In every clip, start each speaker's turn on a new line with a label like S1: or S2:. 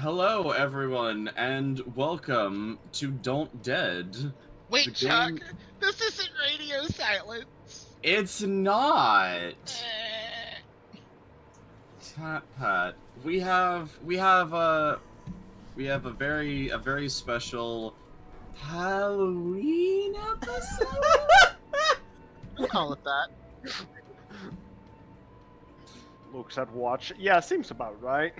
S1: Hello, everyone, and welcome to Don't Dead.
S2: Wait,
S1: The
S2: Chuck,
S1: game...
S2: this isn't radio silence.
S1: It's not.
S2: Eh.
S1: Pat. We have a very special Halloween episode.
S2: We'll call it that.
S3: Looks at watch. Yeah, seems about right.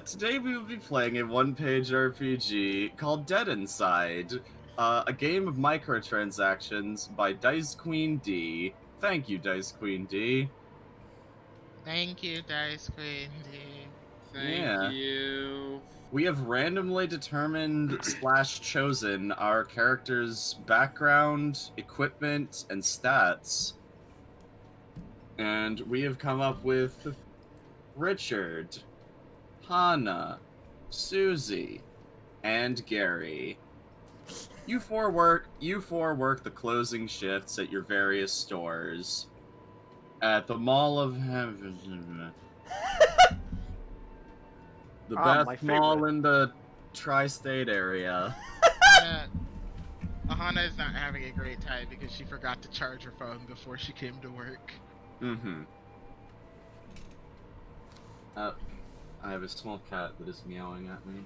S1: Today we will be playing a one-page RPG called Dead Inside, a game of microtransactions by Dice Queen D. Thank you, Dice Queen D.
S2: Thank you, Dice Queen D.
S1: Yeah.
S4: Thank you.
S1: We have randomly determined / chosen our character's background, equipment, and stats. And we have come up with Richard, Hannah, Susie, and Gary. You four work the closing shifts at your various stores. At the Mall of Heaven. The
S3: my
S1: best mall
S3: favorite.
S1: in the tri-state area.
S2: Ahana is not having a great time because she forgot to charge her phone before she came to work.
S1: Mm-hmm. I have a small cat that is meowing at me.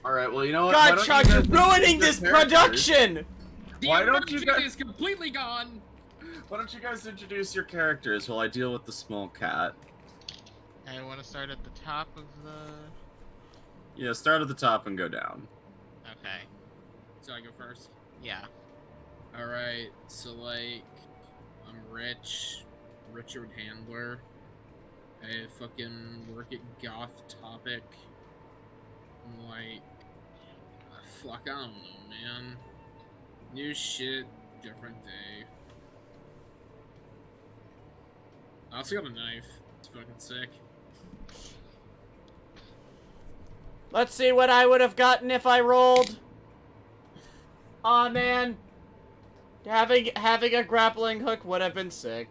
S1: Alright, well, you know what?
S5: God, Chuck, you're ruining this production!
S1: Why don't you
S4: The
S1: guys-
S4: is completely gone.
S1: Why don't you guys introduce your characters while I deal with the small cat?
S2: I want to start at the top of the...
S1: Yeah, start at the top and go down.
S2: Okay.
S4: So I go first.
S2: Yeah.
S4: Alright, so like, I'm Richard Handler. I fucking work at Goth Topic. I'm like, fuck, I don't know, man. New shit, different day. I also got a knife. It's fucking sick.
S5: Let's see what I would have gotten if I rolled. Aw, man. Having a grappling hook would have been sick.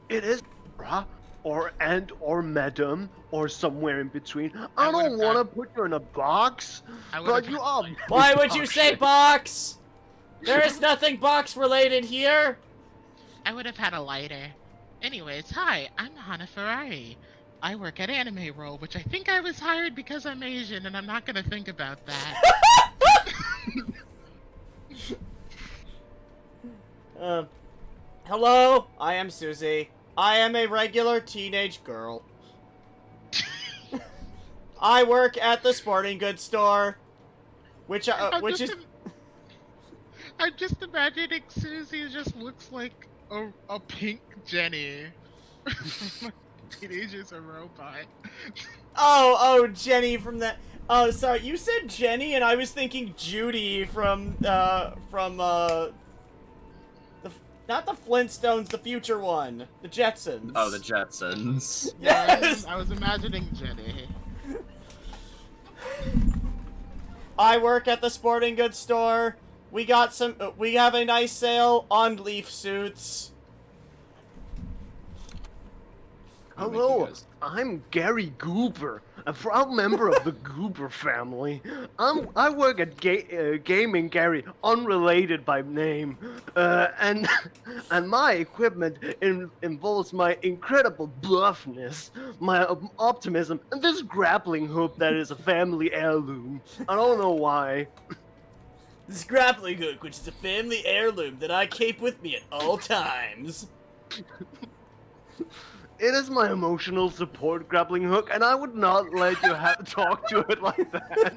S3: It is, bruh, or madam, or somewhere in between.
S2: I
S3: I don't
S2: would've
S3: want to
S2: got-
S3: put you in a box,
S2: I
S3: but
S2: would've
S3: you
S2: got-
S3: are.
S5: Why would you say
S3: shit.
S5: box? There is nothing box related here.
S2: I would have had a lighter. Anyways, hi, I'm Hana Ferrari. I work at Anime Roll, which I think I was hired because I'm Asian, and I'm not gonna think about that.
S5: Hello, I am Susie. I am a regular teenage girl. I work at the sporting goods store, which is
S2: I'm just imagining Susie just looks like a pink Jenny. Teenager's a robot.
S5: oh Jenny from that. Oh, sorry, you said Jenny, and I was thinking Judy from not the Flintstones, the future one, the Jetsons.
S1: Oh, the Jetsons.
S5: Yes.
S2: I was imagining Jenny.
S5: I work at the sporting goods store. We have a nice sale on leaf suits.
S1: Thank you,
S3: Hello,
S1: guys.
S3: I'm Gary Goober, a proud member of the Goober family. I work at Gaming Gary, unrelated by name, and my equipment involves my incredible bluffness, my optimism, and this grappling hook that is a family heirloom. I don't know why.
S5: This grappling hook, which is a family heirloom that I keep with me at all times.
S3: It is my emotional support grappling hook, and I would not let you talk to it like that.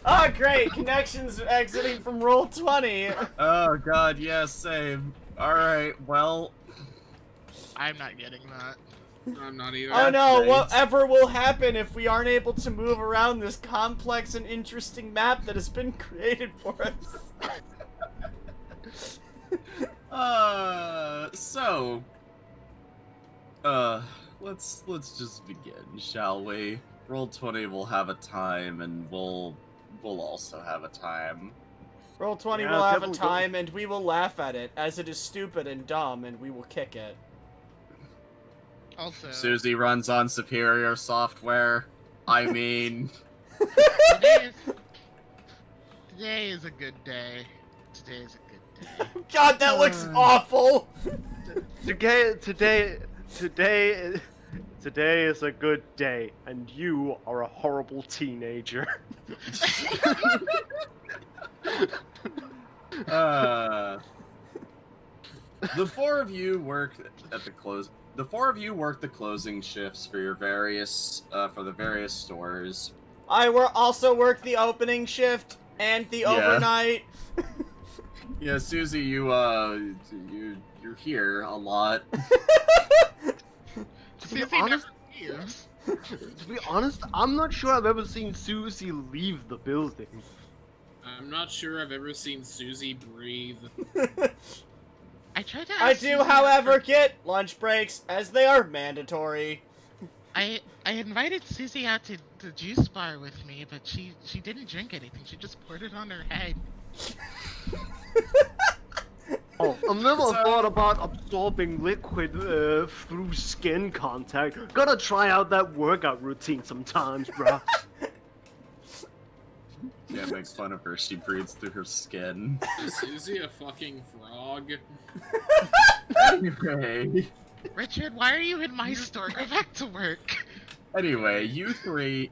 S5: Oh, great! Connections exiting from Roll20.
S1: Oh god, yeah, same. Alright, well...
S2: I'm not getting that.
S4: I'm not either.
S5: Oh no,
S1: Great.
S5: whatever will happen if we aren't able to move around this complex and interesting map that has been created for us?
S1: Let's just begin, shall we? Roll20 will have a time, and we'll also have a time.
S5: Roll20
S3: Yeah,
S5: will have a
S3: definitely
S5: time, and we will laugh at it, as it is stupid and dumb, and we will kick it.
S2: Also,
S1: Susie runs on superior software. I mean,
S2: today is a good day. Today is a good day.
S5: God, that looks awful.
S3: Today is a good day, and you are a horrible teenager.
S1: The four of you work at the close. The four of you work the closing shifts for your various for the various stores.
S5: I also work the opening shift and the overnight.
S1: Yeah, Susie, you're here a lot.
S2: Susie
S3: honest-
S2: never leaves.
S3: To be honest, I'm not sure I've ever seen Susie leave the building.
S4: I'm not sure I've ever seen Susie breathe.
S2: I tried to.
S5: I
S2: ask
S5: do,
S2: Susie
S5: however, get lunch breaks, as they are mandatory.
S2: I invited Susie out to the juice bar with me, but she didn't drink anything. She just poured it on her head.
S3: Oh, I've never thought about absorbing liquid through skin contact. Gotta try out that workout routine sometimes, bro.
S1: Yeah, makes fun of her. She breathes through her skin.
S4: Is Susie a fucking frog?
S1: Anyway,
S2: Richard, why are you in my store? Go back to work.
S1: anyway, you three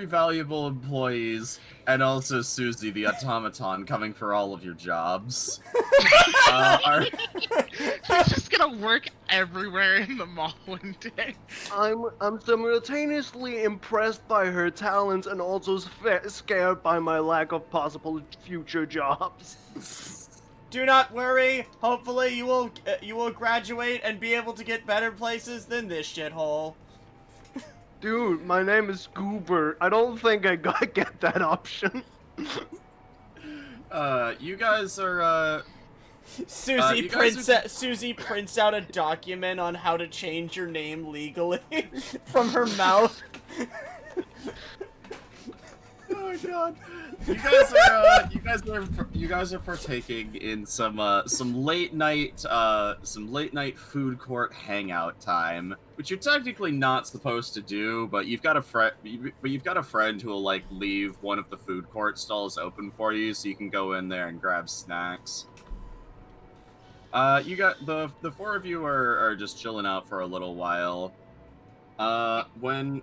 S1: valuable employees, and also Susie the automaton coming for all of your jobs. Are
S2: She's just gonna work everywhere in the mall one day.
S3: I'm simultaneously impressed by her talents and also scared by my lack of possible future jobs.
S5: Do not worry. Hopefully, you will graduate and be able to get better places than this shithole.
S3: Dude, my name is Goober. I don't think I gotta get that option.
S1: you guys are
S5: Susie
S1: you guys are-
S5: Susie prints out a document on how to change your name legally from her mouth.
S1: Oh my god. You guys are partaking in some late night food court hangout time, which you're technically not supposed to do, but you've got a friend who will like leave one of the food court stalls open for you so you can go in there and grab snacks. You got the four of you are just chilling out for a little while. When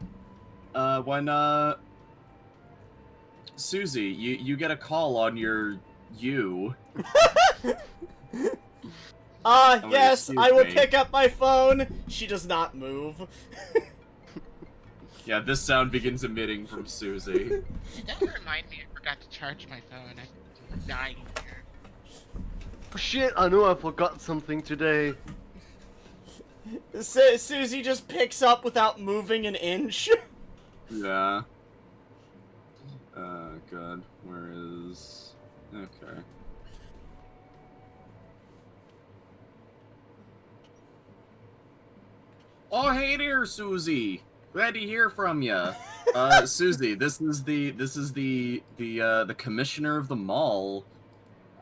S1: Susie, you get a call on your
S5: Yes,
S1: excuse
S5: I will
S1: me.
S5: pick up my phone. She does not move.
S1: Yeah, this sound begins emitting from Susie.
S2: Don't remind me I forgot to charge my phone. I'm dying here.
S3: Shit, I know I forgot something today.
S5: Susie just picks up without moving an inch.
S1: Yeah. Good. Where is... Okay. Oh, hey there, Susie. Glad to hear from you. Susie, this is the commissioner of the mall,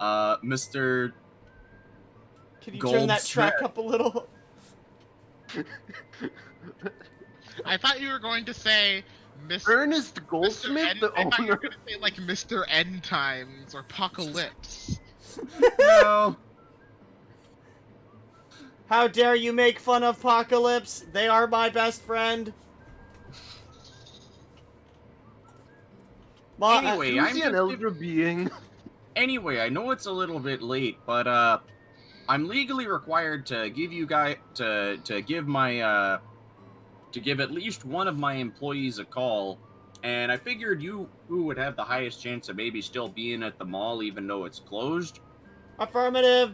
S1: Mr.
S5: Can you turn that track
S1: Goldsmith.
S5: up a little?
S2: I thought you were going to say Mr.
S3: Ernest Goldsmith, the
S2: I thought you were
S3: owner.
S2: going to say like Mr. End Times or Apocalypse.
S1: No.
S5: How dare you make fun of Apocalypse? They are my best friend.
S1: Anyway, I'm
S3: Susie, an
S1: just
S3: elder being.
S1: Anyway, I know it's a little bit late, but I'm legally required to give you guys to give my to give at least one of my employees a call, and I figured you who would have the highest chance of maybe still being at the mall even though it's closed.
S5: Affirmative.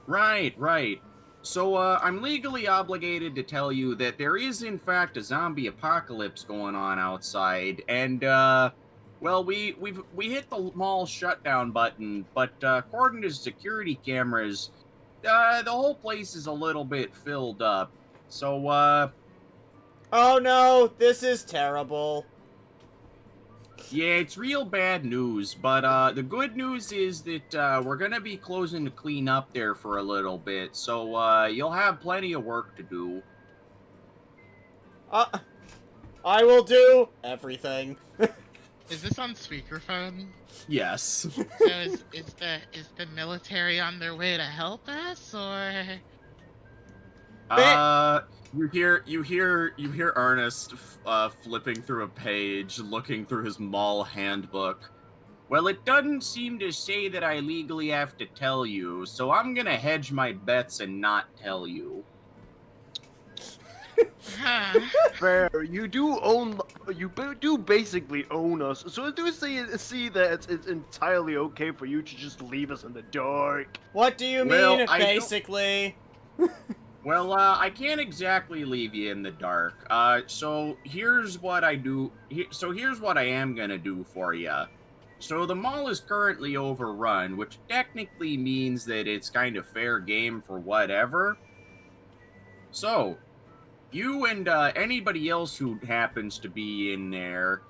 S1: Right. So I'm legally obligated to tell you that there is in fact a zombie apocalypse going on outside, and well, we hit the mall shutdown button, but according to security cameras, the whole place is a little bit filled up. So
S5: Oh no, this is terrible.
S1: Yeah, it's real bad news, but the good news is that we're gonna be closing to clean up there for a little bit, so you'll have plenty of work to do.
S5: I will do everything.
S2: Is this on speakerphone?
S1: Yes.
S2: So is the military on their way to help us, or?
S1: You hear Ernest flipping through a page, looking through his mall handbook. Well, it doesn't seem to say that I legally have to tell you, so I'm gonna hedge my bets and not tell you.
S3: Fair. You do basically own us. So I do see that it's entirely okay for you to just leave us in the dark.
S5: What do you
S1: Well,
S5: mean,
S1: I don't-
S5: basically?
S1: Well, I can't exactly leave you in the dark. So here's what I do. Here's what I am gonna do for you. So the mall is currently overrun, which technically means that it's kind of fair game for whatever. So, you and anybody else who happens to be in there,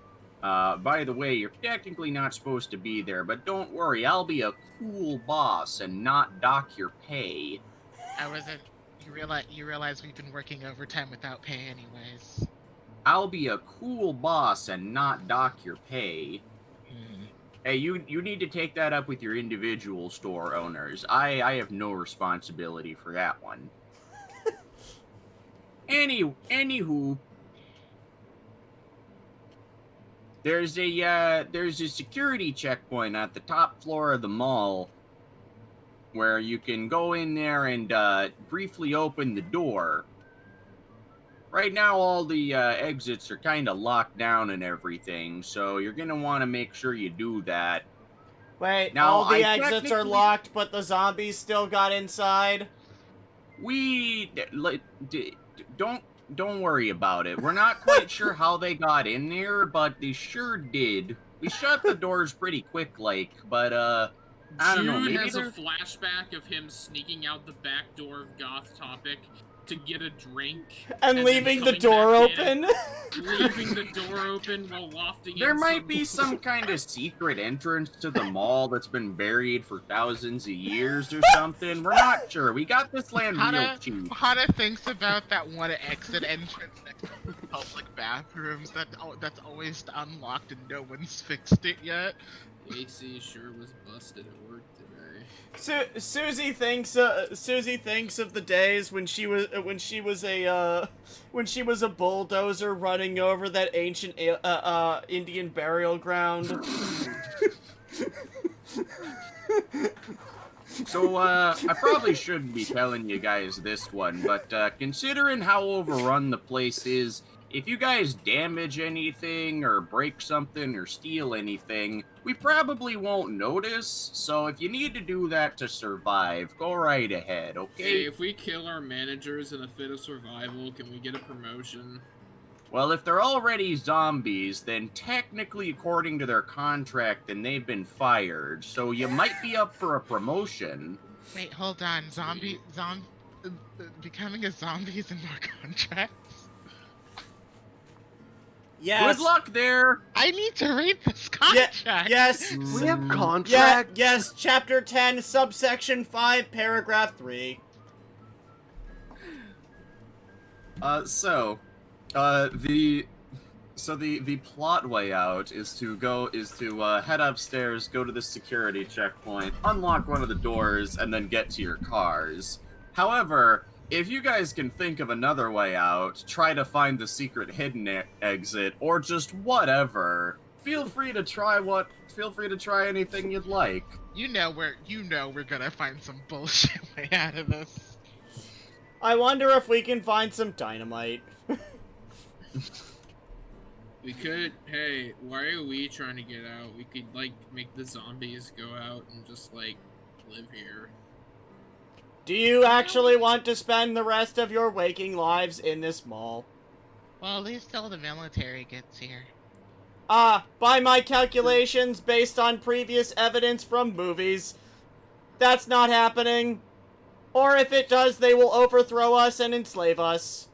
S1: by the way, you're technically not supposed to be there, but don't worry, I'll be a cool boss and not dock your pay.
S2: I wasn't. You realize we've been working overtime without pay, anyways.
S1: I'll be a cool boss and not dock your pay. Hey, you need to take that up with your individual store owners. I have no responsibility for that one. Anywho, there's a security checkpoint at the top floor of the mall where you can go in there and briefly open the door. Right now, all the exits are kind of locked down and everything, so you're gonna want to make sure you do that.
S5: Wait,
S1: Now,
S5: all the
S1: I
S5: exits are
S1: technically-
S5: locked, but the zombies still got inside?
S1: Don't worry about it. We're not quite sure how they got in there, but they sure did. We shut the doors pretty quick, but I don't know.
S4: Jude
S1: Maybe
S4: has a
S1: they're...
S4: flashback of him sneaking out the back door of Goth Topic to get a drink.
S5: And
S4: then
S5: leaving the
S4: coming
S5: door
S4: back in,
S5: open?
S4: leaving the door open while wafting
S1: There
S4: in
S1: might be some kind of secret entrance to the mall that's been buried for thousands of years or something. We're not sure. We got this land real
S2: Hana
S1: cheap.
S2: thinks about that one exit entrance next to the public bathrooms that's always unlocked and no one's fixed it yet.
S4: AC sure was busted at work today.
S5: Susie thinks of the days when she was a bulldozer running over that ancient Indian burial ground.
S1: So, I probably shouldn't be telling you guys this one, but considering how overrun the place is, if you guys damage anything or break something or steal anything, we probably won't notice. So if you need to do that to survive, go right ahead,
S4: Hey,
S1: okay?
S4: if we kill our managers in a fit of survival, can we get a promotion?
S1: Well, if they're already zombies, then technically, according to their contract, then they've been fired. So you might be up for a promotion.
S2: Wait, hold on. Becoming a zombie is in our contracts?
S5: Yes.
S1: Good luck there!
S2: I need to read this
S5: Yeah,
S2: contract.
S5: yes.
S3: We have
S5: Yeah,
S3: contracts.
S5: yes, chapter 10, subsection 5, paragraph 3.
S1: The plot way out is to head upstairs, go to the security checkpoint, unlock one of the doors, and then get to your cars. However, if you guys can think of another way out, try to find the secret hidden exit, or just whatever, feel free to try anything you'd like.
S2: You know we're gonna find some bullshit way out of this.
S5: I wonder if we can find some dynamite.
S4: We could, hey, why are we trying to get out? We could, like, make the zombies go out and just, like, live here.
S5: Do you actually want to spend the rest of your waking lives in this mall?
S2: Well, at least till the military gets here.
S5: By my calculations, based on previous evidence from movies, that's not happening. Or if it does, they will overthrow us and enslave us.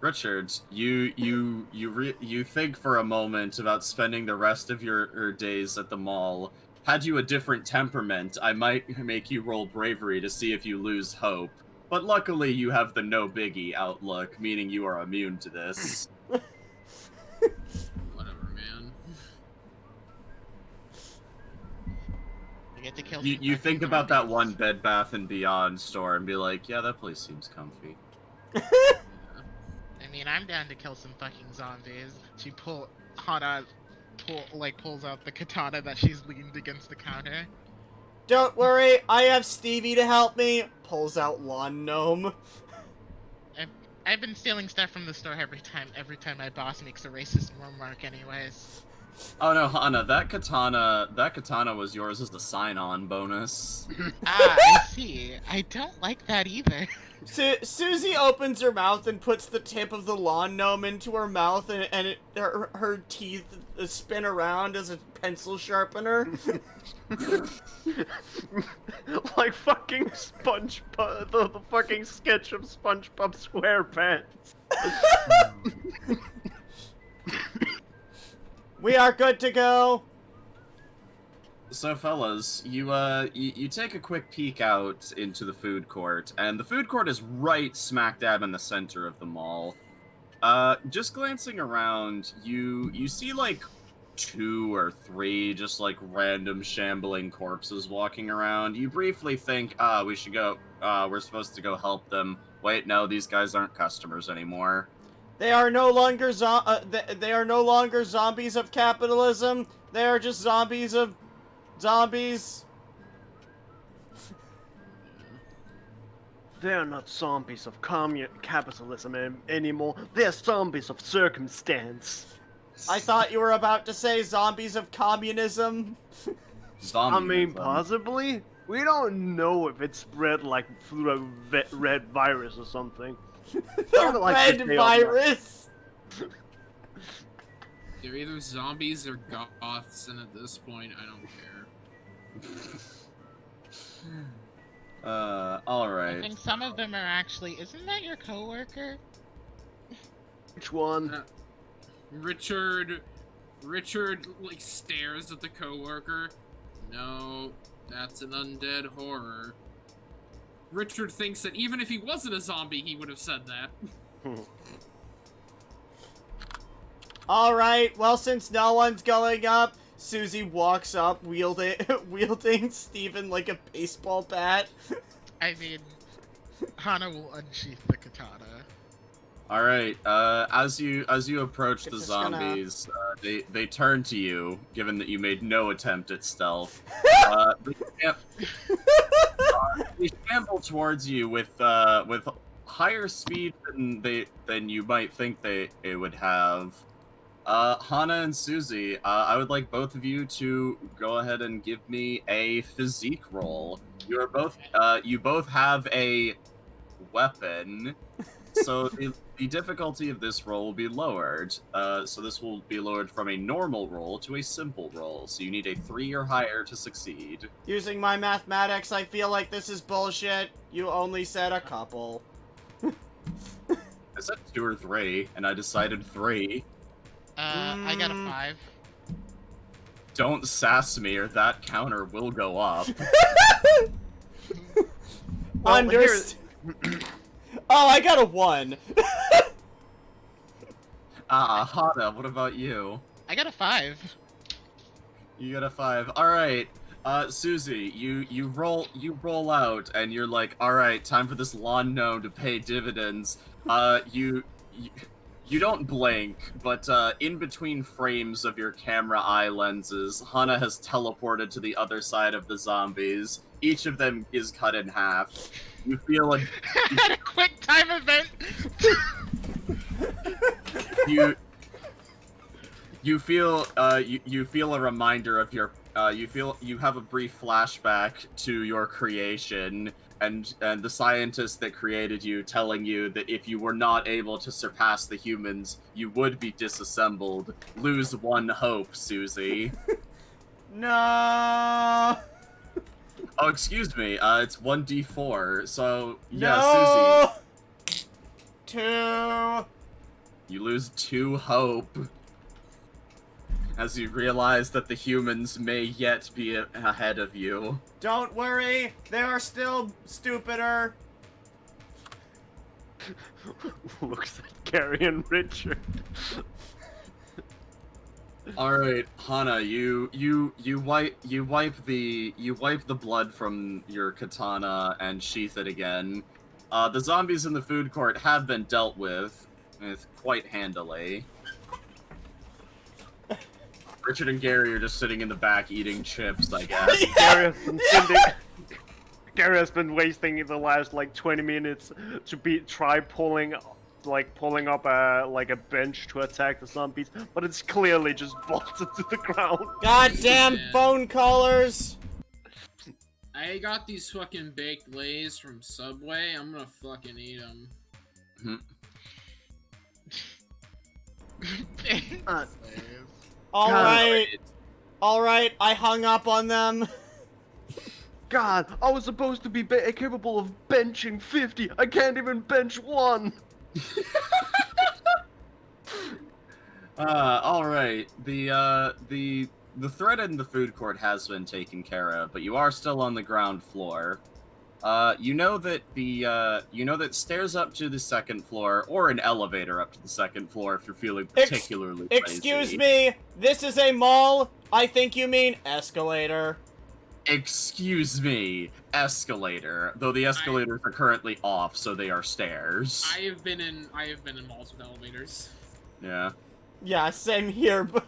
S1: Richard, you think for a moment about spending the rest of your days at the mall. Had you a different temperament, I might make you roll bravery to see if you lose hope. But luckily, you have the no biggie outlook, meaning you are immune to this.
S4: Whatever, man.
S2: You get to kill.
S1: You
S2: some
S1: think
S2: fucking
S1: about that
S2: zombies.
S1: one Bed Bath & Beyond store and be like, yeah, that place seems comfy.
S2: I mean, I'm down to kill some fucking zombies. Hana pulls out the katana that she's leaned against the counter.
S5: Don't worry, I have Stevie to help me. Pulls out lawn gnome.
S2: I've been stealing stuff from the store every time my boss makes a racist remark anyways.
S1: Oh no, Hana, that katana was yours as the sign-on bonus.
S2: Ah, I see. I don't like that either.
S5: Susie opens her mouth and puts the tip of the lawn gnome into her mouth, and her teeth spin around as a pencil sharpener.
S3: Like fucking SpongeBob, the fucking sketch of SpongeBob SquarePants.
S5: We are good to go.
S1: So fellas, you take a quick peek out into the food court, and the food court is right smack dab in the center of the mall. Just glancing around, you see like 2 or 3 just like random shambling corpses walking around. You briefly think, we should go, we're supposed to go help them. Wait, no, these guys aren't customers anymore.
S5: They are no longer they are no longer zombies of capitalism. They are just zombies of zombies.
S3: They're not zombies of capitalism anymore. They're zombies of circumstance.
S5: I thought you were about to say zombies of communism.
S1: Zombie.
S3: I mean, possibly. We don't know if it's spread like through a red virus or something.
S5: The
S3: like
S5: red
S3: to stay on
S5: virus.
S4: They're either zombies or goths, and at this point, I don't care.
S1: All
S2: I
S1: right.
S2: think some of them are actually. Isn't that your coworker?
S3: Which one?
S4: Richard, like, stares at the coworker. No, that's an undead horror. Richard thinks that even if he wasn't a zombie, he would have said that.
S5: All right. Well, since no one's going up, Susie walks up wielding Steven like a baseball bat.
S2: I mean, Hana will unsheath the katana.
S1: All right. As you approach the
S5: It's just gonna-
S1: zombies, they turn to you, given that you made no attempt at stealth. They shamble towards you with higher speed than you might think they would have. Hana and Susie, I would like both of you to go ahead and give me a physique roll. You both have a weapon, so the difficulty of this roll will be lowered. So this will be lowered from a normal roll to a simple roll. So you need a 3 or higher to succeed.
S5: Using my mathematics, I feel like this is bullshit. You only said a couple.
S1: I said 2 or 3, and I decided 3.
S2: I got a 5.
S1: Don't sass me, or that counter will go up.
S3: Well,
S5: Underst- Oh, I got a 1.
S1: Hana, what about you?
S2: I got a 5.
S1: You got a 5. All right. Susie, you roll out, and you're like, all right, time for this lawn gnome to pay dividends. You don't blink, but in between frames of your camera eye lenses, Hana has teleported to the other side of the zombies. Each of them is cut in half. You feel a
S2: Had a quick time event.
S1: you feel a reminder of your you have a brief flashback to your creation and the scientist that created you telling you that if you were not able to surpass the humans, you would be disassembled. Lose 1 hope, Susie.
S5: No.
S1: Oh, excuse me. It's 1d4. So yeah,
S5: No. 2.
S1: You lose 2 hope as you realize that the humans may yet be ahead of you.
S5: Don't worry, they are still stupider.
S3: Looks at Gary and Richard.
S1: All right, Hana, you wipe the blood from your katana and sheath it again. The zombies in the food court have been dealt with quite handily. Richard and Gary are just sitting in the back eating chips, I guess.
S3: Gary has been wasting the last like 20 minutes to try pulling up a bench to attack the zombies, but it's clearly just bolted to the ground.
S5: Goddamn
S4: Yeah.
S5: phone callers!
S4: I got these fucking baked lays from Subway. I'm gonna fucking eat them.
S3: Uh,
S5: Alright, I hung up on them.
S3: God, I was supposed to be capable of benching 50. I can't even bench 1.
S1: All right. The threat in the food court has been taken care of, but you are still on the ground floor. You know that stairs up to the second floor, or an elevator up to the second floor if you're feeling particularly lazy.
S5: Excuse me, this is a mall. I think you mean escalator.
S1: Excuse me, escalator. Though the escalators are currently off, so they are stairs.
S4: I have been in malls with elevators.
S1: Yeah.
S5: Yeah, same here, but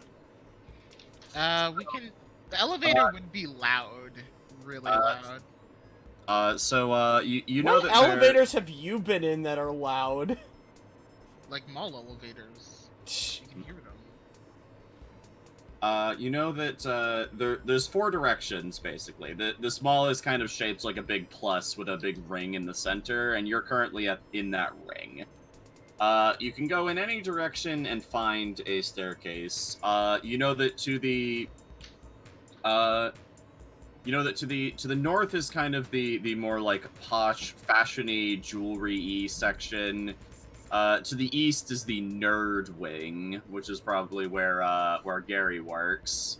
S2: The elevator would be loud. Really loud.
S1: You know
S5: what
S1: that
S5: elevators have you been in that are loud?
S2: Like mall elevators. You can hear them.
S1: You know that there's 4 directions basically. This mall is kind of shaped like a big plus with a big ring in the center, and you're currently in that ring. You can go in any direction and find a staircase. You know that to the north is kind of the more like posh, fashiony, jewelry-y section. To the east is the nerd wing, which is probably where Gary works.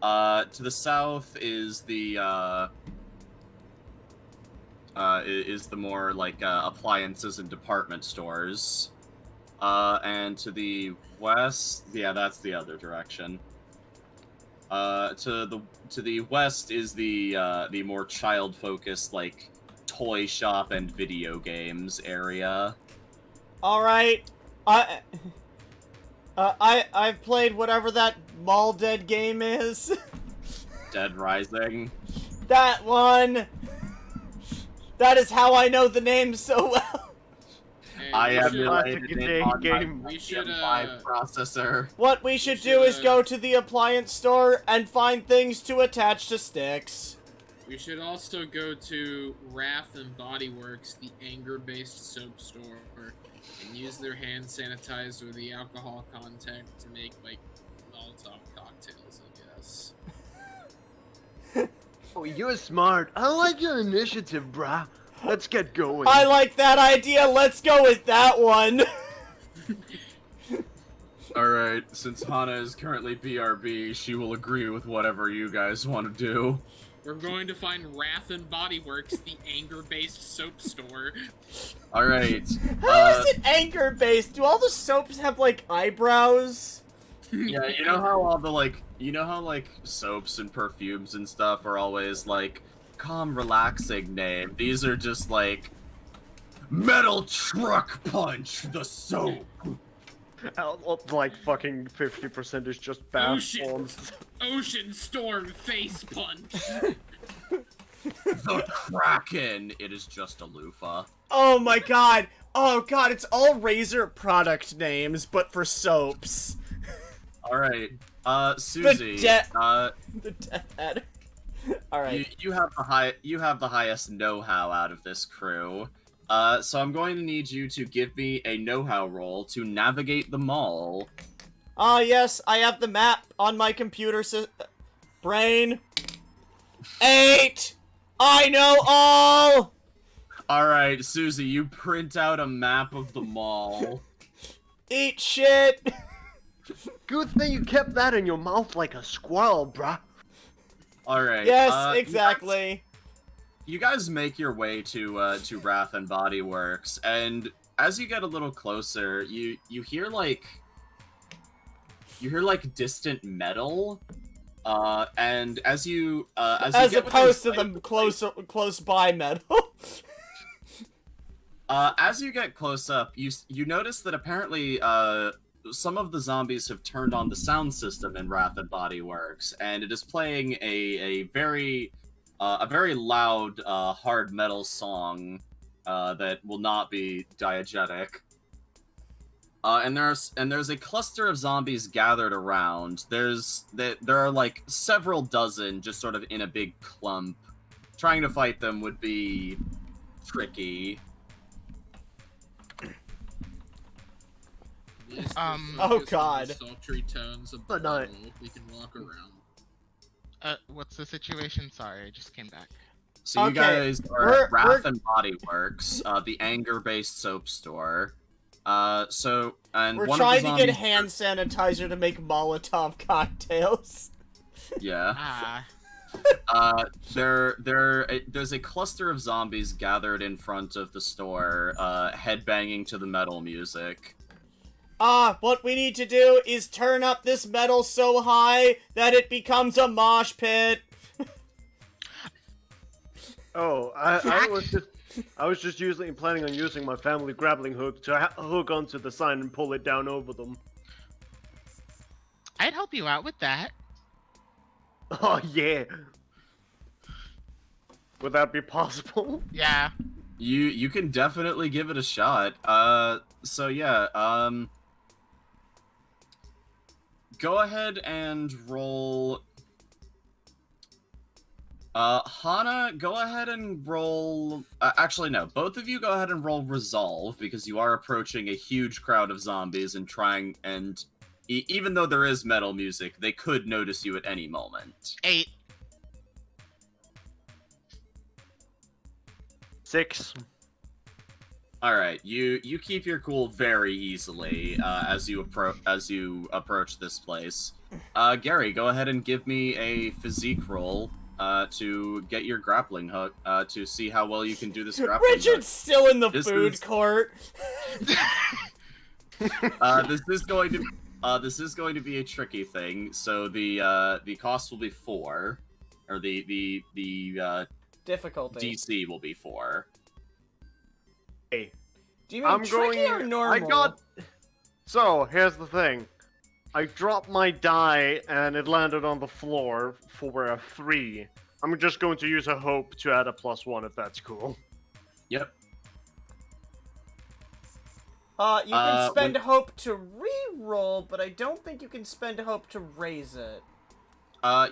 S1: To the south is the more like appliances and department stores. And to the west, yeah, that's the other direction. To the west is the more child-focused like toy shop and video games area.
S5: Alright, I've played whatever that Mall Dead game is.
S1: Dead Rising.
S5: That one! That is how I know the name so well.
S4: Hey,
S1: I
S4: we should-
S1: emulated it on
S3: game.
S1: my
S4: We should,
S1: PM5 processor.
S5: What we should do is go to the appliance store and find things to attach to sticks.
S4: We should also go to Wrath and Body Works, the anger-based soap store, and use their hand sanitizer, the alcohol content, to make, like, Molotov cocktails, I guess.
S3: Oh, you're smart. I like your initiative, brah. Let's get going.
S5: I like that idea, let's go with that one!
S1: Alright, since Hana is currently BRB, she will agree with whatever you guys want to do.
S4: We're going to find Wrath and Body Works, the anger-based soap store.
S1: Alright.
S5: How is it anger based? Do all the soaps have like eyebrows?
S1: Yeah, you know how all the soaps and perfumes and stuff are always like calm, relaxing name. These are just like Metal Truck Punch, the soap.
S3: Like fucking 50% is just bath
S4: Ocean.
S3: bombs.
S4: Ocean Storm Face Punch.
S1: The Kraken. It is just a loofah.
S5: Oh my god! Oh god, it's all Razor product names, but for soaps.
S1: Alright, Susie.
S5: The Death Head. Alright.
S1: You have the highest know-how out of this crew. So I'm going to need you to give me a know-how roll to navigate the mall.
S5: Ah, yes, I have the map on my computer brain. 8! I know all!
S1: Alright, Susie, you print out a map of the mall.
S5: Eat shit!
S3: Good thing you kept that in your mouth like a squirrel, bruh.
S1: All right.
S5: Yes, exactly.
S1: You guys make your way to Wrath and Body Works, and as you get a little closer, you hear like distant metal, and as you
S5: opposed to
S1: within
S5: the close by metal.
S1: as you get close up, you notice that apparently some of the zombies have turned on the sound system in Wrath and Body Works, and it is playing a very loud hard metal song that will not be diegetic. And there's a cluster of zombies gathered around. There are like several dozen just sort of in a big clump. Trying to fight them would be tricky.
S4: At least
S2: Oh
S4: focus on the
S5: God.
S4: Sultry tones of the
S3: But no.
S4: metal. We can walk around.
S2: What's the situation? Sorry, I just came back.
S1: So you
S5: Okay,
S1: guys are
S5: we're-
S1: at Wrath
S5: we're-
S1: and Body Works, the anger-based soap store. And
S5: We're
S1: one
S5: trying
S1: of
S5: to
S1: the
S5: get
S1: zombies,
S5: hand sanitizer to make Molotov cocktails.
S1: yeah. There's a cluster of zombies gathered in front of the store, headbanging to the metal music.
S5: What we need to do is turn up this metal so high that it becomes a mosh pit.
S3: Oh, I was just planning on using my family grappling hook to hook onto the sign and pull it down over them.
S2: I'd help you out with that.
S3: Oh yeah. Would that be possible?
S2: Yeah.
S1: You can definitely give it a shot. So yeah, go ahead and roll. Hana, go ahead and roll. Actually, no. Both of you go ahead and roll Resolve because you are approaching a huge crowd of zombies and even though there is metal music, they could notice you at any moment.
S2: 8.
S3: 6.
S1: All right, you keep your cool very easily as you approach this place. Gary, go ahead and give me a physique roll to get your grappling hook to see how well you can do this grappling
S5: Richard's still in the
S1: This
S5: food
S1: is-
S5: court.
S1: hook. This is going to be a tricky thing. So the cost will be 4, or the
S5: Difficulty.
S1: DC will be 4.
S3: Hey,
S5: Do you mean tricky or normal?
S3: So here's the thing. I dropped my die and it landed on the floor for a 3. I'm just going to use a hope to add a +1 if that's cool.
S1: Yep.
S5: You can spend
S1: when-
S5: hope to re-roll, but I don't think you can spend hope to raise it.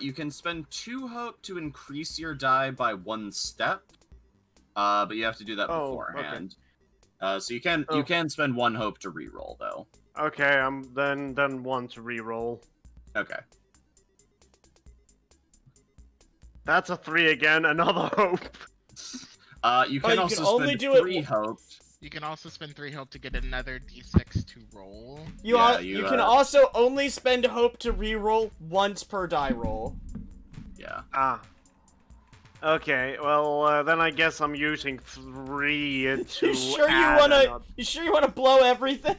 S1: You can spend 2 hope to increase your die by 1 step, but you have to do that
S3: Oh,
S1: beforehand. So you can spend 1 hope to reroll though.
S3: Okay, then 1 to reroll.
S1: Okay.
S3: That's a 3 again, another hope.
S1: You
S5: Oh,
S1: can
S5: you
S1: also
S5: can only
S1: spend
S5: do it
S1: 3 hope.
S2: You can also spend 3 hope to get another d6 to roll.
S1: Yeah,
S5: You
S1: you,
S5: can also only spend hope to re-roll once per die roll.
S1: Yeah.
S3: Ah. Okay, well, then I guess I'm using 3 to
S5: You sure
S3: add
S5: you wanna blow everything?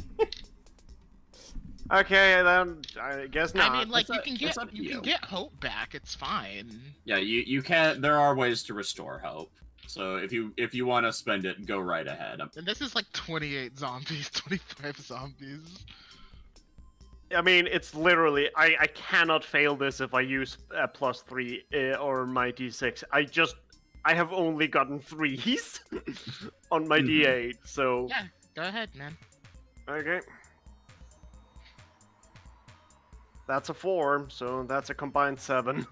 S3: Okay, then I guess not.
S2: I mean, like
S1: It's
S2: you
S1: up to
S2: can
S1: you.
S2: get hope back. It's fine.
S1: Yeah, you can. There are ways to restore hope. So if you want to spend it, go right ahead.
S2: And this is like 28 zombies, 25 zombies.
S3: I mean, it's literally I cannot fail this if I use a +3 or my d6. I have only gotten 3s on my d8, so
S2: Yeah, go ahead, man.
S3: okay. That's a 4, so that's a combined 7.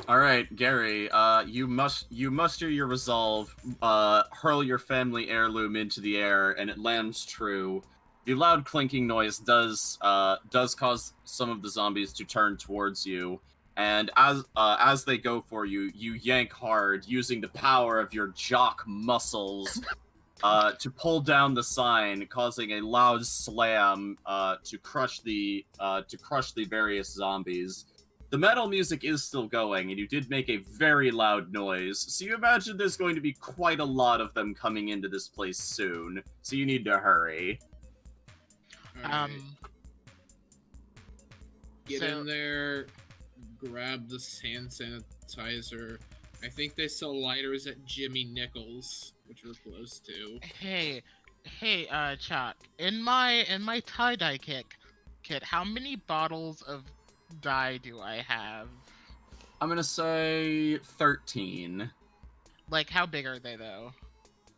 S1: All right, Gary. You muster your resolve. Hurl your family heirloom into the air, and it lands true. The loud clinking noise does cause some of the zombies to turn towards you, and as they go for you, you yank hard, using the power of your jock muscles, to pull down the sign, causing a loud slam to crush the various zombies. The metal music is still going, and you did make a very loud noise, so you imagine there's going to be quite a lot of them coming into this place soon, so you need to hurry.
S4: Alright. Get
S2: So-
S4: in there, grab the hand sanitizer. I think they sell lighters at Jimmy Nichols, which we're close to.
S2: Hey, Chuck. In my tie-dye kit, how many bottles of dye do I have?
S1: I'm gonna say 13.
S2: Like, how big are they though?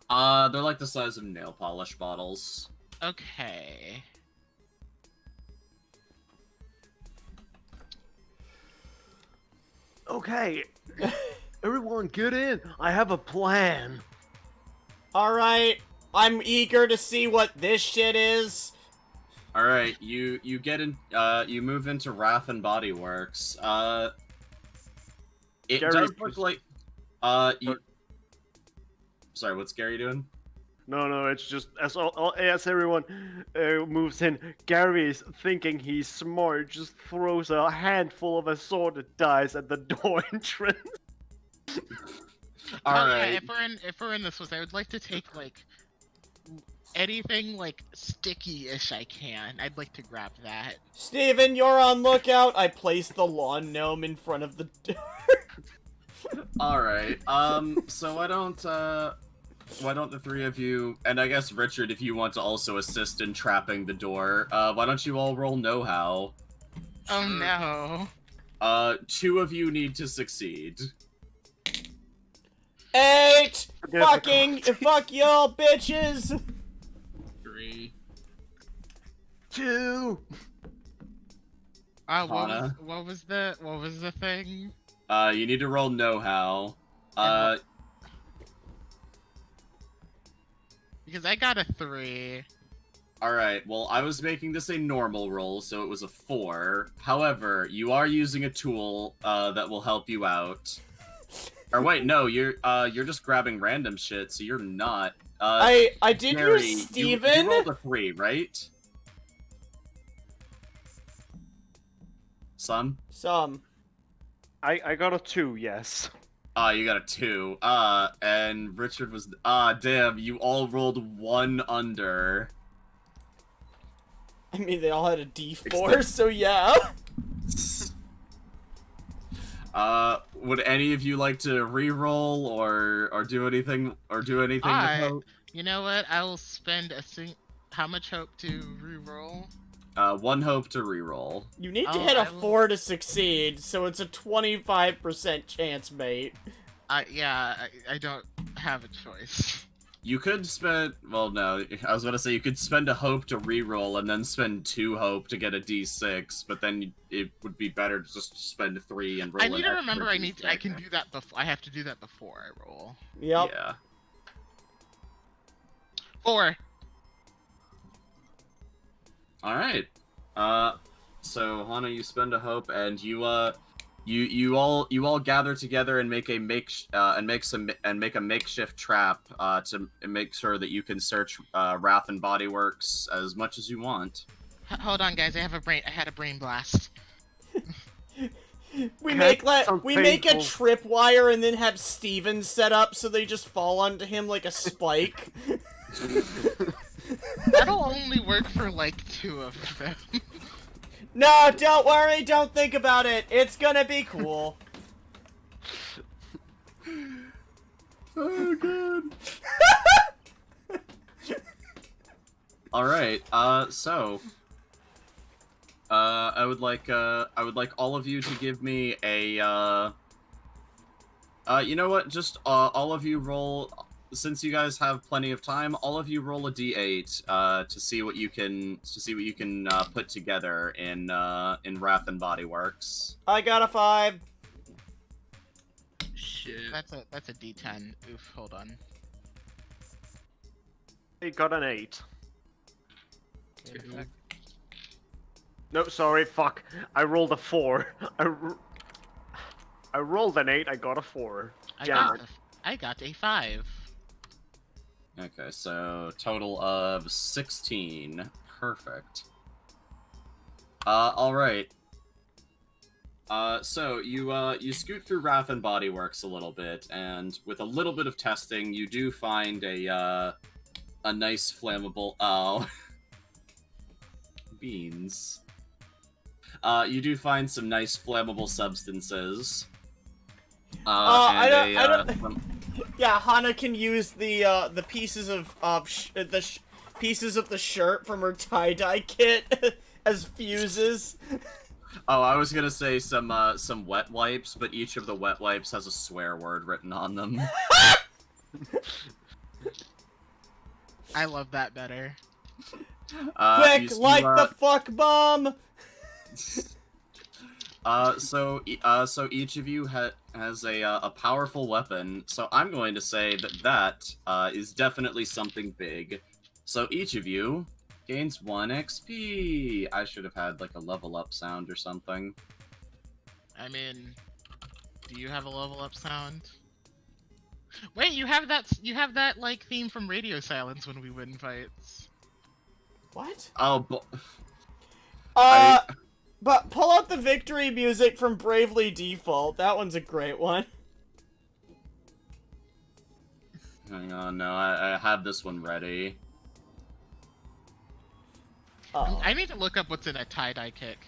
S1: They're like the size of nail polish bottles.
S2: Okay.
S3: Okay, everyone, get in. I have a plan.
S5: Alright, I'm eager to see what this shit is.
S1: All right, you get in. You move into Wrath and Body Works. It
S3: Gary,
S1: does look
S3: just-
S1: like. You. Sorry, what's Gary doing?
S3: No, it's just as everyone moves in, Gary's thinking he's smart, just throws a handful of assorted dice at the door entrance.
S1: All
S2: Oh,
S1: right.
S2: yeah, if we're in this with, I would like to take like anything like sticky-ish I can. I'd like to grab that.
S5: Steven, you're on lookout. I placed the lawn gnome in front of the door.
S1: All right. So why don't the three of you, and I guess Richard, if you want to also assist in trapping the door, why don't you all roll know-how?
S2: Oh
S4: Sure.
S2: no.
S1: 2 of you need to succeed.
S5: 8!
S3: Difficult.
S5: Fuck y'all, bitches!
S4: 3.
S3: 2.
S1: Hana?
S2: What was the thing?
S1: You need to roll know-how.
S2: Because I got a 3.
S1: Alright, well, I was making this a normal roll, so it was a 4. However, you are using a tool, that will help you out. Or wait, no, you're just grabbing random shit, so you're not.
S5: I did
S1: Gary,
S5: use
S1: you
S5: Steven.
S1: rolled a 3, right? Some?
S5: Some.
S3: I got a 2, yes.
S1: You got a 2. And Richard was. Damn, you all rolled 1 under.
S5: I mean, they all had a D4, so yeah.
S1: Would any of you like to re-roll or do anything with hope?
S2: You know what? I will spend how much hope to reroll?
S1: 1 hope to re-roll.
S5: You need to
S2: Oh,
S5: hit a
S2: I will-
S5: 4 to succeed, so it's a 25% chance, mate.
S2: Yeah, I don't have a choice.
S1: You could spend. Well, no. I was gonna say you could spend a hope to re-roll and then spend 2 hope to get a D6, but then it would be better to just spend 3 and roll.
S2: I
S1: an
S2: need to
S1: extra
S2: remember I can
S1: D6.
S2: do that before. I have to do that before I roll.
S5: Yep.
S1: Yeah.
S2: 4.
S1: All right. So Hana, you spend a hope, and you all gather together and make a makeshift trap to make sure that you can search Wrath and Body Works as much as you want.
S2: Hold on, guys. I had a brain blast.
S5: We
S3: That
S5: make
S3: sounds
S5: we make a
S3: painful.
S5: tripwire and then have Steven set up so they just fall onto him like a spike.
S2: That'll only work for like 2 of them.
S5: No, don't worry, don't think about it. It's gonna be cool.
S1: Oh god. All right. So I would like all of you to give me a you know what? Just all of you roll, since you guys have plenty of time, all of you roll a d8 to see what you can put together in Wrath and Body Works.
S5: I got a 5.
S4: Shit.
S2: That's a D10. Oof. Hold on.
S3: I got an 8.
S4: 2.
S3: No, sorry, fuck. I rolled a 4. I rolled an 8, I got a 4.
S2: I
S3: Jammer.
S2: got a 5.
S1: Okay, so total of 16. Perfect. All right. So you scoot through Wrath and Body Works a little bit, and with a little bit of testing, you do find a nice flammable. Oh, beans. You do find some nice flammable substances.
S5: I
S1: and
S5: don't. Yeah, Hana can use the pieces of pieces of the shirt from her tie-dye kit as fuses.
S1: Oh, I was gonna say some wet wipes, but each of the wet wipes has a swear word written on them.
S2: I love that better.
S5: Quick, the fuck bomb!
S1: So each of you has a powerful weapon. So I'm going to say that is definitely something big. So each of you gains 1 XP. I should have had like a level up sound or something.
S2: I mean, do you have a level up sound? Wait, you have that like theme from Radio Silence when we win fights.
S5: What?
S1: Oh,
S5: But pull out the victory music from Bravely Default. That one's a great one.
S1: hang on, no, I have this one ready.
S2: I need to look up what's in a tie-dye kick.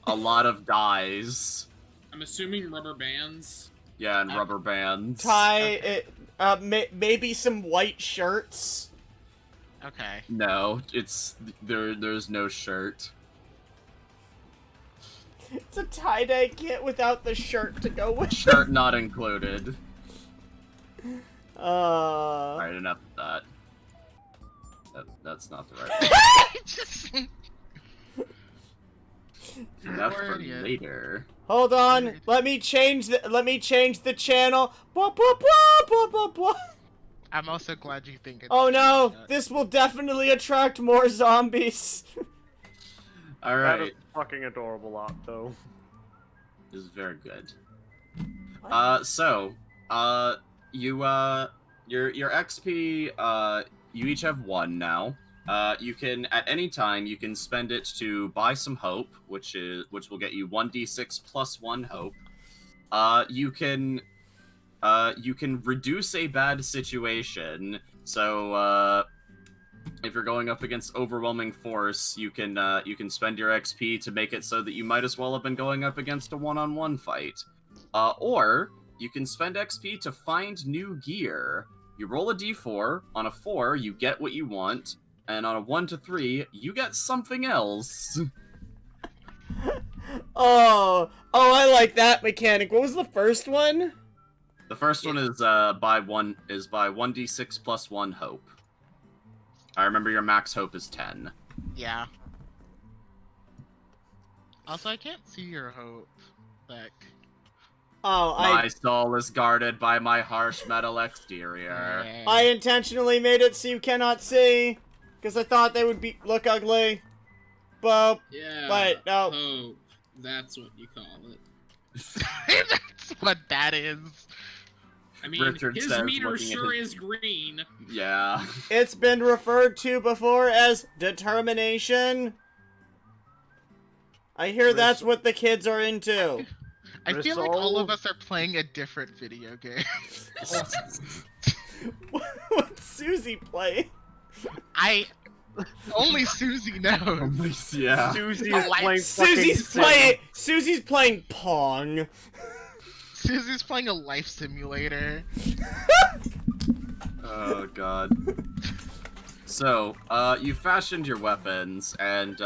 S1: A lot of dyes.
S4: I'm assuming rubber bands.
S1: Yeah, and rubber bands.
S5: Maybe some white shirts.
S2: Okay.
S1: No, there's no shirt.
S5: It's a tie-dye kit without the shirt to go with it.
S1: Shirt not included.
S5: Uh.
S1: Alright, enough of that. That's not the right
S2: Just...
S1: enough
S2: Poor
S1: for
S2: idiot.
S1: later.
S5: Hold on. Let me change the channel. Blah, blah, blah, blah, blah, blah.
S2: I'm also glad you think it's...
S5: Oh no, this will definitely attract more zombies.
S3: That
S1: Alright,
S3: is fucking adorable art, though.
S1: this is very good.
S5: What?
S1: Your XP, you each have 1 now. You can, at any time, you can spend it to buy some hope, which will get you 1d6 plus 1 hope. You can reduce a bad situation. So, if you're going up against overwhelming force, you can spend your XP to make it so that you might as well have been going up against a one-on-one fight. Or you can spend XP to find new gear. You roll a d4. On a 4, you get what you want. And on a 1 to 3, you get something else.
S5: Oh, I like that mechanic. What was the first one?
S1: The first one is by 1d6 plus 1 hope. I remember your max hope is 10.
S2: Yeah. Also, I can't see your hope, Beck.
S5: Oh,
S1: My soul is guarded by my harsh metal exterior.
S5: I intentionally made it so you cannot see, because I thought they would look ugly. But
S4: Yeah.
S5: no.
S4: Hope. That's what you call it.
S2: That's what that is.
S4: I mean,
S1: Richard
S4: his
S1: says,
S4: meter
S1: looking at
S4: sure
S1: his-
S4: is green.
S1: Yeah.
S5: It's been referred to before as determination. I hear that's what the kids are into.
S2: I feel like all of
S3: Resolve.
S2: us are playing a different video game.
S5: What's Susie play?
S2: Only Susie knows.
S1: Yeah.
S3: Susie
S2: Oh,
S3: is
S2: like,
S3: playing
S5: Susie's playing Pong.
S2: Susie's playing a life simulator.
S1: Oh god. So, you fashioned your weapons, and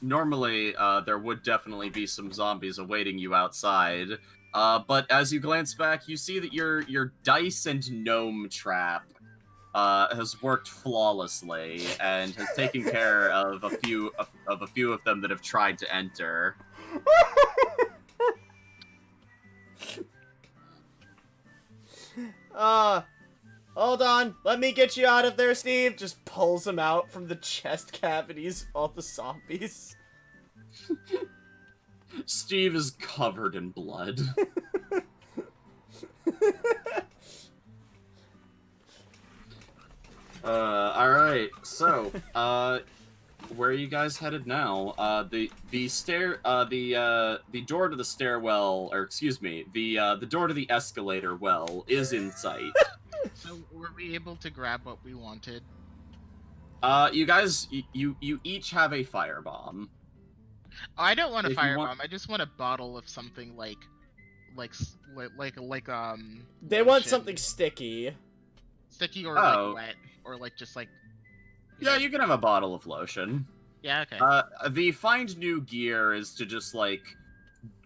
S1: normally there would definitely be some zombies awaiting you outside. But as you glance back, you see that your dice and gnome trap has worked flawlessly and has taken care of a few of them that have tried to enter.
S5: Hold on. Let me get you out of there, Steve. Just pulls him out from the chest cavities of all the zombies.
S1: Steve is covered in blood. All right. So, where are you guys headed now? The door to the stairwell, or excuse me, the door to the escalator well is in sight.
S2: So were we able to grab what we wanted?
S1: You guys, you each have a firebomb.
S2: Oh, I don't want a
S1: If you
S2: firebomb.
S1: want-
S2: I just want a bottle of something like
S5: They want
S2: lotion.
S5: something sticky.
S2: sticky or
S1: Oh.
S2: like wet or like just like.
S1: Yeah, you can have a bottle of lotion.
S2: Yeah. Okay.
S1: The find new gear is to just like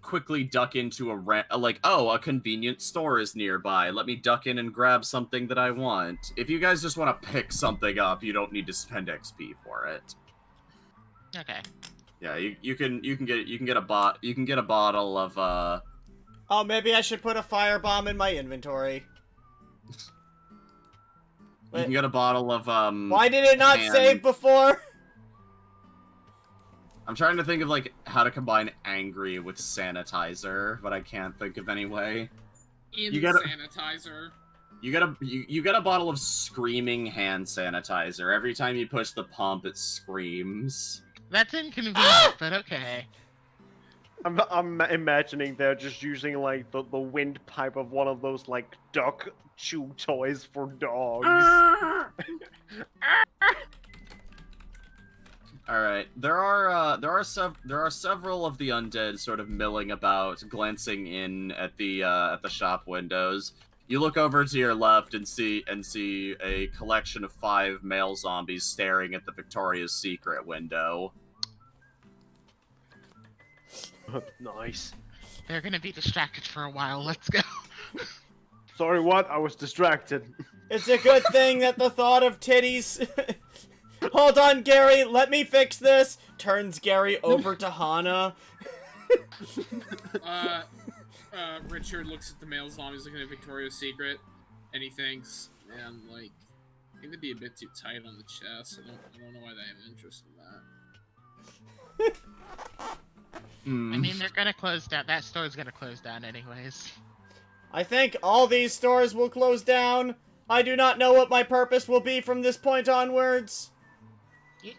S1: quickly duck into a convenience store is nearby. Let me duck in and grab something that I want. If you guys just want to pick something up, you don't need to spend XP for it.
S2: Okay.
S1: Yeah, you can get a bottle of
S5: Oh, maybe I should put a firebomb in my inventory.
S1: you can get a bottle of
S5: Why did it not
S1: and-
S5: save before?
S1: I'm trying to think of like how to combine angry with sanitizer, but I can't think of any way.
S4: In
S1: You gotta-
S4: sanitizer.
S1: You get a bottle of screaming hand sanitizer. Every time you push the pump, it screams.
S2: That's inconvenient, but okay.
S3: I'm imagining they're just using like the windpipe of one of those like duck chew toys for dogs.
S1: All right, there are several of the undead sort of milling about, glancing in at the shop windows. You look over to your left and see a collection of 5 male zombies staring at the Victoria's Secret window.
S3: Nice.
S2: They're gonna be distracted for a while. Let's go.
S3: Sorry, what? I was distracted.
S5: It's a good thing that the thought of titties... Hold on, Gary, let me fix this! Turns Gary over to Hana.
S4: Richard looks at the male zombies looking at Victoria's Secret, and he thinks, man, like, I think they'd be a bit too tight on the chest. I don't know why they have an interest in that.
S2: I mean, they're gonna close down. That store's gonna close down anyways.
S5: I think all these stores will close down. I do not know what my purpose will be from this point onwards.
S2: You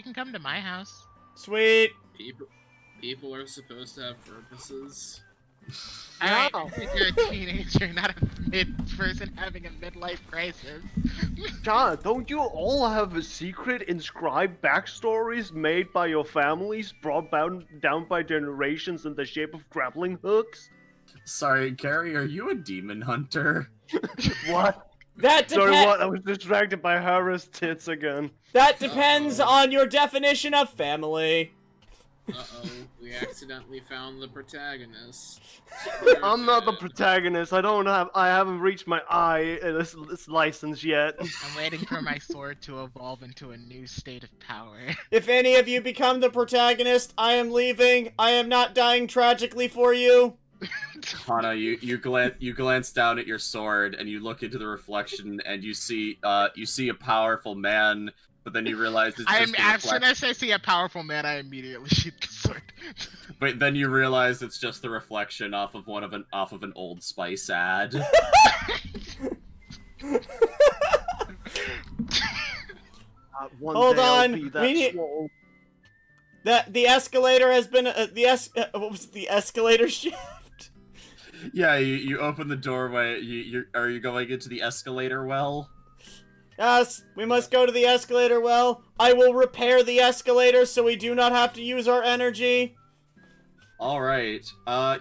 S2: can come to my house.
S5: Sweet.
S4: People are supposed to have purposes.
S2: Alright,
S5: No.
S2: you're a teenager, not a person having a midlife crisis.
S3: John, don't you all have a secret inscribed backstories made by your families, brought down by generations in the shape of grappling hooks?
S1: Sorry, Gary, are you a demon hunter?
S3: What?
S5: That
S3: Sorry,
S5: depends.
S3: what? I was distracted by Harris' tits again.
S5: That depends on your definition of family.
S4: Uh-oh, we accidentally found the protagonist.
S3: I'm not the protagonist. I haven't reached my this license yet.
S2: I'm waiting for my sword to evolve into a new state of power.
S5: If any of you become the protagonist, I am leaving. I am not dying tragically for you.
S1: Hana, you glance down at your sword and you look into the reflection and you see a powerful man, but then you realize it's just a
S2: As soon as I see a powerful man, I immediately shoot the sword.
S1: But then you realize it's just the reflection off of an Old Spice ad.
S3: One
S5: Hold
S3: day I'll
S5: on,
S3: be that
S5: we need-
S3: swole.
S5: The escalator has been what was it, the escalator shaft?
S1: Yeah, you open the doorway. Are you going into the escalator well?
S5: Yes, we must go to the escalator well. I will repair the escalator so we do not have to use our energy.
S1: All right.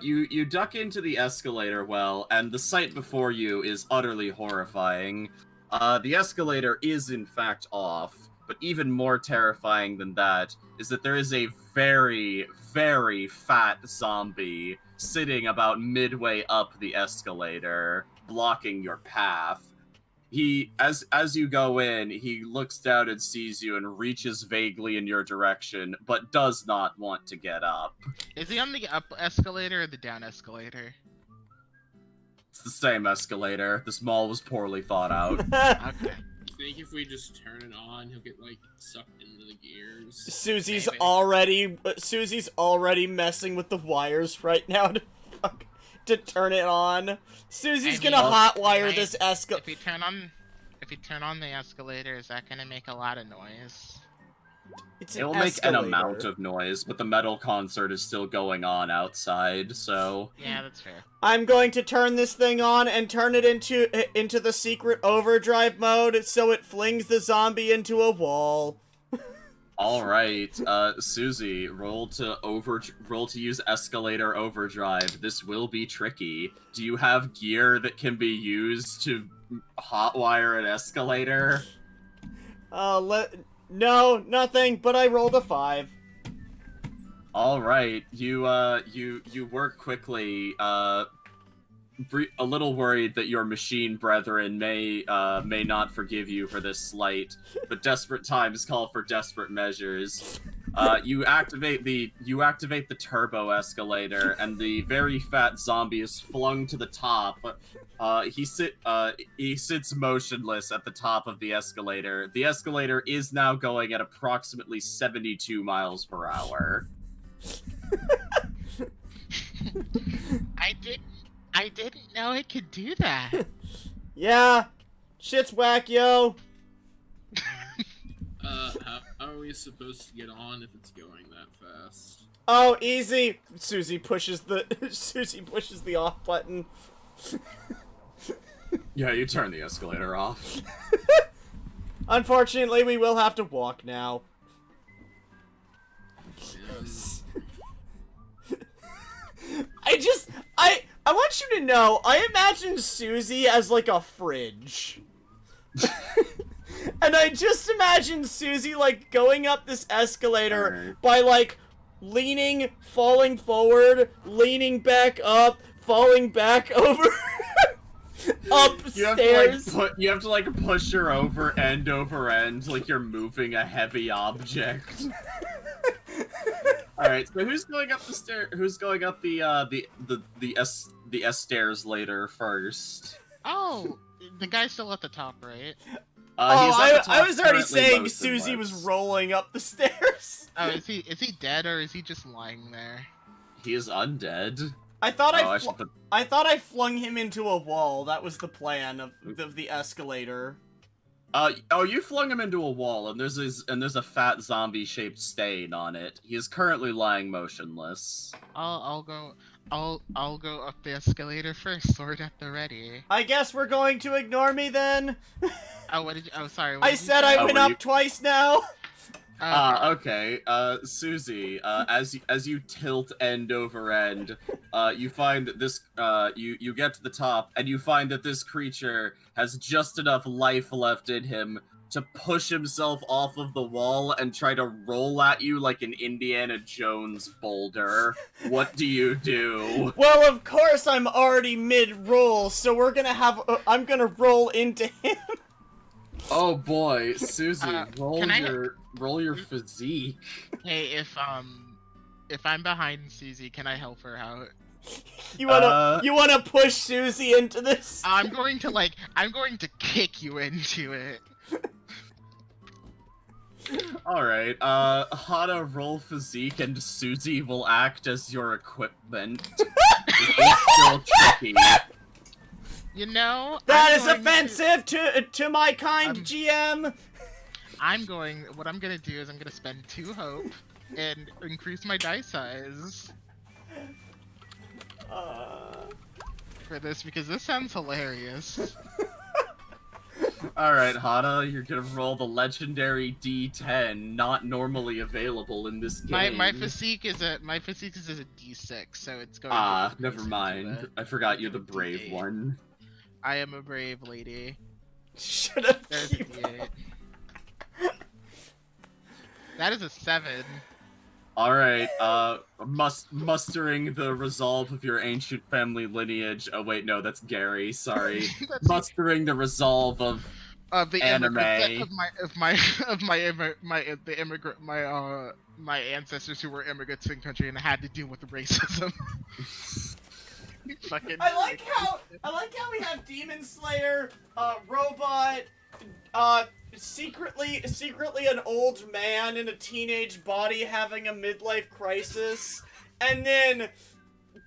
S1: You duck into the escalator well, and the sight before you is utterly horrifying. The escalator is in fact off, but even more terrifying than that is that there is a very, very fat zombie sitting about midway up the escalator, blocking your path. He, as you go in, he looks down and sees you and reaches vaguely in your direction, but does not want to get up.
S2: Is he on the up escalator or the down escalator?
S1: It's the same escalator. This mall was poorly thought out.
S2: Okay.
S4: I think if we just turn it on, he'll get, like, sucked into the gears.
S5: Susie's
S2: Maybe.
S5: already messing with the wires right now to turn it on. Susie's
S2: I mean,
S5: gonna hotwire
S2: right,
S5: this escalator.
S2: If we turn on If you turn on the escalator, is that gonna make a lot of noise?
S5: It's
S1: It will make an amount of noise, but the metal concert is still going on outside, so...
S2: Yeah, that's fair.
S5: I'm going to turn this thing on and turn it into the secret overdrive mode so it flings the zombie into a wall.
S1: Alright, Susie, roll to use escalator overdrive. This will be tricky. Do you have gear that can be used to hotwire an escalator?
S5: No, nothing, but I rolled a 5.
S1: Alright, you work quickly, a little worried that your machine brethren may not forgive you for this slight, but desperate times call for desperate measures. You activate the turbo escalator, and the very fat zombie is flung to the top. He sits motionless at the top of the escalator. The escalator is now going at approximately 72 miles per hour.
S2: I didn't know it could do that.
S5: Yeah, shit's whack, yo.
S4: How are we supposed to get on if it's going that fast?
S5: Oh, easy. Susie pushes the off button.
S1: Yeah, you turn the escalator off.
S5: Unfortunately, we will have to walk now. I want you to know, I imagine Susie as like a fridge. And I just imagine Susie like going up this escalator by like leaning, falling forward, leaning back up, falling back over. Upstairs.
S1: You have to like push her over end, like you're moving a heavy object. All right, so who's going up the stair? Who's going up the S stairs later first?
S2: Oh, the guy's still at the top, right?
S5: I was already saying
S1: motionless.
S5: Susie was rolling up the stairs.
S2: Oh, is he dead or is he just lying there?
S1: He is undead.
S5: I thought
S1: I
S5: I thought I flung him into a wall. That was the plan of the escalator.
S1: You flung him into a wall, and there's a fat zombie-shaped stain on it. He is currently lying motionless.
S2: I'll go up the escalator first, sword at the ready.
S5: I guess we're going to ignore me then.
S2: Oh, what did you? Oh, sorry. What
S5: I
S2: did you
S5: said
S2: say?
S5: I went up twice now.
S1: Okay. Susie, as you tilt end over end, you find that this, you get to the top, and you find that this creature has just enough life left in him to push himself off of the wall and try to roll at you like an Indiana Jones boulder. What do you do?
S5: Well, of course I'm already mid-roll, so we're gonna have. I'm gonna roll into him.
S1: Oh boy, Susie, roll your physique.
S2: Hey, if I'm behind Susie, can I help her out?
S5: You wanna push Susie into this?
S2: I'm going to kick you into it.
S1: Alright, Hana, roll physique, and Susie will act as your equipment. It's still tricky.
S2: You know,
S5: That is offensive to my kind GM.
S2: What I'm gonna do is I'm gonna spend 2 hope and increase my die size for this because this sounds hilarious.
S1: Alright, Hana, you're gonna roll the legendary D10, not normally available in this game.
S2: My physique is a D6, so it's going.
S1: Never mind. I forgot you're the brave
S2: D8.
S1: one.
S2: I am a brave lady.
S5: Shut up.
S2: There's a D8. That is a 7.
S1: Alright, mustering the resolve of your ancient family lineage. Oh wait, no, that's Gary, sorry. Mustering the resolve of
S2: the
S1: anime.
S2: My ancestors who were immigrants in country and had to deal with racism. Fucking.
S5: I like how we have Demon Slayer, robot, secretly an old man in a teenage body having a midlife crisis, and then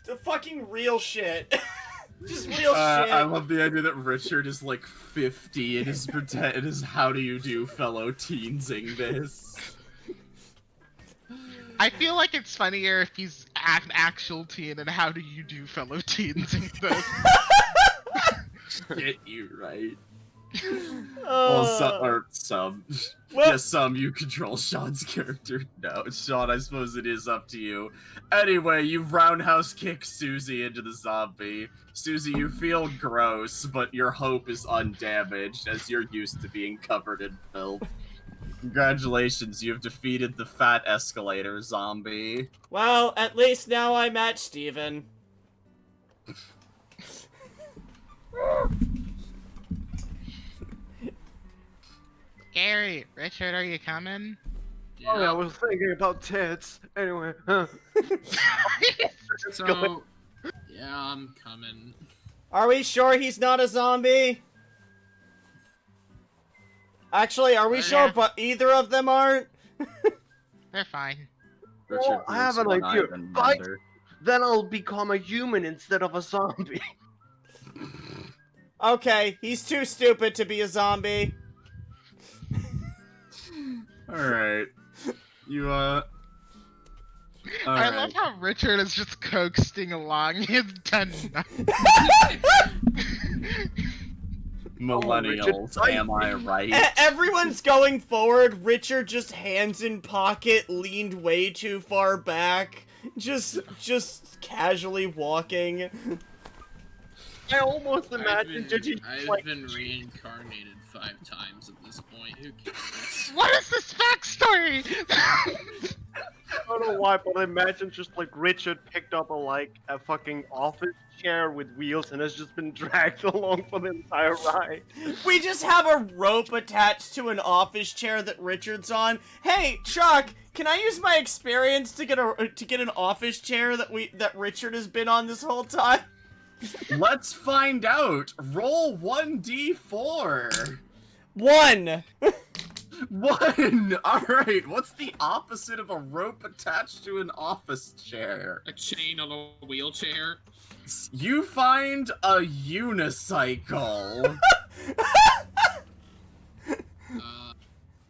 S5: the fucking real shit. Just real shit.
S1: I love the idea that Richard is like 50 and is how do you do fellow teensing this.
S2: I feel like it's funnier if he's an actual teen and how do you do fellow teens in this?
S1: Get you right.
S5: Uh,
S1: Some.
S5: Well-
S1: Yes, some you control Sean's character. No, Sean, I suppose it is up to you. Anyway, you roundhouse kick Susie into the zombie. Susie, you feel gross, but your hope is undamaged as you're used to being covered in filth. Congratulations, you have defeated the fat escalator zombie.
S5: well, at least now I match Steven.
S2: Gary, Richard, are you coming?
S3: Oh, yeah, I was thinking about tits. Anyway,
S4: So, yeah, I'm coming.
S5: Are we sure he's not a zombie? Actually, are we sure
S2: Yeah.
S5: but either of them aren't?
S2: They're fine.
S1: Richard
S3: I have
S1: blinks
S3: an
S1: one eye,
S3: idea.
S1: then
S3: Fight.
S1: wonder.
S3: then I'll become a human instead of a zombie.
S5: Okay, he's too stupid to be a zombie.
S1: Alright. You,
S2: I
S1: Alright.
S2: love how Richard is just coasting along. He's done nothing.
S1: Millennials,
S3: Richard,
S1: am I right?
S5: Everyone's going forward. Richard just hands in pocket, leaned way too far back, just casually walking.
S3: I almost
S4: I've
S3: imagined Gigi
S4: I've
S3: like
S4: been reincarnated 5 times at this point. Who cares?
S2: What is this backstory?
S3: I don't know why, but I imagine just like Richard picked up a fucking office chair with wheels and has just been dragged along for the entire ride.
S5: We just have a rope attached to an office chair that Richard's on. Hey, Chuck, can I use my experience to get an office chair that Richard has been on this whole time?
S1: Let's find out. Roll 1d4.
S5: 1.
S1: 1. All right. What's the opposite of a rope attached to an office chair?
S4: A chain on a wheelchair.
S1: You find a unicycle.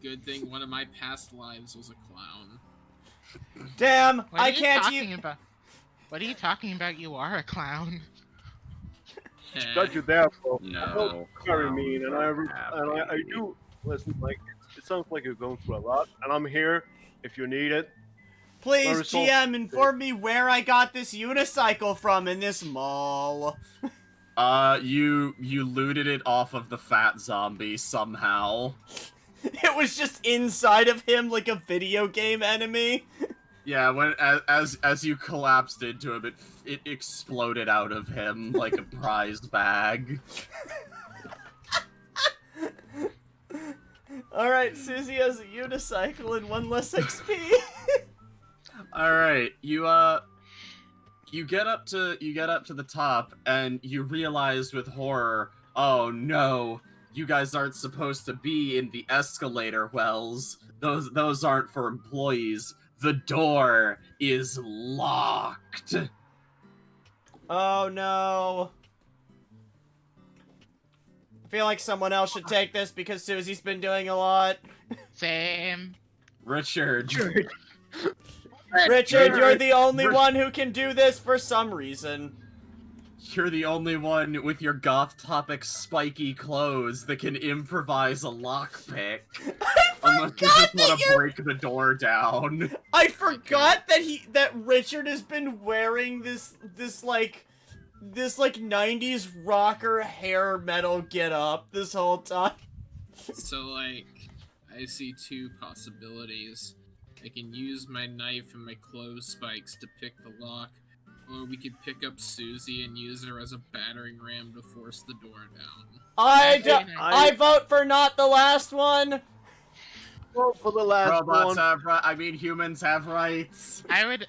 S4: Good thing one of my past lives was a clown.
S5: Damn,
S2: What
S5: I
S2: are you
S5: can't
S2: talking
S5: use.
S2: about? What are you talking about? You are a clown.
S3: Got you there, bro.
S1: No.
S3: Very mean, and I
S1: happy.
S3: do listen. Like it sounds like you're going through a lot, and I'm here if you need it.
S5: Please,
S3: Marisol-
S5: GM, inform me where I got this unicycle from in this mall.
S1: You looted it off of the fat zombie somehow.
S5: It was just inside of him like a video game enemy.
S1: Yeah, when as you collapsed into him, it exploded out of him like a prize bag.
S5: Alright, Susie has a unicycle and 1 less XP.
S1: All right, you get up to the top and you realize with horror, oh no, you guys aren't supposed to be in the escalator wells. Those aren't for employees. The door is locked.
S5: Oh no. I feel like someone else should take this because Susie's been doing a lot.
S2: Same.
S1: Richard.
S5: Richard, you're the only
S1: Rich-
S5: one who can do this for some reason.
S1: You're the only one with your goth topic spiky clothes that can improvise a lockpick. Unless you just want to break the door down.
S5: I forgot that Richard has been wearing this 90s rocker hair metal get-up this whole time.
S4: So, like, I see 2 possibilities. I can use my knife and my clothes spikes to pick the lock, or we could pick up Susie and use her as a battering ram to force the door down.
S5: I vote for not the last one.
S3: Well, for the last
S1: Robots
S3: one.
S1: have humans have rights.
S2: I would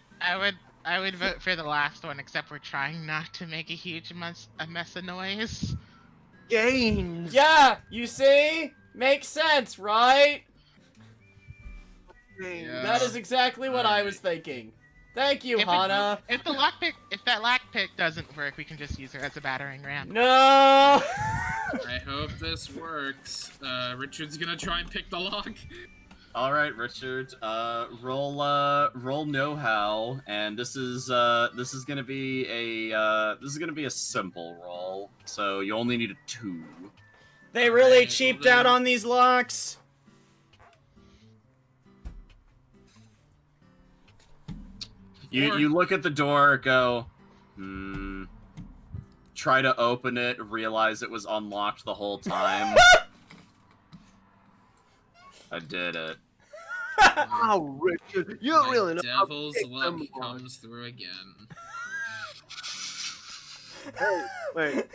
S2: vote for the last one, except we're trying not to make a huge mess of noise.
S3: Games.
S5: Yeah, you see? Makes sense, right?
S4: Yeah.
S5: That is exactly what I
S4: Alright.
S5: was thinking. Thank you,
S2: If
S5: Hana.
S2: If that lockpick doesn't work, we can just use her as a battering ram.
S5: No.
S4: I hope this works. Richard's gonna try and pick the lock.
S1: All right, Richard. Roll know-how, and this is gonna be a simple roll. So you only need a 2.
S5: They really
S4: Alright,
S5: cheaped
S4: well
S5: out
S4: then-
S5: on these locks.
S1: You look at the door, go, try to open it, realize it was unlocked the whole time. I did it.
S3: Oh, Richard, you don't
S4: My
S3: really know how to
S4: devil's
S3: take
S4: luck
S3: them on.
S4: comes through again.
S3: Hey, wait,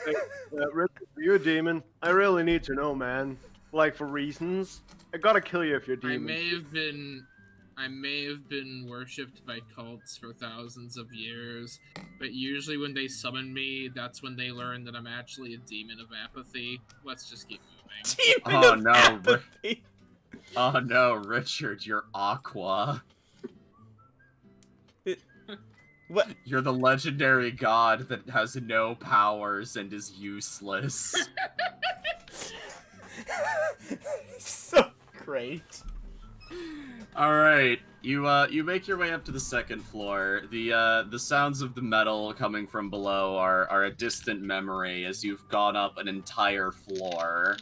S3: Richard, are you a demon? I really need to know, man. Like, for reasons. I gotta kill you if you're a
S4: I
S3: demon.
S4: may have been worshipped by cults for thousands of years, but usually when they summon me, that's when they learn that I'm actually a demon of apathy. Let's just keep moving.
S5: Demon
S1: Oh,
S5: of
S1: no,
S5: apathy.
S1: Oh no, Richard, you're Aqua.
S5: What?
S1: You're the legendary god that has no powers and is useless.
S5: So great.
S1: All right, you make your way up to the second floor. The sounds of the metal coming from below are a distant memory as you've gone up an entire floor.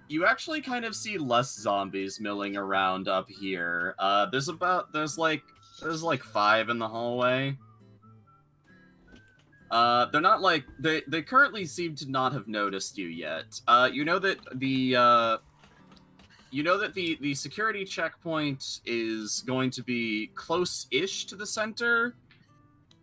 S1: You actually kind of see less zombies milling around up here. There's like 5 in the hallway. They're not like they currently seem to not have noticed you yet. You know that the security checkpoint is going to be close-ish to the center.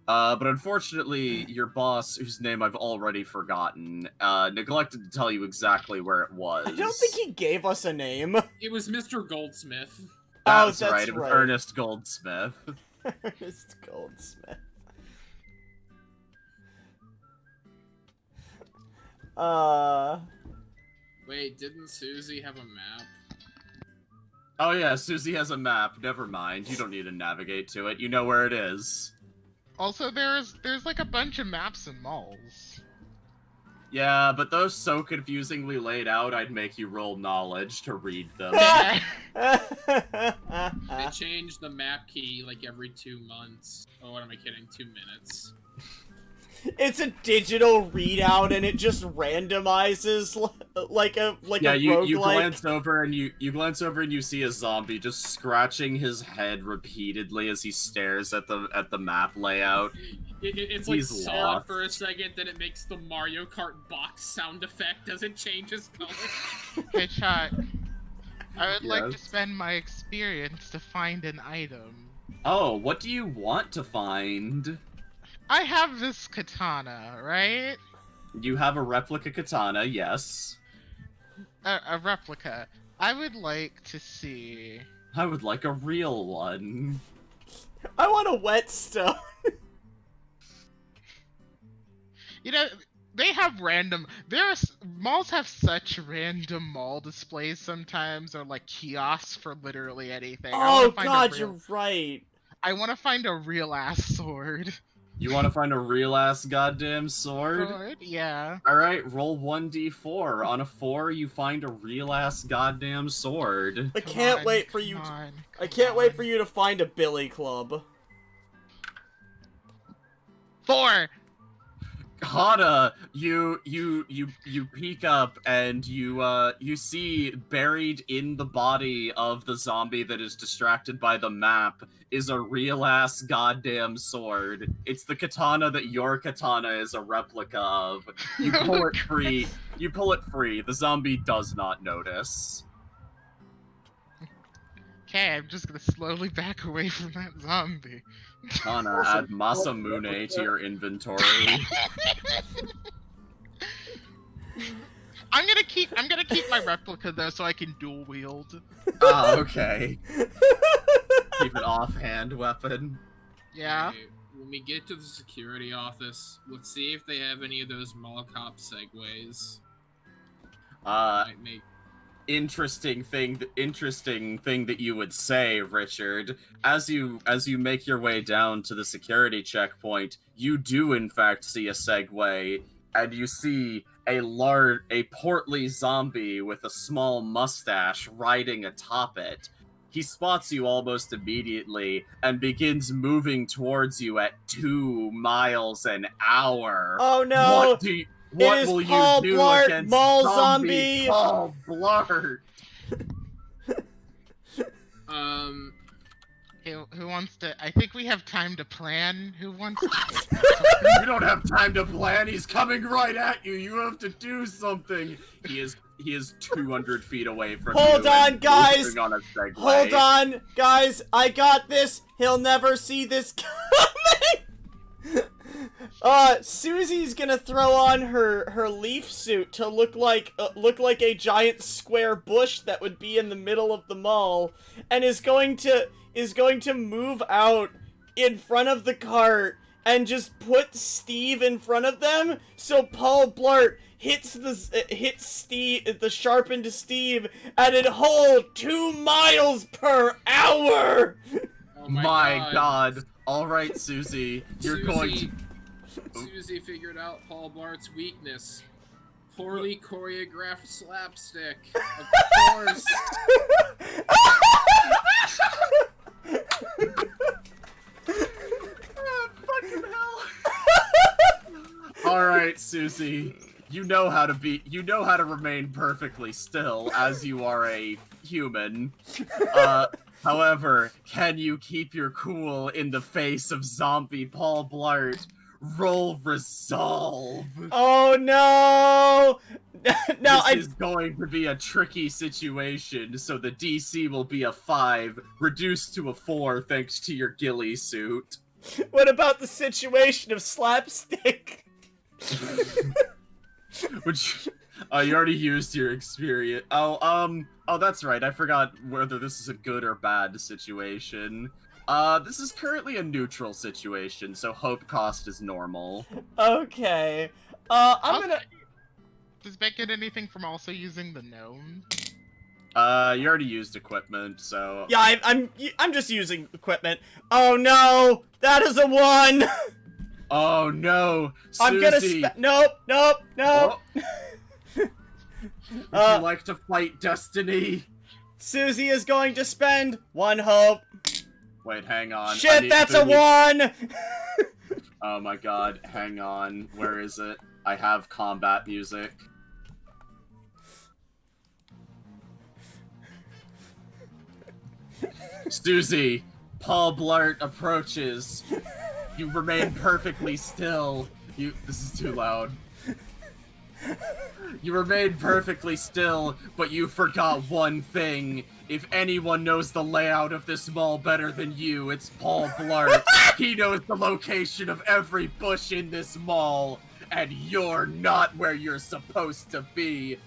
S1: But unfortunately, your boss, whose name I've already forgotten, neglected to tell you exactly where it was.
S5: I don't think he gave us a name.
S4: It was Mr. Goldsmith.
S1: That's
S5: that's
S1: right. It was
S5: right.
S1: Ernest Goldsmith.
S5: Ernest Goldsmith.
S4: Wait, didn't Susie have a map?
S1: Oh yeah, Susie has a map. Never mind. You don't need to navigate to it. You know where it is.
S2: Also, there's like a bunch of maps and malls.
S1: Yeah, but those so confusingly laid out, I'd make you roll knowledge to read them.
S4: They change the map key like every 2 months. Oh, what am I kidding? 2 minutes.
S5: It's a digital readout, and it just randomizes like a
S1: Yeah, you
S5: roguelike.
S1: glance over and you glance over and you see a zombie just scratching his head repeatedly as he stares at the map layout.
S4: It's like
S1: He's
S4: sad
S1: lost.
S4: for a second, then it makes the Mario Kart box sound effect as it changes color.
S2: Hey, Chuck. I would like to
S1: Yes?
S2: spend my experience to find an item.
S1: Oh, what do you want to find?
S2: I have this katana, right?
S1: You have a replica katana, yes.
S2: A replica. I would like to see.
S1: I would like a real one.
S5: I want a whetstone.
S2: You know, they have random. Malls have such random mall displays sometimes, or like kiosks for literally anything. I
S5: Oh
S2: wanna find a
S5: god,
S2: real-
S5: you're right.
S2: I want to find a real ass sword.
S1: You want to find a real ass goddamn sword?
S2: Yeah.
S1: All right, roll 1d4. On a 4, you find a real ass goddamn sword.
S5: I can't wait for you. I can't wait for you to find a billy club.
S2: 4.
S1: Hana, you peek up and you see buried in the body of the zombie that is distracted by the map is a real ass goddamn sword. It's the katana that your katana is a replica of. You pull it free. You pull it free. The zombie does not notice.
S2: Okay, I'm just gonna slowly back away from that zombie.
S1: Hana, add Masamune to your inventory.
S2: I'm gonna keep my replica though, so I can dual wield.
S1: Ah, okay. Keep an offhand weapon.
S2: Yeah.
S4: Okay, when we get to the security office, let's see if they have any of those mall cop segways.
S1: Uh,
S4: Might make
S1: interesting thing that you would say, Richard. As you make your way down to the security checkpoint, you do in fact see a Segway, and you see a portly zombie with a small mustache riding atop it. He spots you almost immediately and begins moving towards you at 2 miles an hour.
S5: Oh no!
S1: What
S5: is
S1: will
S5: Paul
S1: you do
S5: Blart,
S1: against
S5: Mall
S1: zombie
S5: Zombie?
S1: Paul Blart?
S2: Who wants to? I think we have time to plan. Who wants to?
S1: You don't have time to plan. He's coming right at you. You have to do something. He is 200 feet away from you.
S5: Hold on, guys.
S1: moving on a Segway.
S5: Hold on, guys. I got this. He'll never see this coming. Susie's gonna throw on her leaf suit to look like a giant square bush that would be in the middle of the mall, and is going to move out in front of the cart and just put Steve in front of them, so Paul Blart hits Steve, the sharpened Steve, at a whole 2 miles per hour.
S4: Oh
S1: my God! All right, Susie, you're going to.
S4: Susie figured out Paul Blart's weakness. Poorly choreographed slapstick. Of course.
S1: Fucking hell! All right, Susie, you know how to remain perfectly still as you are a human. However, can you keep your cool in the face of zombie Paul Blart? Roll resolve.
S5: Oh no!
S1: This is going to be a tricky situation, so the DC will be a 5, reduced to a 4 thanks to your ghillie suit.
S5: What about the situation of slapstick?
S1: Which, you already used your experience. Oh, that's right. I forgot whether this is a good or bad situation. This is currently a neutral situation, so hope cost is normal.
S5: Okay.
S2: Does Beck get anything from also using the gnome?
S1: You already used equipment, so.
S5: Yeah, I'm just using equipment. Oh no, that is a 1.
S1: Oh no, Susie.
S5: I'm gonna nope.
S1: Oh. Would you like to fight destiny?
S5: Susie is going to spend 1 hope.
S1: Wait, hang on.
S5: Shit, that's a 1!
S1: Oh my God, hang on. Where is it? I have combat music. Susie, Paul Blart approaches. You remain perfectly still. This is too loud. You remain perfectly still, but you forgot one thing. If anyone knows the layout of this mall better than you, it's Paul Blart. He knows the location of every bush in this mall, and you're not where you're supposed to be.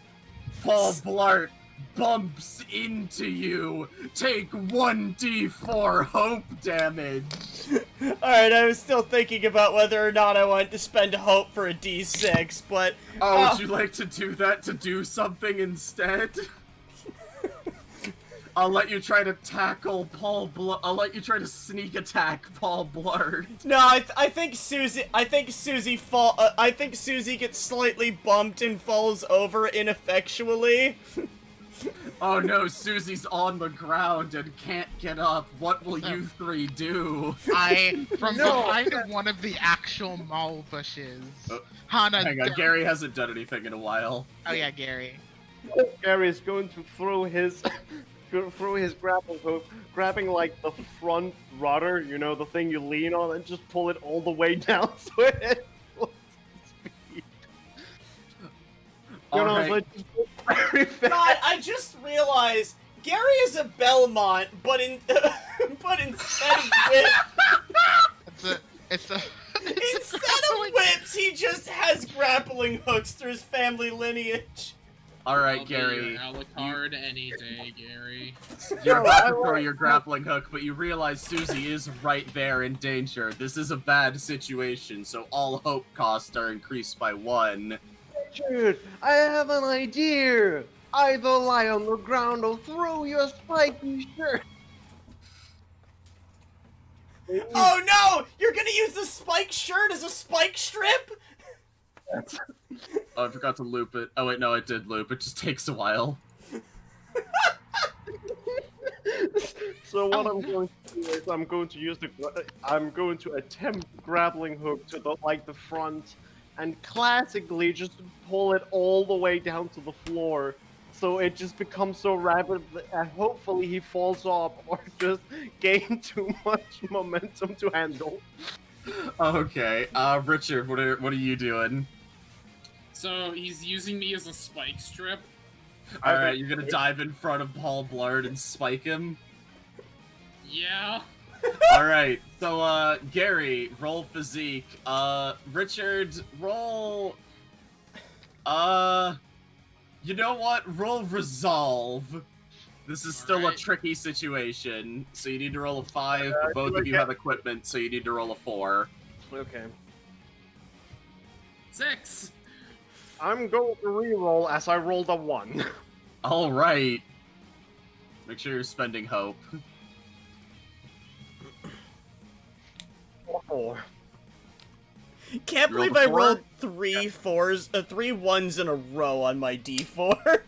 S1: Paul Blart bumps into you. Take 1d4 hope damage.
S5: Alright, I was still thinking about whether or not I wanted to spend hope for a d6, but...
S1: Oh, would you like to do that to do something instead? I'll let you try to tackle Paul Blart. I'll let you try to sneak attack Paul Blart.
S5: No, I think Susie gets slightly bumped and falls over ineffectually.
S1: Oh no, Susie's on the ground and can't get up. What will you 3 do?
S2: Behind one of the actual mall bushes, Hana.
S1: Hang on, Gary hasn't done anything in a while.
S2: Oh yeah, Gary.
S3: Gary is going to throw his grapple hook, grabbing like the front rudder, you know, the thing you lean on, and just pull it all the way down so it pulls speed.
S1: Alright.
S5: God, I just realized Gary is a Belmont, but instead of whips,
S2: Instead
S5: of whips, he just has grappling hooks through his family lineage.
S1: Alright, Gary.
S4: Alucard any day, Gary.
S1: You're about to throw your grappling hook, but you realize Susie is right there in danger. This is a bad situation, so all hope costs are increased by 1.
S3: Richard, I have an idea. either lie on the ground or throw your spiky shirt.
S5: Oh no! You're gonna use the spike shirt as a spike strip?
S1: Oh, I forgot to loop it. Oh wait, no, it did loop. It just takes a while.
S3: So what
S2: Oh,
S3: I'm going to do is I'm going to attempt grappling hook to the front, and classically just pull it all the way down to the floor, so it just becomes so rapid that hopefully he falls off or just gain too much momentum to handle.
S1: Okay, Richard, what are you doing?
S4: So he's using me as a spike strip.
S1: Alright, you're gonna dive in front of Paul Blart and spike him?
S4: Yeah.
S1: Alright, so, Gary, roll physique. Richard, roll... You know what? Roll resolve. This is still a
S4: Alright.
S1: tricky situation, so you need to roll a 5, but both
S3: do I
S1: of you
S3: get-
S1: have equipment, so you need to roll a 4.
S3: Okay.
S4: 6.
S3: I'm going to reroll as I rolled a 1.
S1: Alright. Make sure you're spending hope.
S3: 4.
S5: Can't
S1: You rolled
S5: believe
S1: a
S5: I
S1: four?
S5: rolled 3 ones in a row on my d4.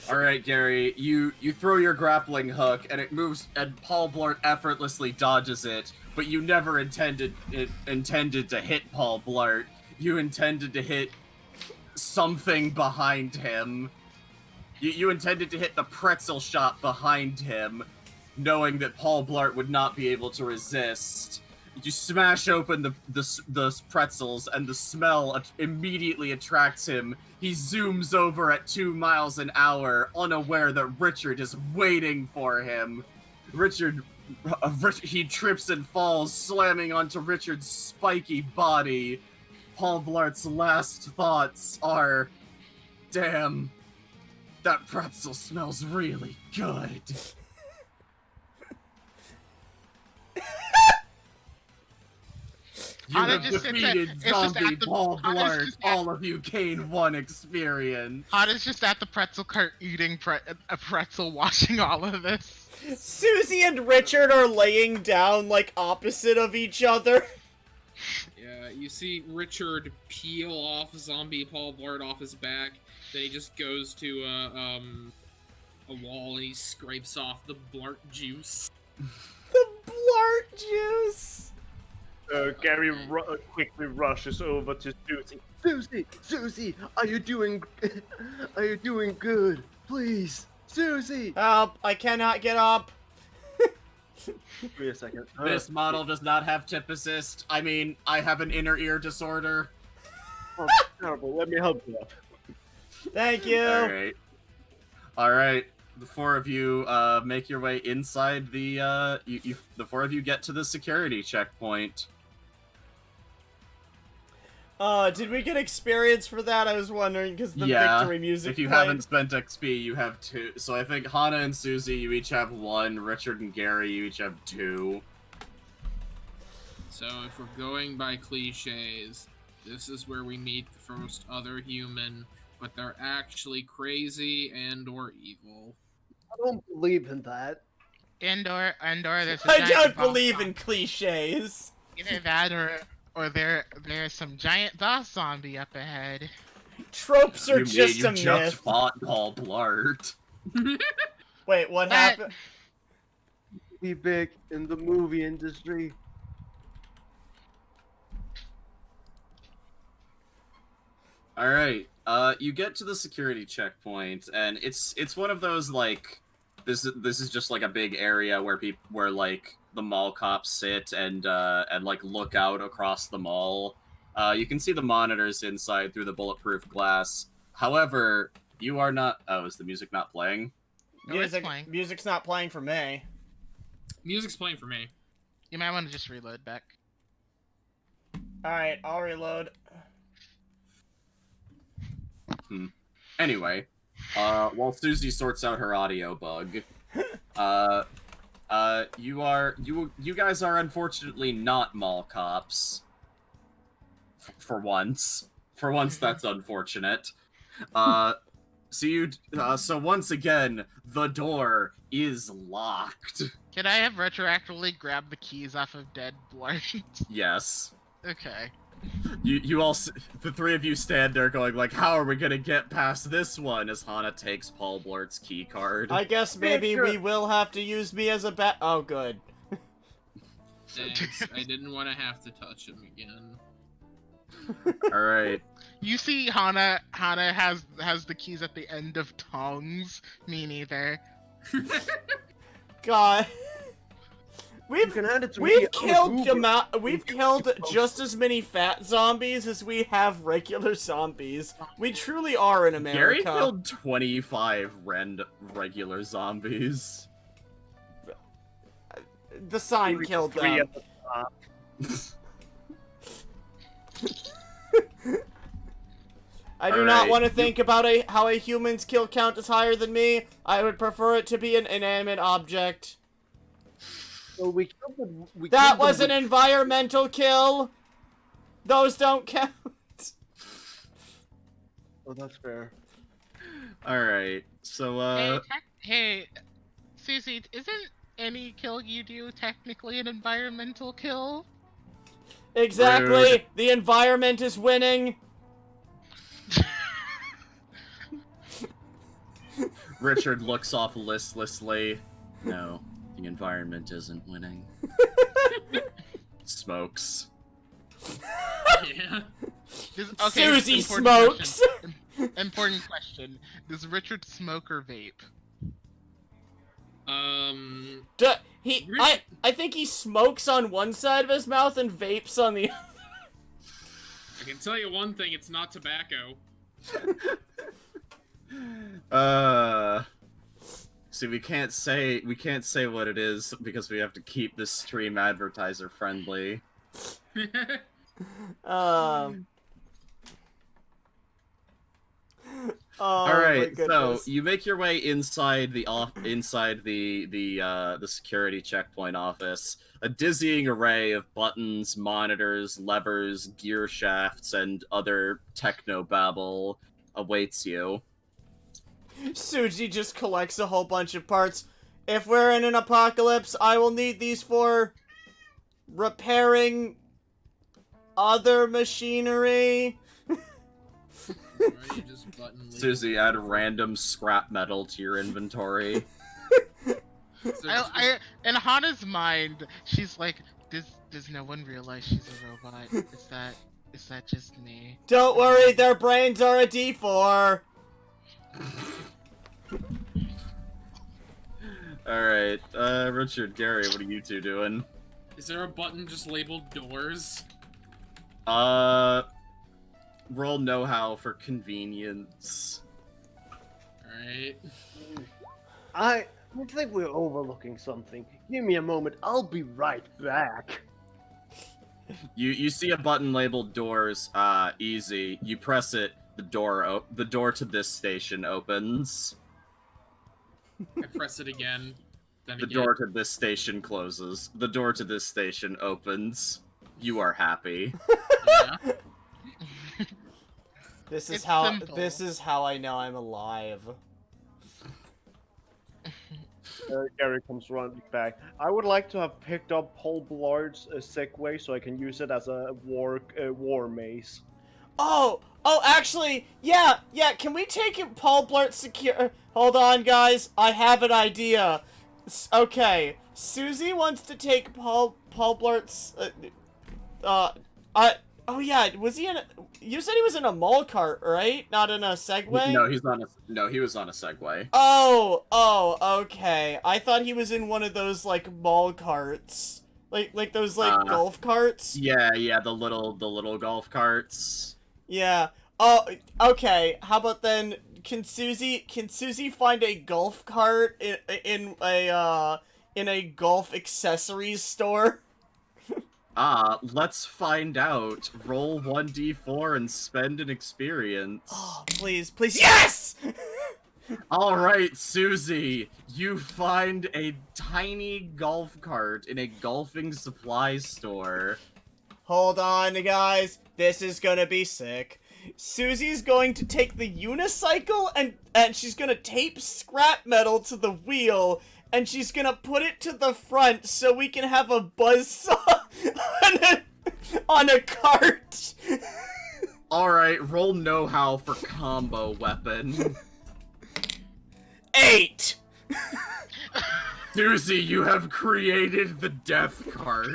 S1: Alright, Gary, you throw your grappling hook, and it moves, and Paul Blart effortlessly dodges it, but you never intended to hit Paul Blart. You intended to hit something behind him. You intended to hit the pretzel shop behind him, knowing that Paul Blart would not be able to resist. You smash open the pretzels, and the smell immediately attracts him. He zooms over at 2 miles an hour, unaware that Richard is waiting for him. Richard, he trips and falls, slamming onto Richard's spiky body. Paul Blart's last thoughts are, damn, that pretzel smells really good. You
S2: Anna
S1: have
S2: just sits
S1: defeated
S2: it's just
S1: zombie
S2: at the-
S1: Paul
S2: Anna's
S1: Blart.
S2: just at-
S1: All of you gain 1 experience.
S2: Anna's just at the pretzel cart eating a pretzel, watching all of this.
S5: Susie and Richard are laying down, like, opposite of each other.
S4: Yeah, you see Richard peel off zombie Paul Blart off his back. Then he just goes to a wall and he scrapes off the Blart juice.
S5: The Blart juice.
S3: Gary quickly rushes over to Susie. Susie, are you doing good? Please, Susie.
S5: Help, I cannot get up.
S3: Give me a second.
S1: This model does not have tip assist. I mean, I have an inner ear disorder.
S3: Oh, terrible. Let me help you up.
S5: Thank you.
S1: Alright. Alright. The 4 of you make your way inside the the 4 of you get to the security checkpoint.
S5: Did we get experience for that? I was wondering, because the
S1: Yeah,
S5: victory music
S1: If you
S5: played.
S1: haven't spent XP, you have 2. So I think Hana and Susie, you each have 1. Richard and Gary, you each have 2.
S4: So if we're going by cliches, this is where we meet the first other human, but they're actually crazy and or evil.
S3: I don't believe in that.
S2: Indoor, there's a
S5: I
S2: giant
S5: don't
S2: boss
S5: believe
S2: zombie.
S5: in cliches.
S2: Either that or there's some giant boss zombie up ahead.
S5: Tropes are
S1: You
S5: just
S1: mean
S5: a
S1: you just
S5: myth.
S1: fought Paul Blart.
S5: Wait, what
S2: That-
S5: happened?
S3: Be big in the movie industry.
S1: Alright, you get to the security checkpoint, and it's one of those, like, this is just, like, a big area where like, the mall cops sit and like, look out across the mall. You can see the monitors inside through the bulletproof glass. However, you are not... Oh, is the music not playing?
S2: No, it's playing.
S5: Music's not playing for me.
S4: Music's playing for me.
S2: You might want to just reload back.
S5: Alright, I'll reload.
S1: Anyway, while Susie sorts out her audio bug, you guys are unfortunately not mall cops. For once. For once, that's unfortunate. So once again, the door is locked.
S2: Can I have retroactively grabbed the keys off of dead Blart?
S1: Yes.
S2: Okay.
S1: You all, the three of you stand there going like, how are we gonna get past this one? As Hana takes Paul Blurt's key card.
S5: I guess maybe we will have to use me as a bat. Oh, good.
S4: Thanks. I didn't want to have to touch him again.
S1: All right.
S2: You see, Hana has the keys at the end of tongues. Me neither.
S5: God.
S3: You can hand it to me.
S5: We've
S3: I'm a
S5: killed
S3: goober.
S5: we've killed just as many fat zombies as we have regular zombies. We truly are in
S1: Gary
S5: America.
S1: killed 25 regular zombies.
S5: The sign killed
S3: Three
S5: them.
S3: at the top.
S5: I do
S1: All
S5: not
S1: right.
S5: want to think about how a human's kill count is higher than me. I would prefer it to be an inanimate object.
S3: So we killed them.
S5: That was an environmental kill. Those don't count.
S3: Oh, that's fair.
S1: All right. So
S2: Hey, Susie, isn't any kill you do technically an environmental kill?
S5: Exactly.
S1: Rude.
S5: The environment is winning.
S1: Richard looks off listlessly. No, the environment isn't winning. Smokes.
S4: Yeah.
S5: Susie
S2: important
S5: smokes.
S2: question. Important question. Does Richard smoke or vape?
S5: I think he smokes on one side of his mouth and vapes on the other.
S4: I can tell you one thing, it's not tobacco.
S1: See, we can't say what it is because we have to keep this stream advertiser friendly.
S5: Oh,
S1: All right,
S5: my
S1: so
S5: goodness.
S1: you make your way inside the security checkpoint office. A dizzying array of buttons, monitors, levers, gear shafts, and other technobabble awaits you.
S5: Suji just collects a whole bunch of parts. If we're in an apocalypse, I will need these for repairing other machinery.
S4: Right, you just button leave.
S1: Susie, add random scrap metal to your inventory.
S4: So
S2: In Hana's mind, she's like, does no one realize she's a robot? Is that just me?
S5: Don't worry, their brains are a D4.
S1: Alright, Richard, Gary, what are you two doing?
S4: is there a button just labeled doors?
S1: Roll know-how for convenience.
S4: Alright.
S3: I think we're overlooking something. Give me a moment. I'll be right back.
S1: You see a button labeled doors, easy. You press it, the door to this station opens.
S4: I press it again. Then
S1: The
S4: again.
S1: door to this station closes. The door to this station opens. You are happy.
S4: Yeah.
S5: This
S2: It's simple.
S5: is how I know I'm alive.
S3: Gary comes running back. I would like to have picked up Paul Blard's Segway so I can use it as a war mace.
S5: Oh, actually, yeah, can we take Paul Blart secure? Hold on, guys, I have an idea. Okay, Susie wants to take Paul Blart's, oh yeah, was he in you said he was in a mall cart, right? Not in a Segway?
S1: No, he was on a Segway.
S5: Oh, okay. I thought he was in one of those, like, mall carts. Like those, golf carts?
S1: Yeah, the little golf carts.
S5: Yeah. Oh, okay. How about then? Can Susie find a golf cart in a golf accessories store?
S1: Let's find out. Roll 1d4 and spend an experience.
S5: Oh, please, yes!
S1: All right, Susie, you find a tiny golf cart in a golfing supply store.
S5: Hold on, guys. This is gonna be sick. Susie's going to take the unicycle and she's gonna tape scrap metal to the wheel and she's gonna put it to the front so we can have a buzzsaw on a cart.
S1: Alright, roll know-how for combo weapon.
S5: 8.
S1: Susie, you have created the death cart.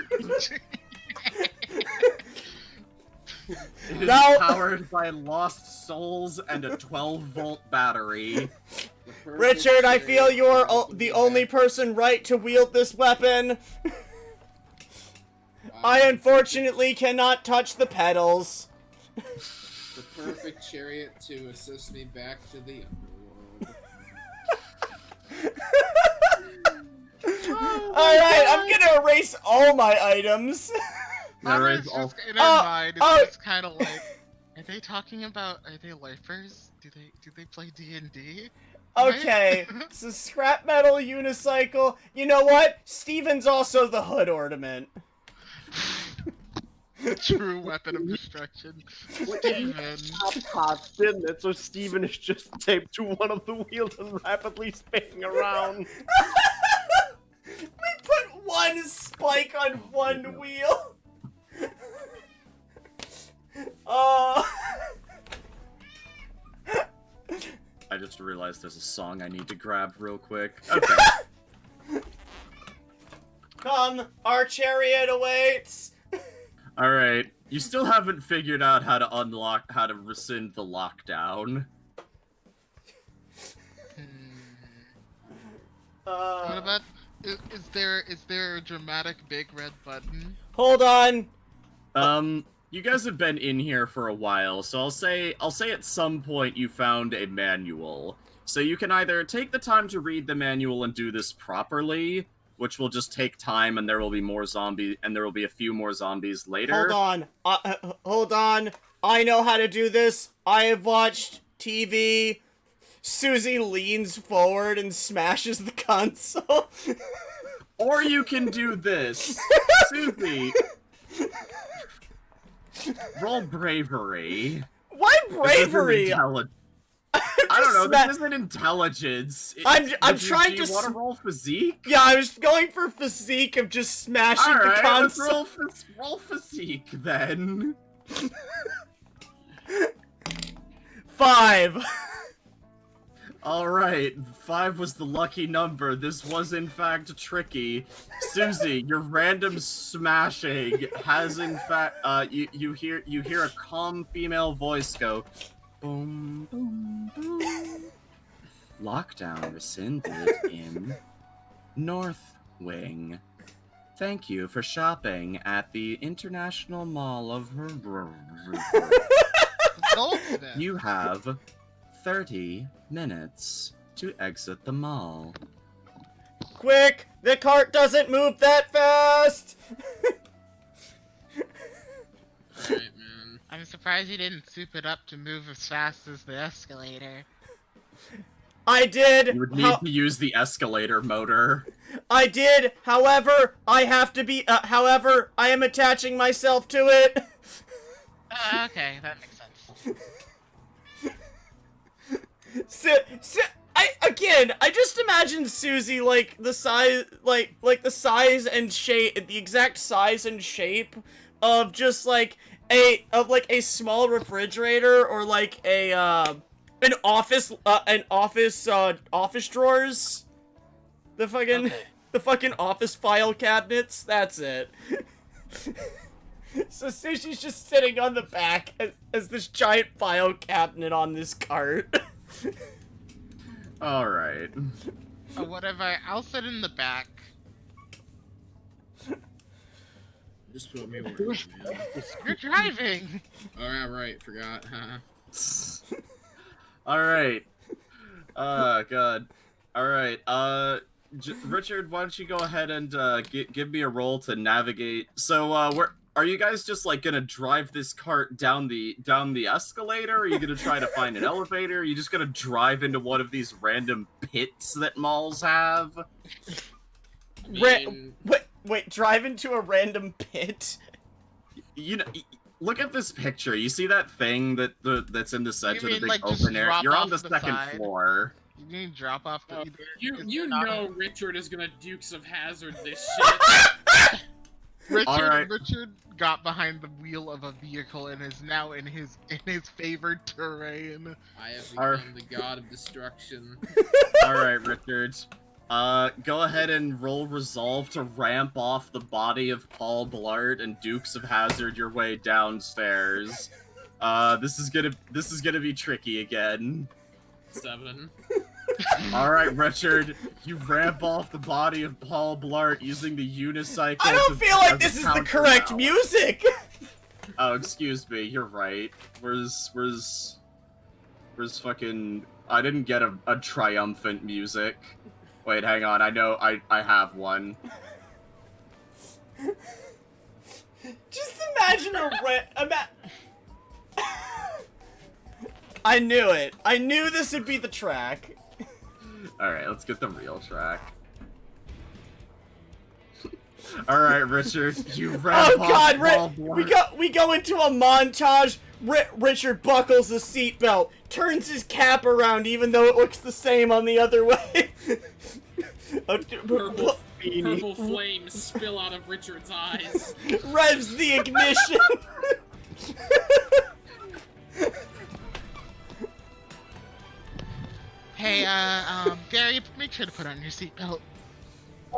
S1: It is
S5: Now-
S1: powered by lost souls and a 12-volt battery.
S5: Richard, I feel you're the only person right to wield this weapon. I unfortunately cannot touch the pedals.
S4: The perfect chariot to assist me back to the underworld.
S5: Alright, I'm gonna erase all my items.
S1: There
S2: I
S1: is
S2: was just,
S1: also-
S2: in our mind, it's just kind of like, are they talking about, are they lifers? Do they play D&D?
S5: Okay, so scrap metal unicycle. You know what? Steven's also the hood ornament.
S2: The true weapon of destruction. Steven.
S3: Pops, didn't it? So Steven is just taped to one of the wheels and rapidly spinning around.
S5: We put one spike on one wheel.
S1: I just realized there's a song I need to grab real quick. Okay.
S5: Come, our chariot awaits.
S1: Alright. You still haven't figured out how to rescind the lockdown.
S2: What about, is there a dramatic big red button?
S5: Hold on.
S1: You guys have been in here for a while, so I'll say at some point you found a manual. So you can either take the time to read the manual and do this properly, which will just take time and there will be a few more zombies later.
S5: Hold on. I know how to do this. I have watched TV. Susie leans forward and smashes the console.
S1: Or you can do this. Susie. Roll bravery.
S5: Why
S1: This isn't
S5: bravery?
S1: I don't know, this isn't intelligence.
S5: I'm trying
S1: do
S5: to
S1: you want to roll physique?
S5: Yeah, I was going for physique of just smashing the
S1: Alright, let's
S5: console.
S1: roll physique then.
S5: 5.
S1: Alright, 5 was the lucky number. This was in fact tricky. Susie, your random smashing has in fact you hear a calm female voice go boom boom boom. Lockdown rescinded in North Wing. Thank you for shopping at the International Mall of
S2: Goldsmith.
S1: You have 30 minutes to exit the mall.
S5: Quick! The cart doesn't move that fast!
S4: Alright, man.
S2: I'm surprised you didn't soup it up to move as fast as the escalator.
S5: I did!
S1: You would need to use the escalator motor.
S5: I did! However, I have to be- however, I am attaching myself to it!
S2: Okay, that makes sense.
S5: I just imagine Susie like the size, like the size and shape, the exact size and shape of just like a small refrigerator or like a an office drawers. The fucking office file cabinets. That's it. So Susie's just sitting on the back as this giant file cabinet on this cart.
S1: Alright.
S2: Whatever, I'll sit in the back.
S4: Just put me where it is, man.
S2: You're driving!
S4: Alright, right, forgot.
S1: Alright. God. Alright, Richard, why don't you go ahead and give me a roll to navigate. So, are you guys just like gonna drive this cart down the escalator? Are you gonna try to find an elevator? Are you just gonna drive into one of these random pits that malls have?
S5: Wait, drive into a random pit?
S1: You know, look at this picture. You see that thing that's in the center, the
S2: mean,
S1: big
S2: like, just
S1: open air?
S2: drop
S1: You're on
S2: off
S1: the
S2: the
S1: second
S2: side?
S1: floor.
S2: You need to drop off the.
S4: You
S2: not-
S4: know Richard is gonna Dukes of Hazard this shit.
S1: Alright.
S2: Richard got behind the wheel of a vehicle and is now in his favored terrain.
S4: I have
S1: Our-
S4: become the god of destruction.
S1: Alright, Richard. Go ahead and roll resolve to ramp off the body of Paul Blart and Dukes of Hazard your way downstairs. This is gonna be tricky again.
S4: 7.
S1: Alright, Richard, you ramp off the body of Paul Blart using the unicycle.
S5: I don't feel like this is the correct
S1: music.
S5: music.
S1: Oh, excuse me, you're right. Where's fucking... I didn't get a triumphant music. Wait, hang on, I know, I have one.
S5: Just imagine I knew it. I knew this would be the track.
S1: Alright, let's get the real track. Alright, Richard, you ramp
S5: Oh
S1: off
S5: God,
S1: Paul Blart.
S5: we go into a montage. Richard buckles the seatbelt, turns his cap around, even though it looks the same on the other way.
S4: Purple flames spill out of Richard's eyes.
S5: Revs the ignition.
S2: Hey, Gary, make sure to put on your seatbelt.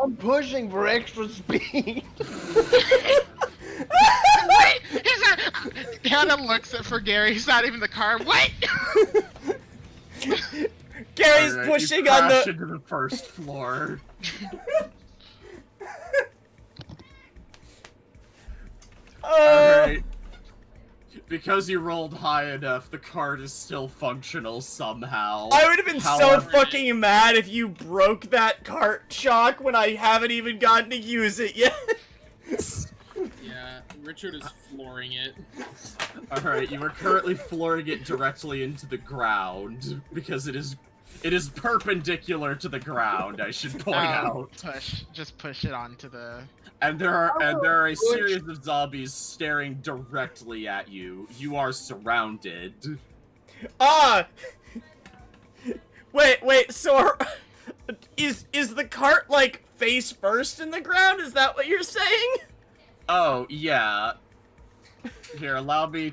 S3: I'm pushing for extra speed.
S2: Wait! He's not. Hannah looks at for Gary. He's not even in the car. Wait!
S5: Gary's
S1: Alright,
S5: pushing
S1: you
S5: on
S1: crash
S5: the.
S1: into the first floor. Alright. Because you rolled high enough, the card is still functional somehow.
S5: I would have been so
S1: However-
S5: fucking mad if you broke that cart, Chalk, when I haven't even gotten to use it yet.
S4: Yeah, Richard is flooring it.
S1: Alright, you are currently flooring it directly into the ground, because it is perpendicular to the ground, I should point out.
S2: Just push it onto the.
S1: And there are a series of zombies staring directly at you. You are surrounded.
S5: Wait, so is the cart like face first in the ground? Is that what you're saying?
S1: Oh, yeah. Here, allow me.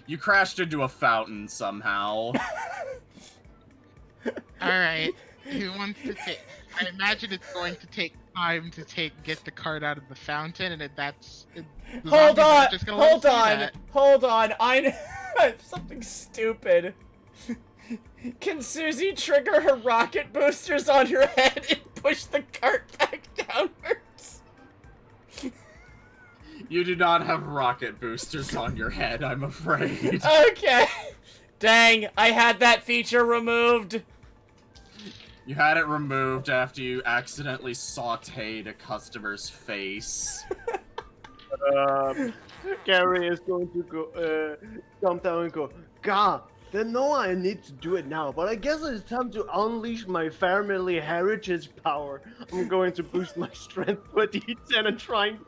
S1: You crashed into a fountain somehow.
S2: Alright. Who wants to take. I imagine it's going to take time to get the cart out of the fountain, and
S5: Hold on,
S2: just gonna let us see that.
S5: hold on. I have something stupid. Can Susie trigger her rocket boosters on her head and push the cart back downwards?
S1: You do not have rocket boosters on your head, I'm afraid.
S5: Okay. Dang, I had that feature removed.
S1: You had it removed after you accidentally sauteed a customer's face.
S3: Gary is going to go, jump down and go, God, they know I need to do it now, but I guess it's time to unleash my family heritage power. I'm going to boost my strength to a D10 and try and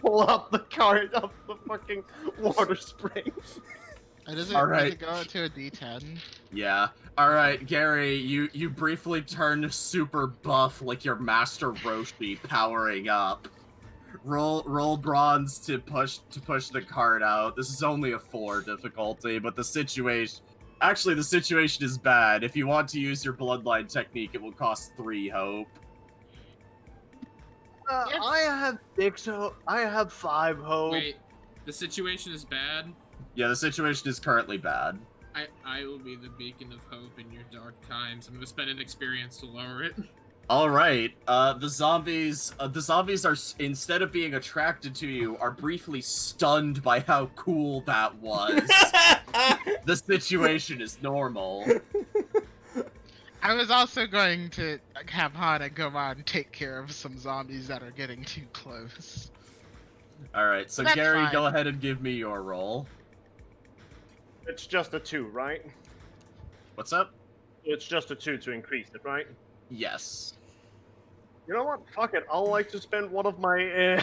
S3: pull up the cart of the fucking water spring.
S2: Does
S1: Alright.
S2: it go to a D10?
S1: Yeah. Alright, Gary, you briefly turn super buff like your Master Roshi powering up. Roll bronze to push the card out. This is only a 4 difficulty, but the situation is bad. If you want to use your bloodline technique, it will cost 3 hope.
S2: Yes.
S3: I have 6 hope. I have 5 hope.
S4: Wait, the situation is bad?
S1: Yeah, the situation is currently bad.
S4: I will be the beacon of hope in your dark times. I'm gonna spend an experience to lower it.
S1: All right. The zombies are, instead of being attracted to you, are briefly stunned by how cool that was. The situation is normal.
S2: I was also going to have Hana go on and take care of some zombies that are getting too close.
S1: All right. So
S2: That's
S1: Gary,
S2: fine.
S1: go ahead and give me your roll.
S3: It's just a 2, right?
S1: What's up?
S3: It's just a 2 to increase it, right?
S1: Yes.
S3: You know what? Fuck it. I'll like to spend one of my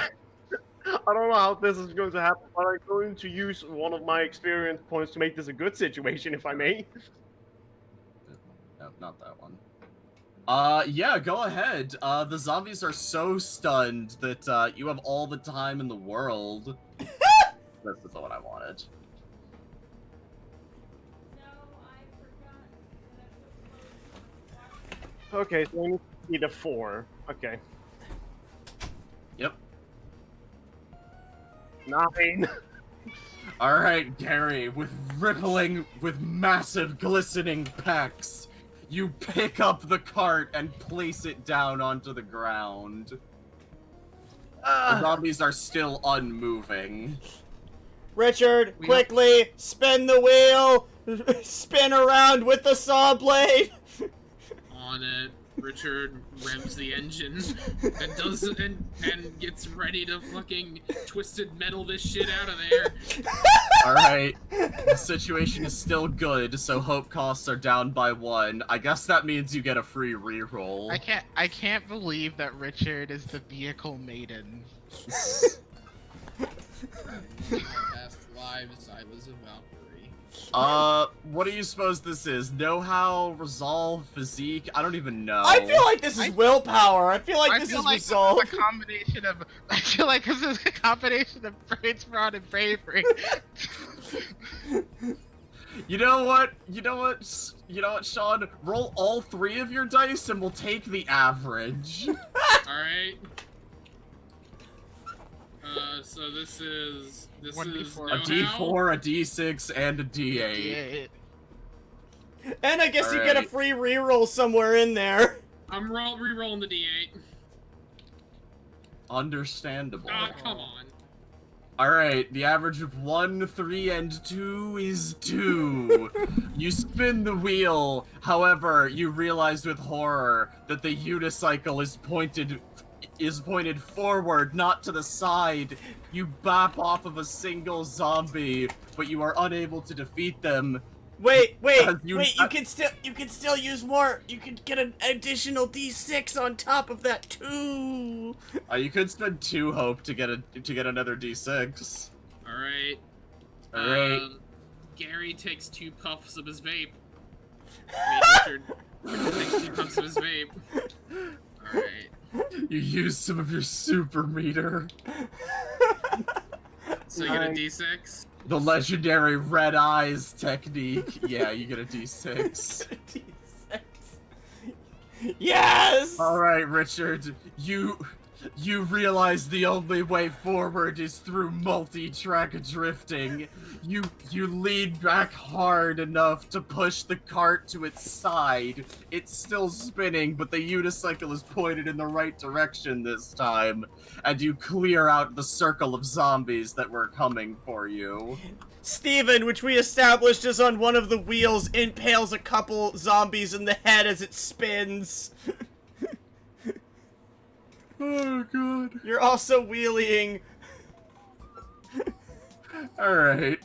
S3: I don't know how this is going to happen, but I'm going to use one of my experience points to make this a good situation, if I may.
S1: No, not that one. Yeah, go ahead. The zombies are so stunned that, you have all the time in the world. This is the one I wanted.
S3: Okay, so we need a 4. Okay.
S1: Yep.
S3: 9.
S1: Alright, Gary, with massive glistening pecs, you pick up the cart and place it down onto the ground. The zombies are still unmoving.
S5: Richard, quickly, spin the wheel! Spin around with the saw blade!
S4: On it, Richard revs the engine and does it and gets ready to fucking twisted metal this shit out of there.
S1: Alright, the situation is still good, so hope costs are down by 1. I guess that means you get a free reroll.
S2: I can't believe that Richard is the vehicle maiden.
S4: My past lives, I was a Valkyrie.
S1: What do you suppose this is? Know-how, resolve, physique? I don't even know.
S5: I feel like this is willpower. I feel like this is resolve.
S2: This is a combination of. I feel like this is a combination of brains, fraud, and bravery.
S1: You know what? You know what, Sean? Roll all 3 of your dice and we'll take the average.
S4: Alright. So this is
S1: A
S2: D4.
S1: D4, a D6, and a D8.
S5: And I guess you get a free reroll somewhere in there.
S4: I'm re-rolling the D8.
S1: Understandable.
S4: Ah, come on.
S1: Alright, the average of 1, 3, and 2 is 2. You spin the wheel, however, you realize with horror that the unicycle is pointed forward, not to the side. You bap off of a single zombie, but you are unable to defeat them.
S5: Wait,
S1: You
S5: can still use more. You can get an additional D6 on top of that too.
S1: You could spend 2 hope to get another D6.
S4: Alright.
S1: Alright.
S4: Gary takes 2 puffs of his vape. Richard takes 2 puffs of his vape. Alright.
S1: You use some of your super meter.
S4: So you get a D6?
S1: The legendary red eyes technique. Yeah, you get a D6.
S5: D6. Yes.
S1: All right, Richard. You realize the only way forward is through multi-track drifting. You lean back hard enough to push the cart to its side. It's still spinning, but the unicycle is pointed in the right direction this time, and you clear out the circle of zombies that were coming for you.
S5: Steven, which we established is on one of the wheels, impales a couple zombies in the head as it spins.
S1: Oh, God.
S5: You're also wheeling.
S1: Alright.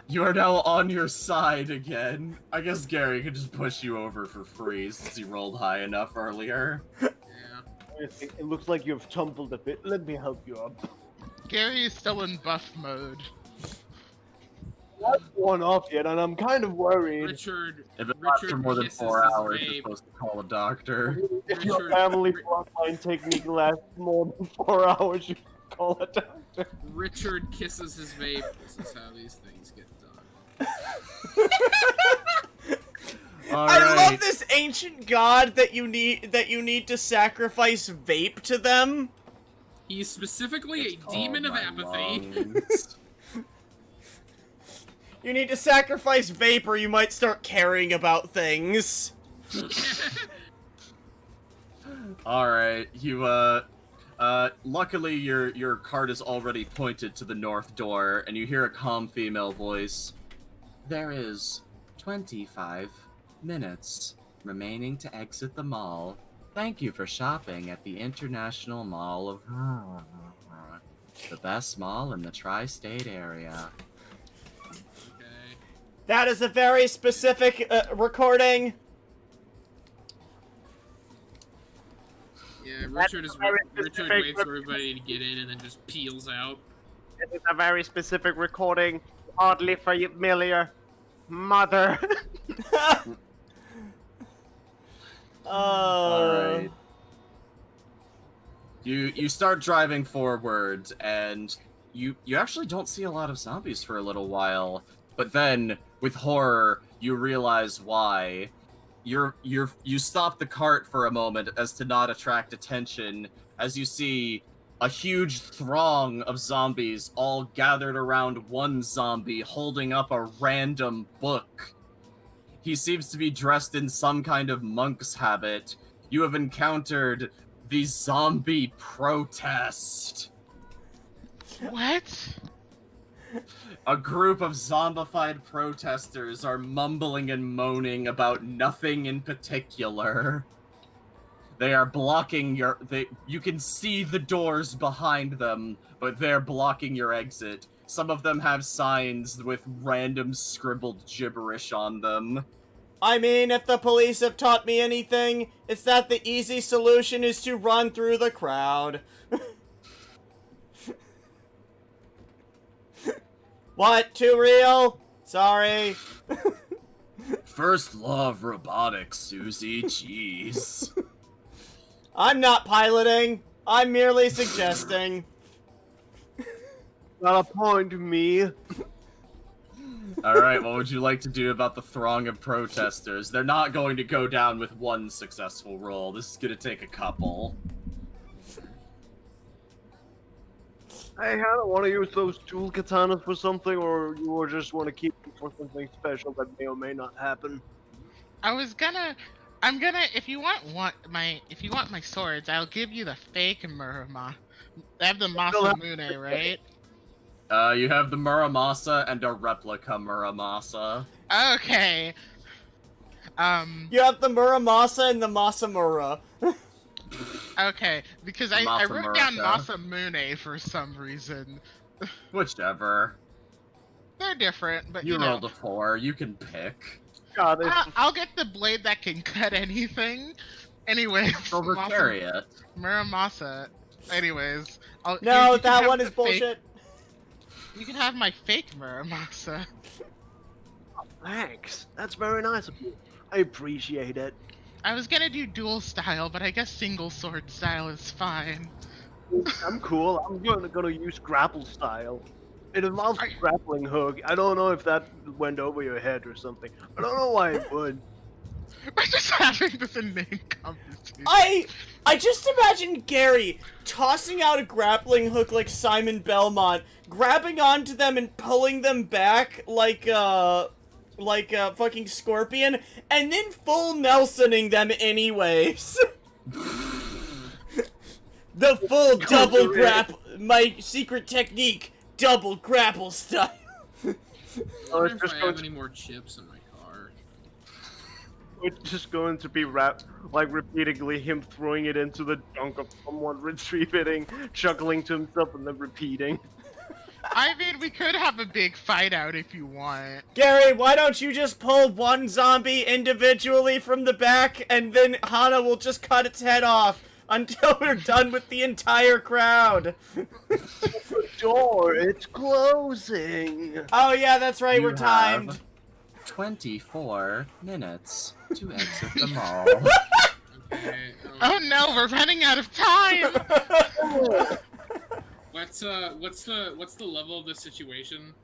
S1: You are now on your side again. I guess Gary could just push you over for free since he rolled high enough earlier.
S4: Yeah.
S3: It looks like you've tumbled a bit. Let me help you up.
S2: Gary is still in buff mode.
S3: Not one off yet, and I'm kind of worried.
S4: Richard.
S1: If it lasts for more than
S4: kisses
S1: 4
S4: his
S1: hours, you're
S4: vape.
S1: supposed to call a doctor.
S3: If your
S4: Richard-
S3: family frontline technique lasts more than 4 hours, you can call a doctor.
S4: Richard kisses his vape. This is how these things get done.
S5: I love this ancient god that you need to sacrifice vape to them.
S4: He's specifically a demon of apathy.
S5: You need to sacrifice vape or you might start caring about things.
S1: Alright, luckily your cart is already pointed to the north door, and you hear a calm female voice. There is 25 minutes remaining to exit the mall. Thank you for shopping at the International Mall of... the best mall in the tri-state area.
S4: Okay.
S5: That is a very specific recording.
S4: Yeah,
S3: That's
S4: Richard
S3: specific
S4: waits for everybody to get in and then just peels out.
S3: It is a very specific recording, hardly familiar. Mother.
S1: Alright. You start driving forward, and you actually don't see a lot of zombies for a little while. But then, with horror, you realize why. You stop the cart for a moment as to not attract attention, as you see a huge throng of zombies all gathered around one zombie holding up a random book. He seems to be dressed in some kind of monk's habit. You have encountered the zombie protest.
S2: What?
S1: A group of zombified protesters are mumbling and moaning about nothing in particular. They are blocking you can see the doors behind them, but they're blocking your exit. Some of them have signs with random scribbled gibberish on them.
S5: I mean, if the police have taught me anything, it's that the easy solution is to run through the crowd. What? Too real? Sorry.
S1: First law of robotics, Susie. Jeez.
S5: I'm not piloting. I'm merely suggesting.
S3: Not a point to me.
S1: Alright, what would you like to do about the throng of protesters? They're not going to go down with one successful roll. This is going to take a couple.
S3: Hey, I don't want to use those tool katanas for something, or you just want to keep them for something special that may or may not happen.
S2: I'm gonna, if you want my swords, I'll give you the fake Murama. I have the Masamune, right?
S1: You have the Muramasa and a replica Muramasa.
S2: Okay.
S5: You have the Muramasa and the Masamura.
S2: Okay, because I wrote down
S1: Masamuraka.
S2: Masamune for some reason.
S1: Whichever.
S2: They're different, but
S1: You
S2: you know.
S1: rolled a 4, you can pick.
S3: God,
S2: I'll get the blade that can cut anything. Anyways,
S1: Silver Chariot.
S2: Muramasa. Anyways,
S5: No,
S2: you can
S5: that
S2: have
S5: one
S2: the
S5: is
S2: fake-
S5: bullshit.
S2: You can have my fake Muramasa.
S3: thanks. That's very nice of you. I appreciate it.
S2: I was gonna do dual style, but I guess single sword style is fine.
S3: I'm cool. I'm gonna use grapple style. It involves a
S2: Are-
S3: grappling hook. I don't know if that went over your head or something. I don't know why it would.
S2: We're just having this inane conversation.
S5: I just imagine Gary tossing out a grappling hook like Simon Belmont, grabbing onto them and pulling them back like a fucking scorpion, and then full Nelsoning them anyways. The full double grapple, my secret technique, double grapple style.
S3: Oh,
S4: I
S3: it's
S4: wonder if
S3: just
S4: I
S3: going
S4: have
S3: to,
S4: any more chips in my car.
S3: it's just going to be repeatedly him throwing it into the junk of someone, retrieving, chuckling to himself, and then repeating.
S2: I mean, we could have a big fight out if you want.
S5: Gary, why don't you just pull one zombie individually from the back, and then Hana will just cut its head off until we're done with the entire crowd.
S3: The door, it's closing.
S5: Oh yeah, that's right,
S1: You
S5: we're timed.
S1: have 24 minutes to exit the mall.
S4: Okay.
S2: Oh no, we're running out of time!
S4: What's the level of this situation?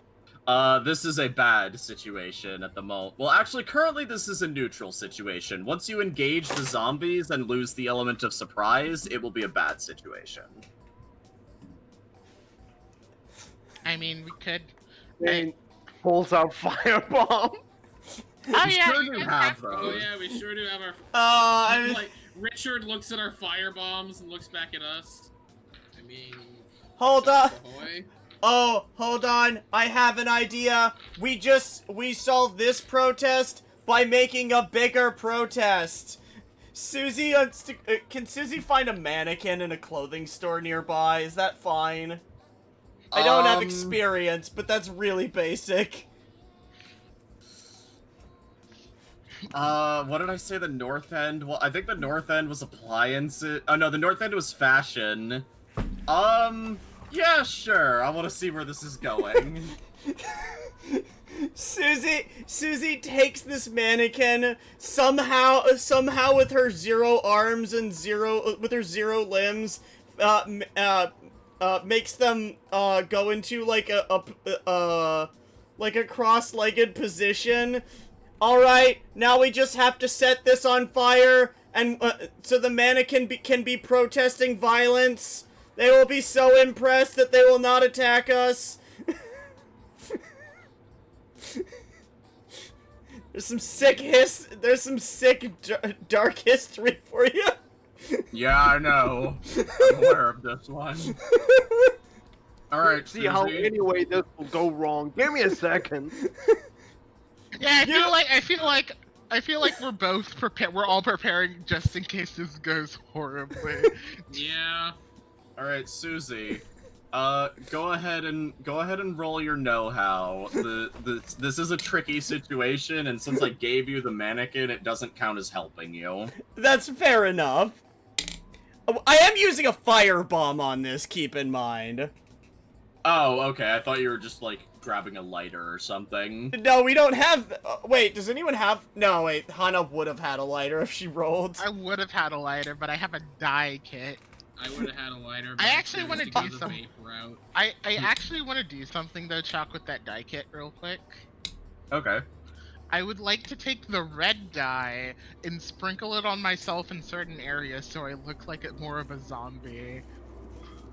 S1: This is a bad situation at the moment. Well, actually, currently this is a neutral situation. Once you engage the zombies and lose the element of surprise, it will be a bad situation.
S2: I mean, we could.
S3: And pulls out firebomb.
S2: Oh
S1: You
S2: yeah,
S1: sure
S2: you
S1: do
S2: guys
S1: have
S4: Oh
S1: those.
S4: yeah, we sure do have our.
S5: I mean,
S4: Like Richard looks at our fire bombs and looks back at us. I mean,
S5: hold on.
S4: shots ahoy.
S5: Oh, hold on. I have an idea. We solved this protest by making a bigger protest. Susie, can Susie find a mannequin in a clothing store nearby? Is that fine? I don't have experience, but that's really basic.
S1: What did I say the north end? Well, I think the north end was appliances. Oh no, the north end was fashion. Yeah, sure. I want to see where this is going.
S5: Susie takes this mannequin somehow with her 0 arms and with her 0 limbs, makes them go into like a cross-legged position. All right, now we just have to set this on fire, and so the mannequin can be protesting violence. They will be so impressed that they will not attack us. There's some sick dark history for you.
S1: Yeah, I know. I'm aware of this one. All right,
S3: See how
S1: Susie.
S3: anyway this will go wrong. Give me a second.
S2: Yeah, I feel like we're both prepared. We're all preparing just in case this goes horribly.
S4: Yeah.
S1: All right, Susie. Go ahead and roll your know-how. This is a tricky situation, and since I gave you the mannequin, it doesn't count as helping you.
S5: That's fair enough. I am using a firebomb on this, keep in mind.
S1: Oh, okay. I thought you were just like grabbing a lighter or something.
S5: No, we don't have... wait, does anyone have... No, wait, Hana would have had a lighter if she rolled.
S2: I would have had a lighter, but I have a dye kit.
S4: I would have had a lighter. But
S2: I actually
S4: chose
S2: wanna
S4: to go
S2: do
S4: the
S2: some-
S4: vape route.
S2: I actually want to do something though, Chalk, with that dye kit real quick.
S1: Okay.
S2: I would like to take the red dye and sprinkle it on myself in certain areas so I look like more of a zombie.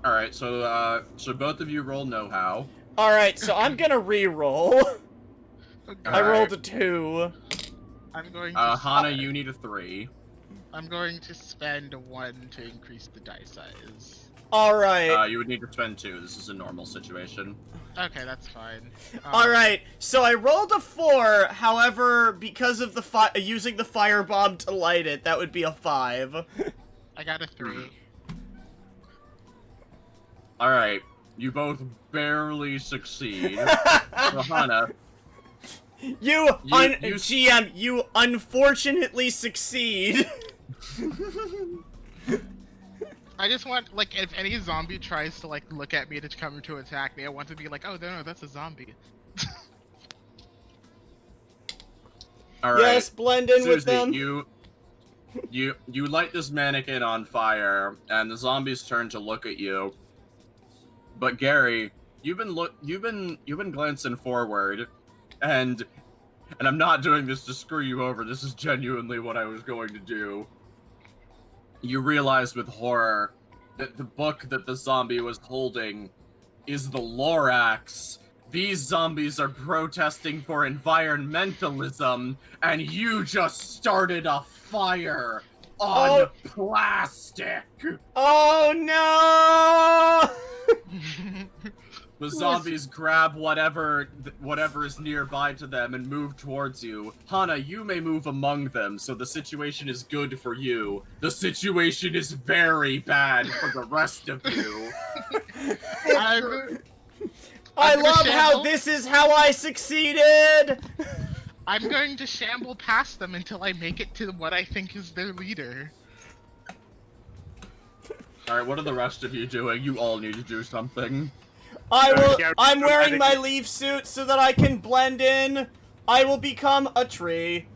S1: All right. So both of you roll know-how.
S5: Alright, so I'm gonna re-roll. I
S1: Alright.
S5: rolled a 2.
S2: I'm going to
S1: Hana, you need a 3.
S2: I'm going to spend 1 to increase the die size.
S5: Alright.
S1: You would need to spend 2. This is a normal situation.
S2: Okay, that's fine.
S5: Alright, so I rolled a 4, however, because of the using the firebomb to light it, that would be a 5.
S2: I got a 3.
S1: All right. You both barely succeed. So, Hana,
S5: GM, you unfortunately succeed.
S2: I just want, like, if any zombie tries to, like, look at me to come to attack me, I want to be like, oh, no, that's a zombie.
S1: all right.
S5: Yes, blend in
S1: Susie,
S5: with them.
S1: You light this mannequin on fire, and the zombies turn to look at you. But Gary, you've been glancing forward, and I'm not doing this to screw you over. This is genuinely what I was going to do. You realize with horror that the book that the zombie was holding is the Lorax. These zombies are protesting for environmentalism, and you just started a fire on plastic.
S5: Oh no!
S1: The zombies grab whatever is nearby to them and move towards you. Hana, you may move among them, so the situation is good for you. The situation is very bad for the rest of you.
S5: I
S2: gonna
S5: love how
S2: shamble.
S5: this is how I succeeded!
S2: I'm going to shamble past them until I make it to what I think is their leader.
S1: Alright, what are the rest of you doing? You all need to do something.
S5: I'm wearing my leaf suit so that I can blend in. I will become a tree.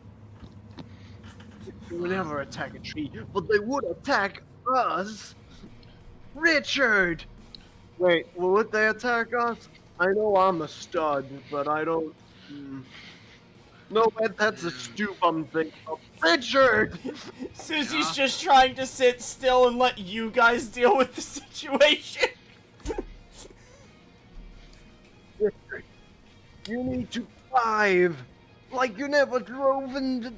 S3: They would never attack a tree, but they would attack us. Richard! Wait, would they attack us? I know I'm a stud, but I don't... No, that's a stoop I'm thinking of. Richard!
S5: Susie's just trying to sit still and let you guys deal with the situation.
S3: Richard, you need to drive. Like you never driven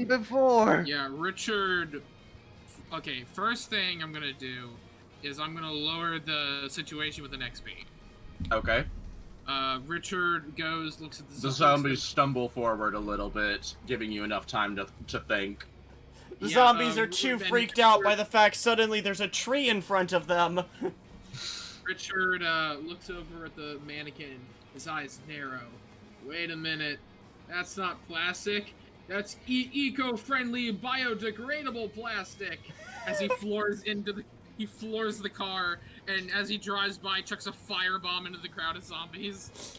S3: before.
S4: Yeah, Richard. Okay, first thing I'm gonna do is I'm gonna lower the situation with an XP.
S1: Okay.
S4: Richard goes, looks at
S1: The zombies stumble forward a little bit, giving you enough time to think.
S5: The
S4: Yeah,
S5: zombies are too
S4: then
S5: freaked out by the fact suddenly there's a tree in front of them.
S4: Richard looks over at the mannequin. His eyes narrow. Wait a minute. That's not plastic. That's eco-friendly, biodegradable plastic. As he floors the car, and as he drives by, chucks a firebomb into the crowd of zombies.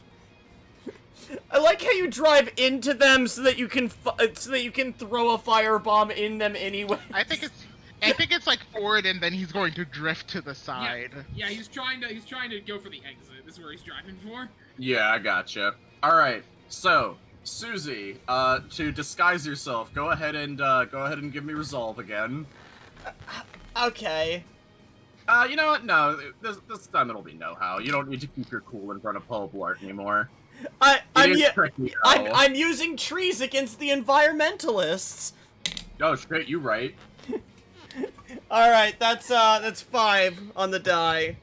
S5: I like how you drive into them so that you can throw a firebomb in them anyway.
S2: I think it's like forward, and then he's going to drift to the side.
S4: Yeah, he's trying to go for the exit. This is where he's driving for.
S1: Yeah, I gotcha. All right, so Susie, to disguise yourself, go ahead and give me resolve again.
S5: Okay.
S1: You know what? No, this time it'll be know-how. You don't need to keep your cool in front of Paul Blart anymore.
S5: I'm using trees against the environmentalists.
S1: Oh shit, you right.
S5: All right, that's 5 on the die.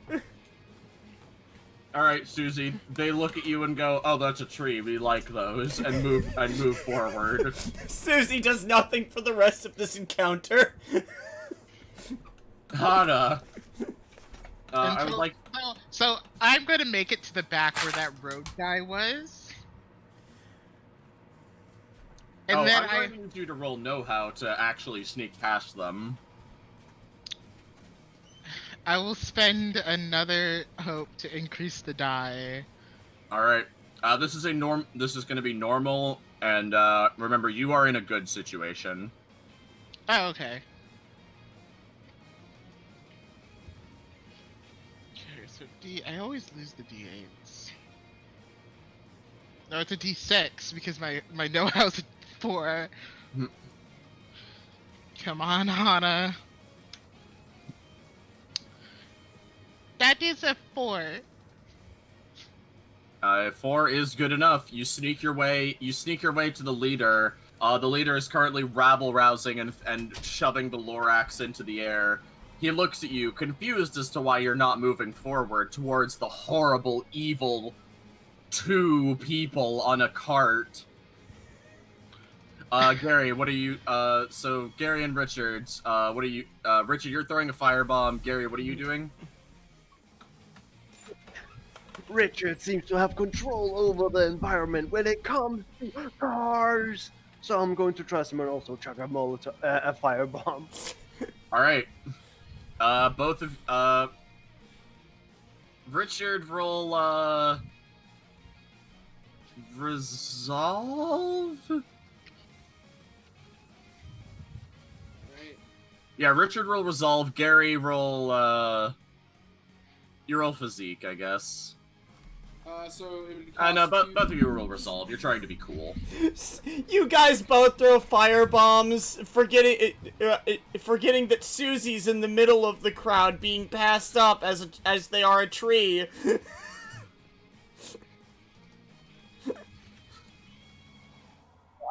S1: All right, Susie. They look at you and go, "Oh, that's a tree. We like those," and move forward.
S5: Susie does nothing for the rest of this encounter.
S1: Hana. I would like.
S2: So I'm gonna make it to the back where that road guy was. And then
S1: I'm going to need you to roll know-how to actually sneak past them.
S2: I will spend another hope to increase the die.
S1: All right. This is going to be normal, and remember, you are in a good situation.
S2: Oh, okay. Okay, so I always lose the D8s. No, it's a D6 because my know-how's a 4. Come on, Hana. That is a 4.
S1: 4 is good enough. You sneak your way to the leader. The leader is currently rabble-rousing and shoving the Lorax into the air. He looks at you, confused as to why you're not moving forward towards the horrible, evil 2 people on a cart. Gary, what are you, so Gary and Richards, what are you, Richard, you're throwing a firebomb. Gary, what are you doing?
S3: Richard seems to have control over the environment when it comes to cars. So I'm going to trust him and also chuck a firebomb.
S1: All right. Both of Richard roll resolve.
S4: Right.
S1: Yeah, Richard roll resolve. Gary roll you roll physique, I guess.
S4: So it would
S1: I know,
S4: cost
S1: both of you roll resolve. You're trying to be cool.
S5: You guys both throw firebombs, forgetting that Susie's in the middle of the crowd, being passed up as they are a tree.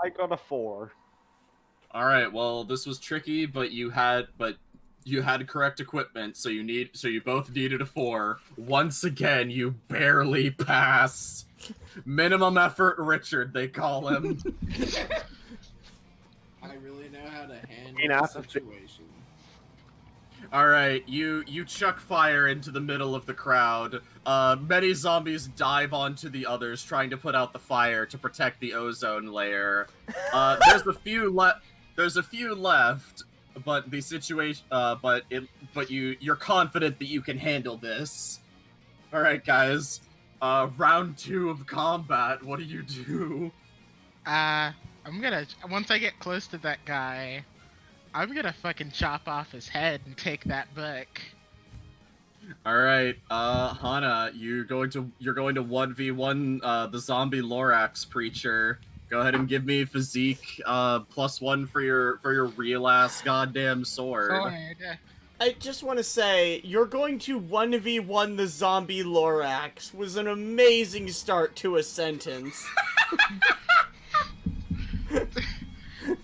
S3: I got a 4.
S1: All right. Well, this was tricky, but you had correct equipment, so you both needed a 4. Once again, you barely pass. Minimum effort Richard, they call him.
S4: I really know how to handle
S3: Enough.
S4: the situation.
S1: All right, you chuck fire into the middle of the crowd. Many zombies dive onto the others, trying to put out the fire to protect the ozone layer. There's a few left, but the situation, you're confident that you can handle this. All right, guys. Round 2 of combat. What do you do?
S2: Once I get close to that guy, I'm gonna fucking chop off his head and take that book.
S1: All right, Hana, you're going to 1v1 the zombie Lorax preacher. Go ahead and give me physique +1 for your real ass goddamn sword.
S5: I just want to say, you're going to 1v1 the zombie Lorax was an amazing start to a sentence.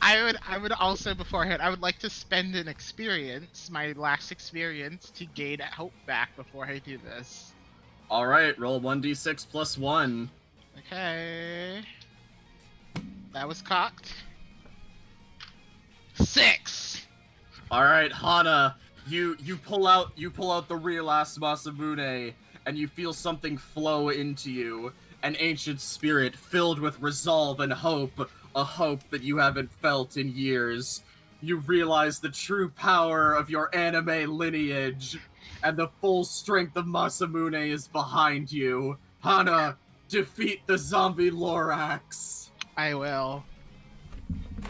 S2: I would also beforehand, I would like to spend an experience, my last experience, to gain hope back before I do this.
S1: All right, roll 1d6 +1.
S2: Okay. That was cocked. 6.
S1: All right, Hana, you pull out the real ass Masamune, and you feel something flow into you, an ancient spirit filled with resolve and hope, a hope that you haven't felt in years. You realize the true power of your anime lineage, and the full strength of Masamune is behind you. Hana, defeat the zombie Lorax.
S2: I will.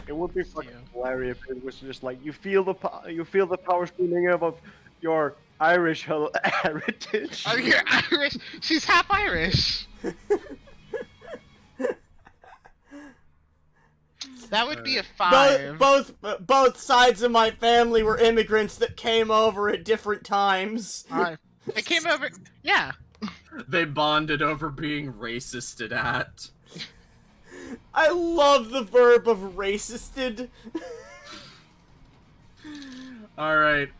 S3: It would be fucking hilarious if it was just like you feel the power streaming up of your Irish heritage.
S2: Oh, you're Irish. She's half Irish. That would be a 5.
S5: Both sides of my family were immigrants that came over at different times.
S2: It came over. Yeah.
S1: They bonded over being racisted at.
S5: I love the verb of racisted.
S1: Alright.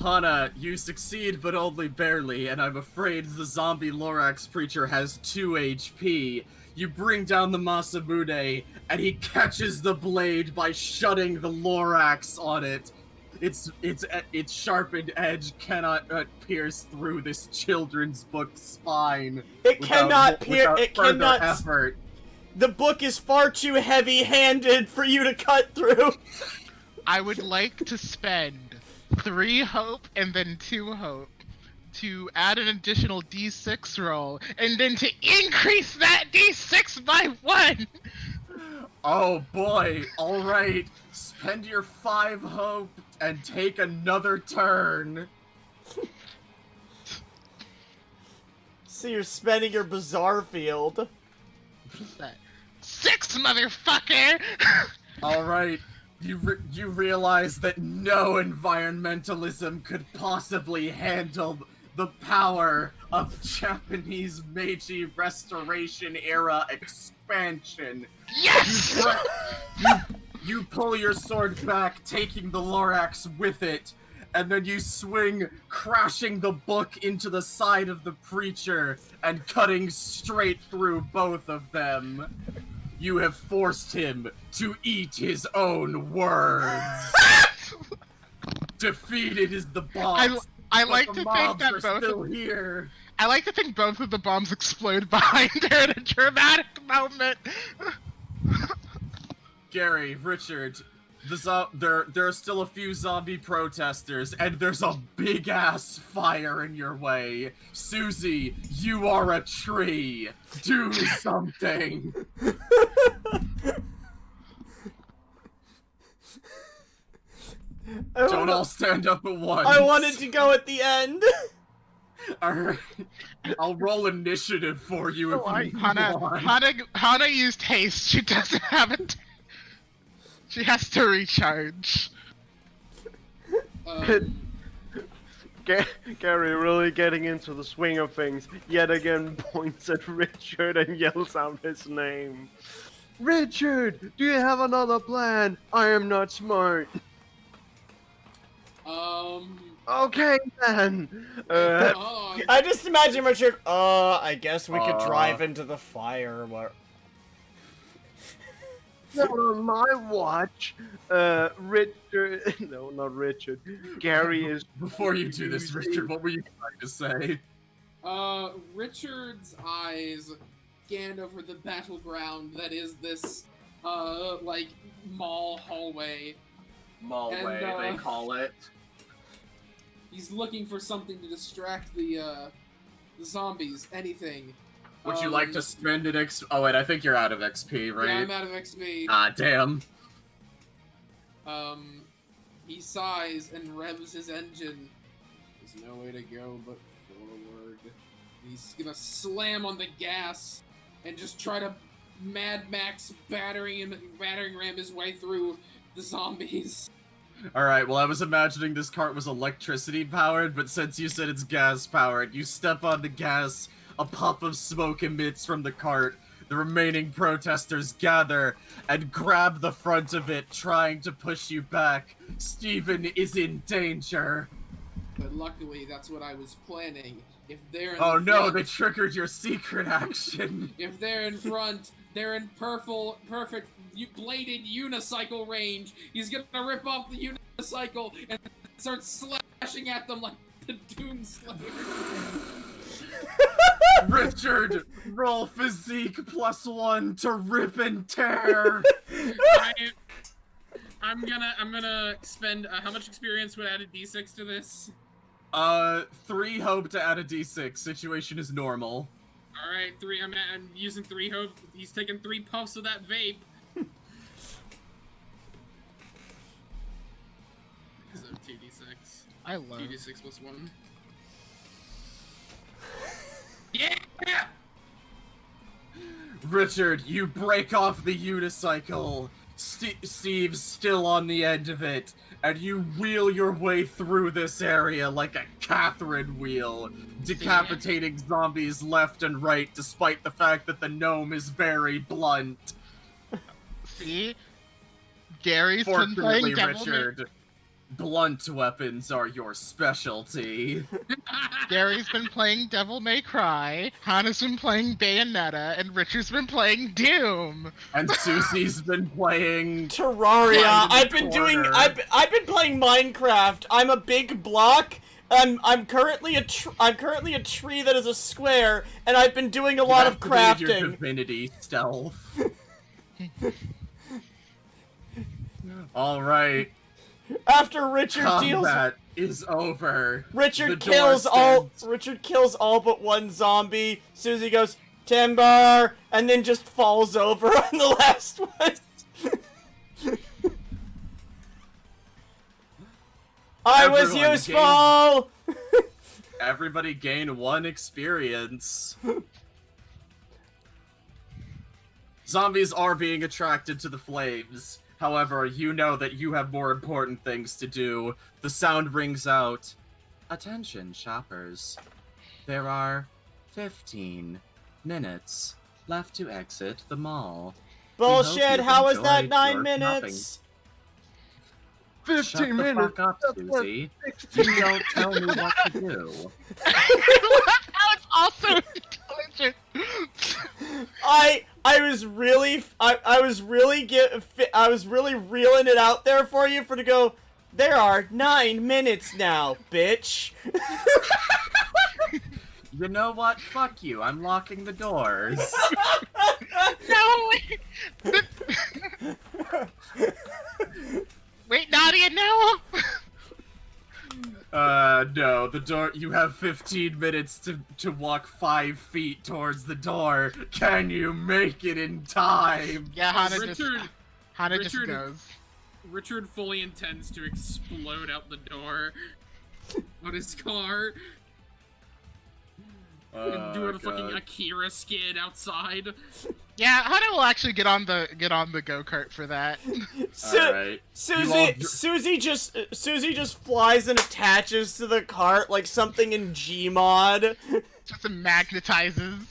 S1: Hana, you succeed but only barely, and I'm afraid the zombie Lorax preacher has 2 HP. You bring down the Masamune, and he catches the blade by shutting the Lorax on it. Its sharpened edge cannot pierce through this children's book spine.
S5: It cannot pierce. It
S1: further
S5: cannot.
S1: Effort.
S5: The book is far too heavy-handed for you to cut through.
S2: I would like to spend 3 hope and then 2 hope to add an additional d6 roll, and then to increase that d6 by 1!
S1: Oh boy, alright. Spend your 5 hope and take another turn.
S5: So you're spending your bizarre field.
S2: 6, motherfucker!
S1: Alright, you realize that no environmentalism could possibly handle the power of Japanese Meiji Restoration era expansion.
S2: Yes!
S1: You pull your sword back, taking the Lorax with it, and then you swing, crashing the book into the side of the preacher and cutting straight through both of them. You have forced him to eat his own words. Defeated is the boss.
S2: I like
S1: but
S2: to
S1: the
S2: think
S1: mobs
S2: that
S1: are
S2: both
S1: still here.
S2: I like to think both of the bombs explode behind her in a dramatic moment.
S1: Gary, Richard, there are still a few zombie protesters, and there's a big-ass fire in your way. Susie, you are a tree. Do something. Don't all stand up at once.
S5: I wanted to go at the end.
S1: Alright. I'll roll initiative for you if you want.
S2: Hana used haste. She doesn't have it. She has to recharge.
S3: Gary really getting into the swing of things, yet again points at Richard and yells out his name. Richard, do you have another plan? I am not smart. Okay then.
S5: I just imagine Richard. I guess we could drive into the fire.
S3: Not on my watch. Richard. No, not Richard. Gary is.
S1: Before you do this, Richard, what were you trying to say?
S4: Richard's eyes scanned over the battleground that is this, like, mall hallway.
S1: Mallway,
S4: And,
S1: they call it.
S4: He's looking for something to distract the zombies. Anything.
S1: Would you like to spend an Oh wait, I think you're out of XP, right?
S4: Yeah, I'm out of XP.
S1: Ah, damn.
S4: He sighs and revs his engine. There's no way to go but forward. He's gonna slam on the gas and just try to Mad Max battering ram his way through the zombies.
S1: Alright, well I was imagining this cart was electricity powered, but since you said it's gas powered, you step on the gas, a puff of smoke emits from the cart, the remaining protesters gather and grab the front of it, trying to push you back. Steven is in danger.
S4: But luckily, that's what I was planning. If they're in
S1: Oh
S4: the
S1: no,
S4: front,
S1: they triggered your secret action.
S4: if they're in front, they're in perfect bladed unicycle range. He's gonna rip off the unicycle and start slashing at them like the Doomslayer.
S1: Richard, roll physique +1 to rip and tear.
S4: I'm gonna spend how much experience would add a d6 to this?
S1: 3 hope to add a d6. Situation is normal.
S4: All right, 3. I'm using 3 hope. He's taking 3 puffs of that vape. So 2d6.
S2: I love.
S4: 2d6 + 1. Yeah!
S1: Richard, you break off the unicycle. Steve's still on the end of it, and you wheel your way through this area like a Catherine wheel, decapitating zombies left and right despite the fact that the gnome is very blunt.
S2: See? Gary's been
S1: Fortunately,
S2: playing Devil May...
S1: Richard, blunt weapons are your specialty.
S2: Gary's been playing Devil May Cry, Hana's been playing Bayonetta, and Richard's been playing Doom.
S1: And Susie's been playing
S5: Terraria.
S1: I've been
S5: playing Minecraft. I'm a big block. I'm currently a tree that is a square, and I've been doing a lot of
S1: Your
S5: crafting.
S1: divinity stealth. All right.
S5: After Richard deals,
S1: Combat is over.
S5: Richard
S1: The door
S5: kills all.
S1: stands-
S5: Richard kills all but one zombie. Susie goes timber, and then just falls over on the last one. I was
S1: Everyone
S5: useful.
S1: Everybody gain 1 experience. Zombies are being attracted to the flames. However, you know that you have more important things to do. The sound rings out. Attention, shoppers. There are 15 minutes left to exit the mall.
S5: Bullshit.
S1: you've
S5: How is that
S1: enjoyed
S5: 9
S1: your
S5: minutes?
S3: 15
S1: Shut the
S3: minutes.
S1: fuck up,
S3: That's what
S1: Susie.
S3: 16
S1: You don't tell me what to do.
S2: How it's also intelligent.
S5: I was really reeling it out there for you to go. There are 9 minutes now, bitch.
S1: You know what? Fuck you. I'm locking the doors.
S2: No! Wait, Nadia, no!
S1: No, the door. You have 15 minutes to walk 5 feet towards the door. Can you make it in time?
S2: Yeah, Hana
S4: Richard,
S2: just
S4: Richard-
S2: goes.
S4: Richard fully intends to explode out the door on his car. Doing a fucking
S1: God.
S4: Akira skid outside.
S2: Yeah, Hana will actually get on the go-kart for that.
S1: Alright.
S5: Susie just flies and attaches to the cart like something in Gmod.
S2: Just magnetizes.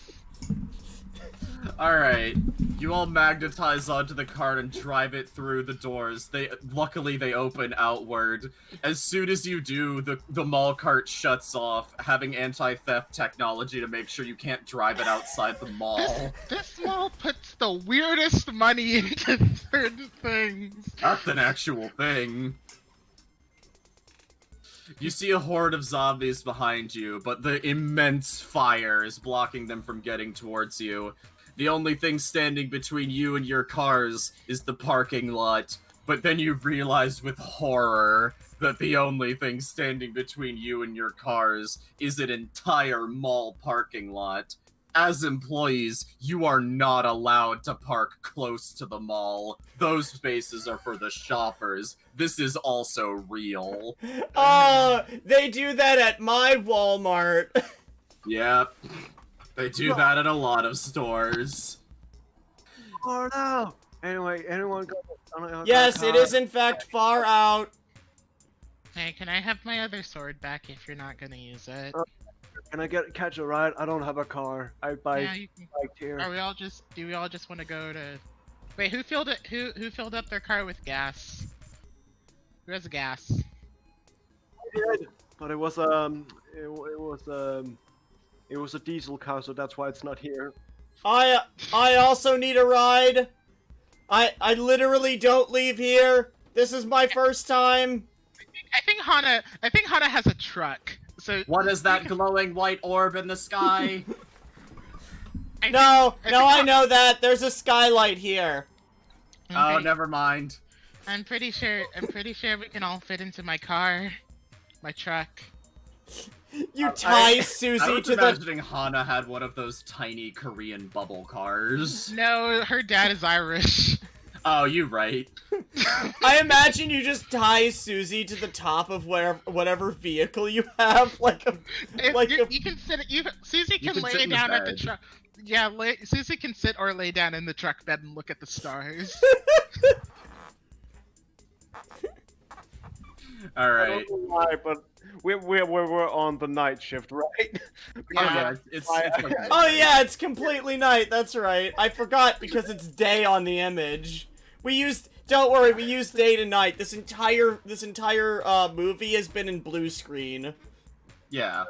S1: Alright. You all magnetize onto the cart and drive it through the doors. Luckily they open outward. As soon as you do, the mall cart shuts off, having anti-theft technology to make sure you can't drive it outside the mall.
S2: This mall puts the weirdest money into certain things.
S1: That's an actual thing. You see a horde of zombies behind you, but the immense fire is blocking them from getting towards you. The only thing standing between you and your cars is the parking lot, but then you realize with horror that the only thing standing between you and your cars is an entire mall parking lot. As employees, you are not allowed to park close to the mall. Those spaces are for the shoppers. This is also real.
S5: They do that at my Walmart.
S1: Yep. They do that at a lot of stores.
S3: Oh no! Anyway, anyone got a
S5: Yes, it
S3: car?
S5: is in fact far out.
S2: Hey, can I have my other sword back if you're not gonna use it?
S3: Can I catch a ride? I don't have a car. I
S2: Yeah,
S3: bike
S2: you can.
S3: here.
S2: Do we all just want to go to? Wait, who filled it? Who filled up their car with gas? Who has gas?
S3: I did, but it was it was a diesel car, so that's why it's not here.
S5: I also need a ride. I literally don't leave here. This is my first time.
S2: I think Hana has a truck So
S1: What is that glowing white orb in the sky?
S5: No, I know that. There's a skylight here.
S1: Oh,
S2: Okay,
S1: never mind.
S2: I'm pretty sure we can all fit into my car, my truck.
S5: You tie
S1: I
S5: Susie
S1: was
S5: to the.
S1: imagining Hana had one of those tiny Korean bubble cars.
S2: No, her dad is Irish.
S1: Oh, you right.
S5: I imagine you just tie Susie to the top of whatever vehicle you have, like a. Like
S2: You can sit. Susie
S1: You
S2: can
S1: can
S2: lay
S1: sit in the
S2: down at the
S1: bed.
S2: truck. Yeah, Susie can sit or lay down in the truck bed and look at the stars.
S1: All
S3: I
S1: right.
S3: don't know why, but we're on the night shift, right?
S1: Oh yeah, it's
S5: Oh yeah, it's completely night. That's right. I forgot because it's day on the image. Don't worry, we used day to night. This entire movie has been in blue screen.
S1: yeah.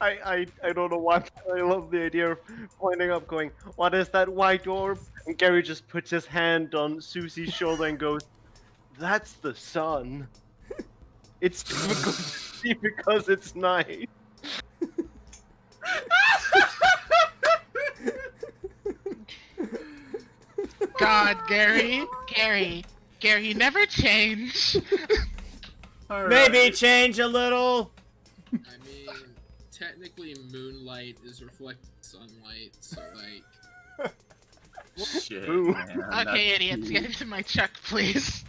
S3: I don't know why, but I love the idea of pointing up, going, "What is that white orb?" And Gary just puts his hand on Susie's shoulder and goes, "That's the sun. It's difficult to see because it's night."
S2: God, Gary, you never change.
S1: All right.
S5: Maybe change a little.
S4: I mean, technically, moonlight is reflected sunlight, so like.
S1: Shit,
S3: Ooh.
S1: man,
S2: Okay,
S1: that's
S2: idiots,
S1: huge.
S2: get into my truck, please.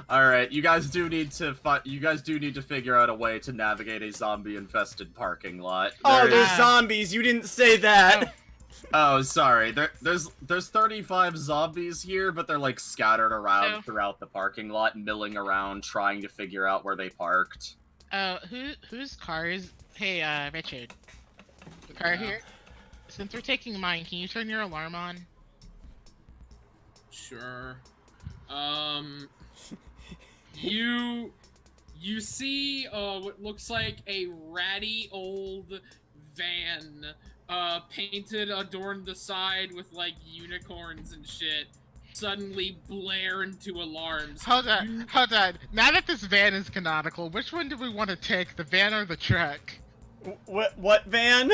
S1: All right, you guys do need to figure out a way to navigate a zombie-infested parking lot.
S5: Oh,
S1: There
S5: there's
S1: is-
S5: zombies. You didn't say that.
S1: Oh, sorry. There's 35 zombies here, but they're like scattered around
S2: Oh.
S1: throughout the parking lot, milling around, trying to figure out where they parked.
S2: Whose car is? Hey, Richard. The car
S4: Yeah.
S2: here. Since we're taking mine, can you turn your alarm on?
S4: Sure. You see what looks like a ratty old van painted adorned the side with like unicorns and shit suddenly blare into alarms.
S2: Hold on. Now that this van is canonical, which one do we want to take, the van or the truck?
S5: What van?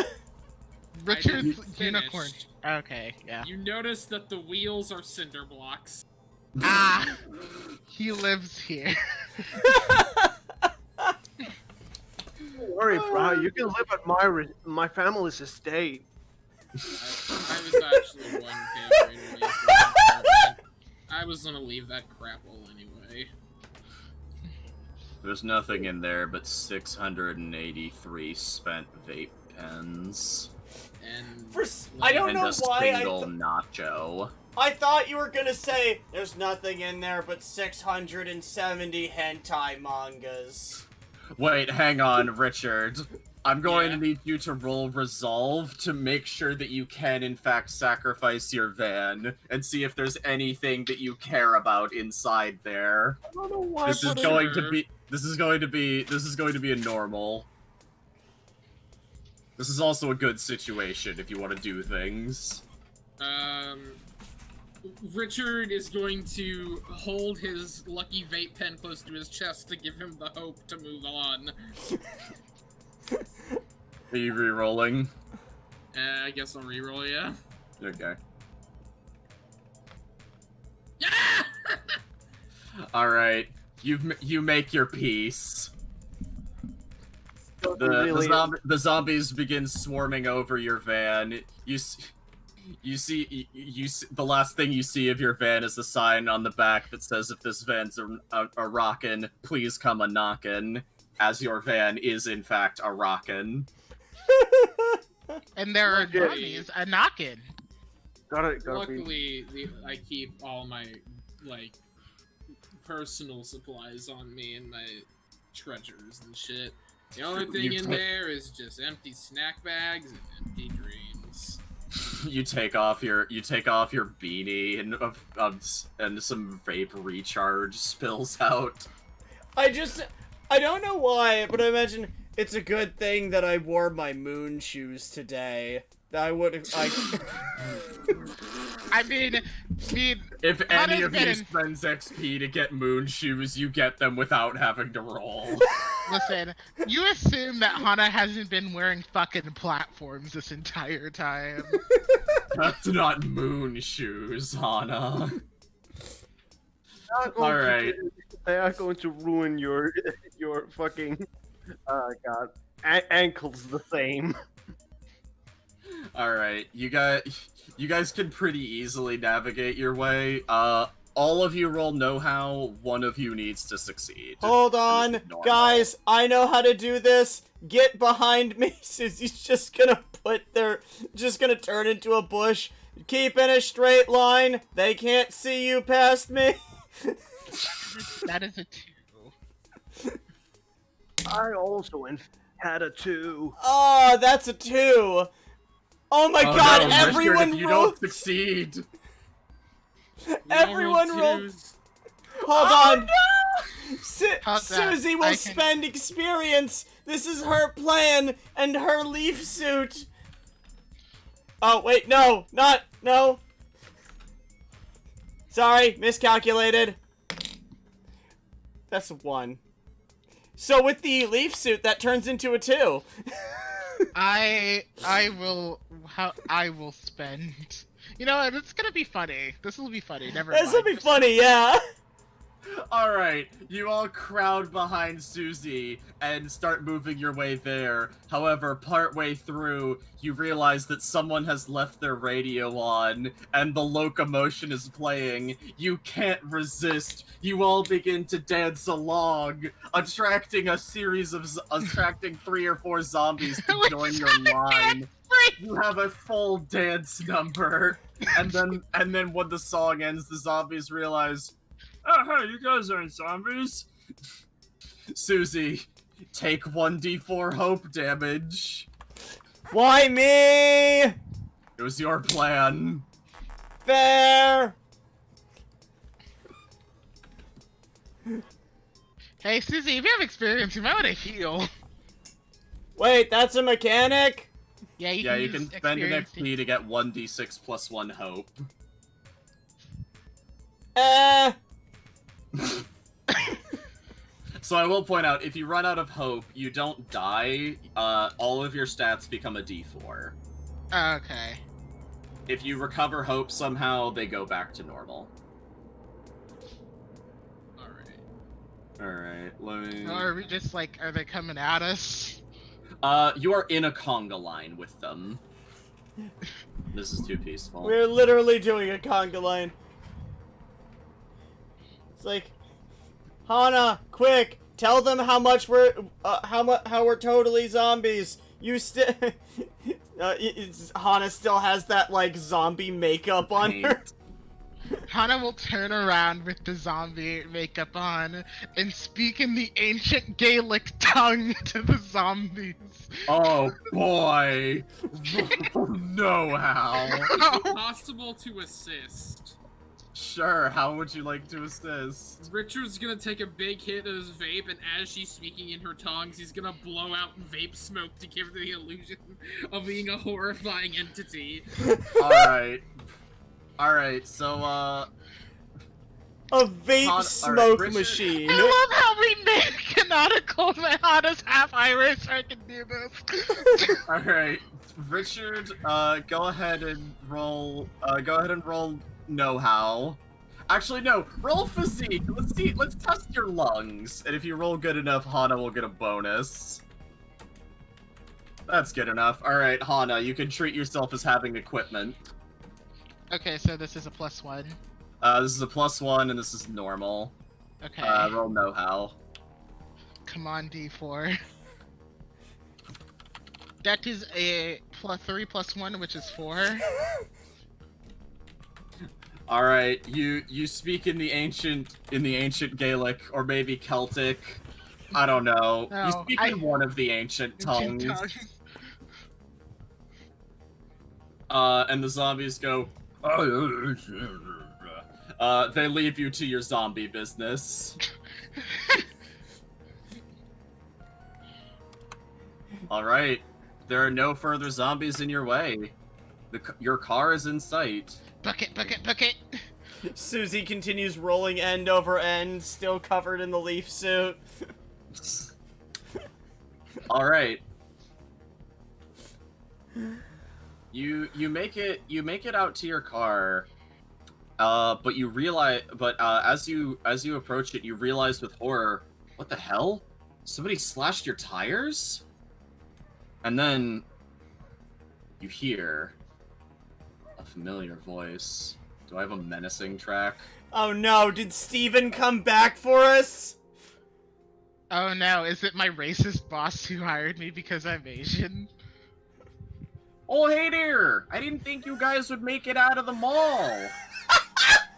S2: Richard's
S4: didn't
S2: unicorn.
S4: finish.
S2: Okay, yeah.
S4: You notice that the wheels are cinder blocks.
S2: Ah, he lives here.
S3: Don't worry, bro. You can live at my family's estate.
S4: I was actually one page right away from the apartment. I was gonna leave that crap hole anyway.
S1: There's nothing in there but 683 spent vape pens
S4: And
S5: I don't
S1: and
S5: know
S1: a
S5: why
S1: single nacho.
S5: I thought you were gonna say there's nothing in there but 670 hentai mangas.
S1: Wait, hang on, Richard. I'm going
S4: Yeah?
S1: to need you to roll resolve to make sure that you can in fact sacrifice your van and see if there's anything that you care about inside there.
S3: I don't know why.
S1: This is
S3: but
S1: going to
S4: Sure.
S1: be a normal. This is also a good situation if you want to do things.
S4: Richard is going to hold his lucky vape pen close to his chest to give him the hope to move on.
S1: Are you re-rolling?
S4: I guess I'll reroll, yeah.
S1: Okay.
S4: Yeah!
S1: Alright. You make your peace.
S3: Doesn't
S1: The
S3: really-
S1: the zombies begin swarming over your van. You see the last thing you see of your van is the sign on the back that says if this van's a rockin', please come a knockin', as your van is in fact a rockin'.
S2: And there are
S3: Yeah.
S2: zombies a knocking.
S3: Gotta be.
S4: Luckily, I keep all my, like, personal supplies on me and my treasures and shit. The only thing in there is just empty snack bags and empty dreams.
S1: You take off your beanie and some vape recharge spills out.
S5: I don't know why, but I imagine it's a good thing that I wore my moon shoes today. I
S2: mean,
S1: If
S2: What
S1: any
S2: has
S1: of you
S2: been-
S1: spends XP to get moon shoes, you get them without having to roll.
S2: Listen, you assume that Hana hasn't been wearing fucking platforms this entire time.
S1: That's not moon shoes, Hana.
S3: Not going
S1: All
S3: to-
S1: right.
S3: They are going to ruin your fucking god ankles the same.
S1: All right, you guys can pretty easily navigate your way. All of you roll know-how. One of you needs to succeed.
S5: Hold on,
S1: Normal.
S5: guys. I know how to do this. Get behind me. Susie's just gonna turn into a bush. Keep in a straight line. They can't see you past me.
S2: That is a 2.
S3: I also had a 2.
S5: Oh, that's a 2. Oh my
S1: Oh,
S5: god,
S1: no, Richard,
S5: everyone
S1: if you
S5: rolled.
S1: don't succeed.
S5: Everyone
S4: rolled
S5: rolled.
S4: twos.
S5: Hold
S1: Oh,
S5: on.
S2: How's that?
S5: Susie will
S2: I can-
S5: spend experience. This is her plan and her leaf suit. Oh, wait, no. Sorry, miscalculated. That's a 1. So with the leaf suit, that turns into a 2.
S2: I will spend. You know what? It's gonna be funny. This will be funny. Never mind.
S5: This will be funny, yeah.
S1: All right, you all crowd behind Susie and start moving your way there. However, partway through, you realize that someone has left their radio on and the locomotion is playing. You can't resist. You all begin to dance along, attracting 3 or 4 zombies to join your line. You have a full dance number, and then when the song ends, the zombies realize, oh, hey, you guys aren't zombies. Susie, take 1d4 hope damage.
S5: Why me?
S1: It was your plan.
S5: Fair.
S2: Hey, Susie, if you have experience, you might want to heal.
S5: Wait, that's a mechanic?
S2: Yeah, you
S1: Yeah,
S2: can
S1: you
S2: use
S1: can spend an
S2: experience to-
S1: XP to get 1d6 plus 1 hope. So I will point out, if you run out of hope, you don't die. All of your stats become a d4.
S2: Okay.
S1: If you recover hope somehow, they go back to normal.
S4: Alright.
S1: Alright, let me...
S2: Or are we just like, are they coming at us?
S1: You are in a conga line with them. This is too peaceful.
S5: We're literally doing a conga line. It's like, Hana, quick, tell them how much we're, how we're totally zombies. You still, Hana still has that like zombie makeup on her.
S2: Hana will turn around with the zombie makeup on and speak in the ancient Gaelic tongue to the zombies.
S1: Oh boy! No, how?
S4: Is it possible to assist?
S1: Sure, how would you like to assist?
S4: Richard's gonna take a big hit of his vape, and as she's speaking in her tongues, he's gonna blow out vape smoke to give the illusion of being a horrifying entity.
S1: Alright, so,
S5: A vape
S1: Alright,
S5: smoke
S1: Richard-
S5: machine.
S2: I love how we made canonical that Hana's half Irish. I can do this.
S1: alright. Richard, go ahead and roll know-how. Actually, no, roll physique. Let's test your lungs. And if you roll good enough, Hana will get a bonus. That's good enough. Alright, Hana, you can treat yourself as having equipment.
S2: Okay, so this is a +1.
S1: This is a +1, and this is normal.
S2: Okay.
S1: Roll know-how.
S2: Come on, D4. That is a +3 +1, which is 4.
S1: All right, you speak in the ancient Gaelic or maybe Celtic. I don't know. You
S2: No,
S1: speak in one of the ancient tongues. And the zombies go. They leave you to your zombie business. All right, there are no further zombies in your way. Your car is in sight.
S2: Bucket, bucket, bucket.
S5: Susie continues rolling end over end, still covered in the leaf suit.
S1: All right. You make it out to your car, but you realize, as you approach it, you realize with horror, what the hell? Somebody slashed your tires? And then you hear a familiar voice. Do I have a menacing track?
S5: Oh no, did Steven come back for us?
S2: Oh no, is it my racist boss who hired me because I'm Asian?
S1: Oh, hey there! I didn't think you guys would make it out of the mall!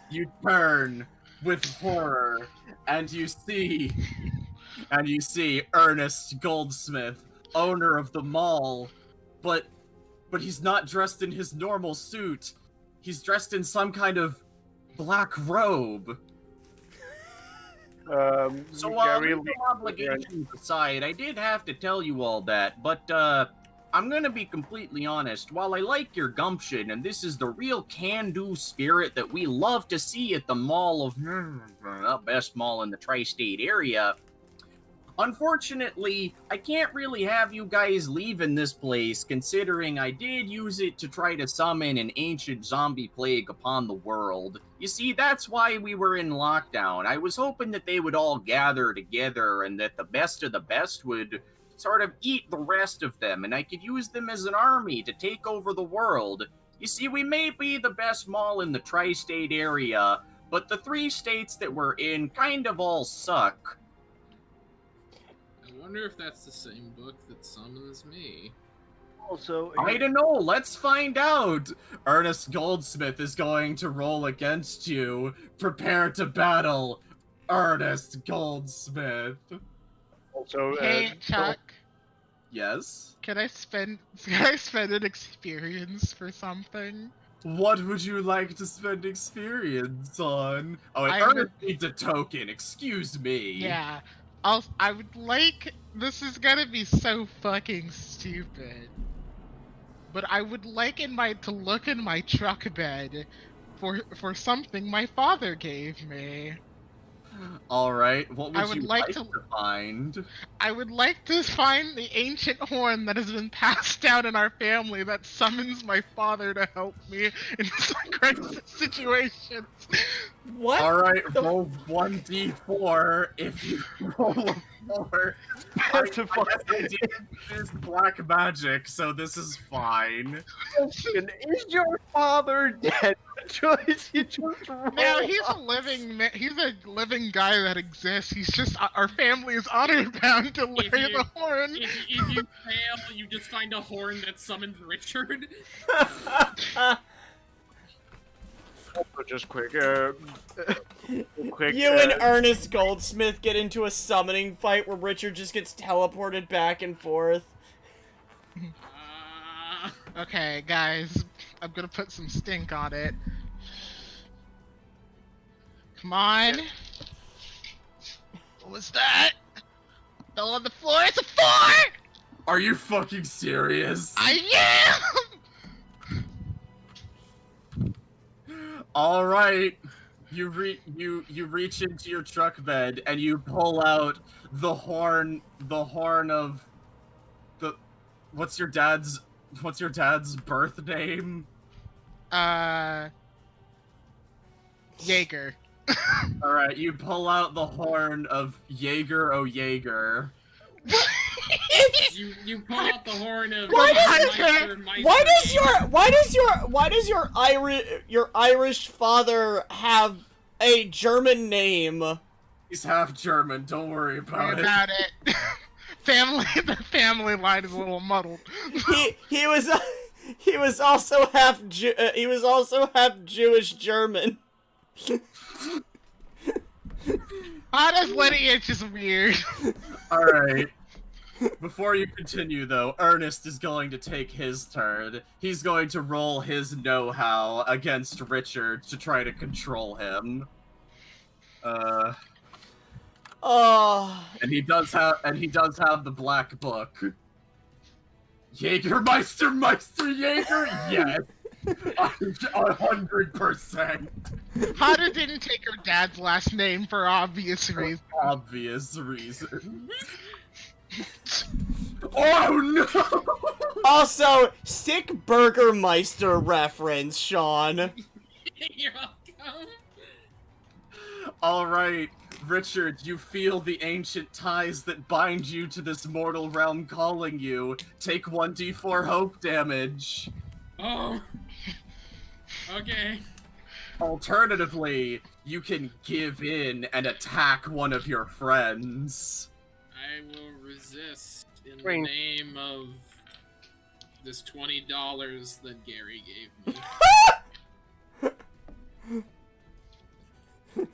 S1: You turn with horror, and you see Ernest Goldsmith, owner of the mall, but he's not dressed in his normal suit. He's dressed in some kind of black robe. So,
S3: Gary,
S1: no obligations aside, I did have to tell you all that, but, I'm gonna be completely honest. While I like your gumption, and this is the real can-do spirit that we love to see at the mall of, the best mall in the tri-state area, unfortunately, I can't really have you guys leaving this place, considering I did use it to try to summon an ancient zombie plague upon the world. You see, that's why we were in lockdown. I was hoping that they would all gather together and that the best of the best would sort of eat the rest of them, and I could use them as an army to take over the world. You see, we may be the best mall in the tri-state area, but the 3 states that we're in kind of all suck.
S4: I wonder if that's the same book that summons me.
S3: Also,
S1: I don't know, let's find out! Ernest Goldsmith is going to roll against you. Prepare to battle, Ernest Goldsmith.
S3: also,
S2: Hey, Chuck.
S1: Yes?
S2: Can I spend an experience for something?
S1: What would you like to spend experience on? Oh, wait,
S2: I
S1: Ernest needs a token, excuse me.
S2: Yeah. I would like, this is gonna be so fucking stupid, but I would like to look in my truck bed for something my father gave me.
S1: Alright, what would
S2: I would
S1: you
S2: like
S1: like
S2: to-
S1: to find?
S2: I would like to find the ancient horn that has been passed down in our family that summons my father to help me in crisis situations.
S5: What?
S1: Alright,
S5: the-
S1: roll 1d4. If you roll a 4,
S3: That's a
S1: I guess I did use black magic, so this is fine.
S3: question: is your father dead? Choice you just roll.
S2: No, he's a living guy that exists. He's just our family is honor bound to
S4: If
S2: wear
S4: you-
S2: the horn.
S4: If you fail, you just find a horn that summons Richard.
S3: Also, just quick, quick.
S5: You and Ernest Goldsmith get into a summoning fight where Richard just gets teleported back and forth.
S2: Okay, guys, I'm gonna put some stink on it. Come on. What was that? Fell on the floor. It's a 4.
S1: Are you fucking serious?
S2: I am.
S1: Alright. You reach into your truck bed and you pull out the horn of the what's your dad's birth name?
S2: Jaeger.
S1: Alright, you pull out the horn of Jaeger O'Jaeger.
S4: You pull out the horn of
S5: Why does your Irish father have a German name?
S1: He's half German, don't worry
S2: Worry
S1: about it.
S2: about it. The family line is a little muddled.
S5: He was also half Jewish German.
S2: Honest lineage is weird.
S1: Alright. Before you continue, though, Ernest is going to take his turn. He's going to roll his know-how against Richard to try to control him.
S5: Oh.
S1: And he does have the black book. Meister Jaeger? Yes. 100%.
S2: Hana didn't take her dad's last name for obvious reasons.
S1: Obvious reason. Oh no!
S5: Also, sick Burgermeister reference, Sean.
S4: You're welcome.
S1: All right, Richard, you feel the ancient ties that bind you to this mortal realm calling you. Take 1d4 hope damage.
S4: Oh. Okay.
S1: Alternatively, you can give in and attack one of your friends.
S4: I will resist in the
S3: Ring.
S4: name of this $20 that Gary gave me.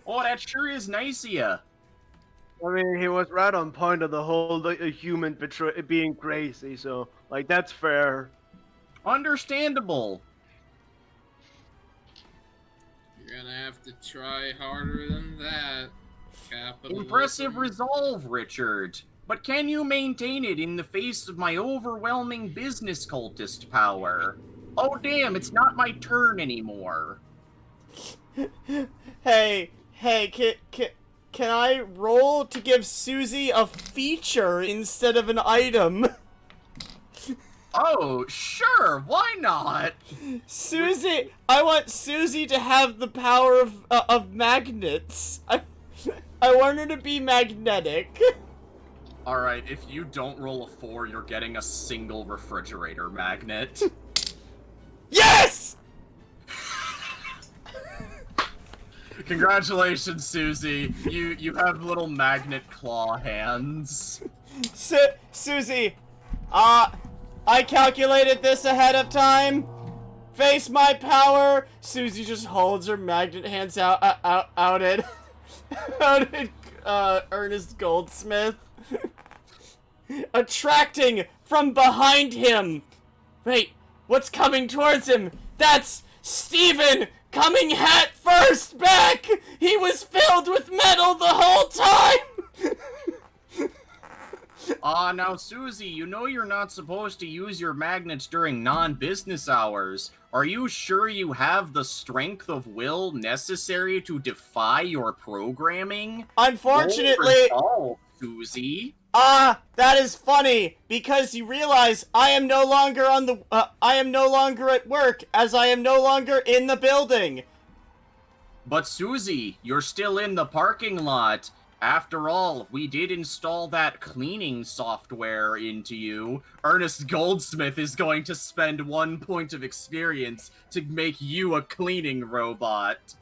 S1: Oh, that sure is nice of ya.
S3: I mean, he was right on point of the whole human being crazy, so, like, that's fair.
S1: Understandable.
S4: You're gonna have to try harder than that. Capitalism.
S1: Impressive resolve, Richard. But can you maintain it in the face of my overwhelming business cultist power? Oh damn, it's not my turn anymore.
S5: Hey, can I roll to give Susie a feature instead of an item?
S1: Oh, sure, why not?
S5: Susie, I want Susie to have the power of magnets. I want her to be magnetic.
S1: Alright, if you don't roll a 4, you're getting a single refrigerator magnet.
S5: Yes!
S1: Congratulations, Susie. You have little magnet claw hands.
S5: Susie, I calculated this ahead of time. Face my power. Susie just holds her magnet hands out at Ernest Goldsmith. Attracting from behind him. Wait, what's coming towards him? That's Steven coming hat first back! He was filled with metal the whole time!
S1: Now, Susie, you know you're not supposed to use your magnets during non-business hours. Are you sure you have the strength of will necessary to defy your programming?
S5: Unfortunately,
S1: Roll resolve, Susie.
S5: that is funny, because you realize I am no longer at work, as I am no longer in the building.
S1: But Susie, you're still in the parking lot. After all, we did install that cleaning software into you. Ernest Goldsmith is going to spend 1 point of experience to make you a cleaning robot.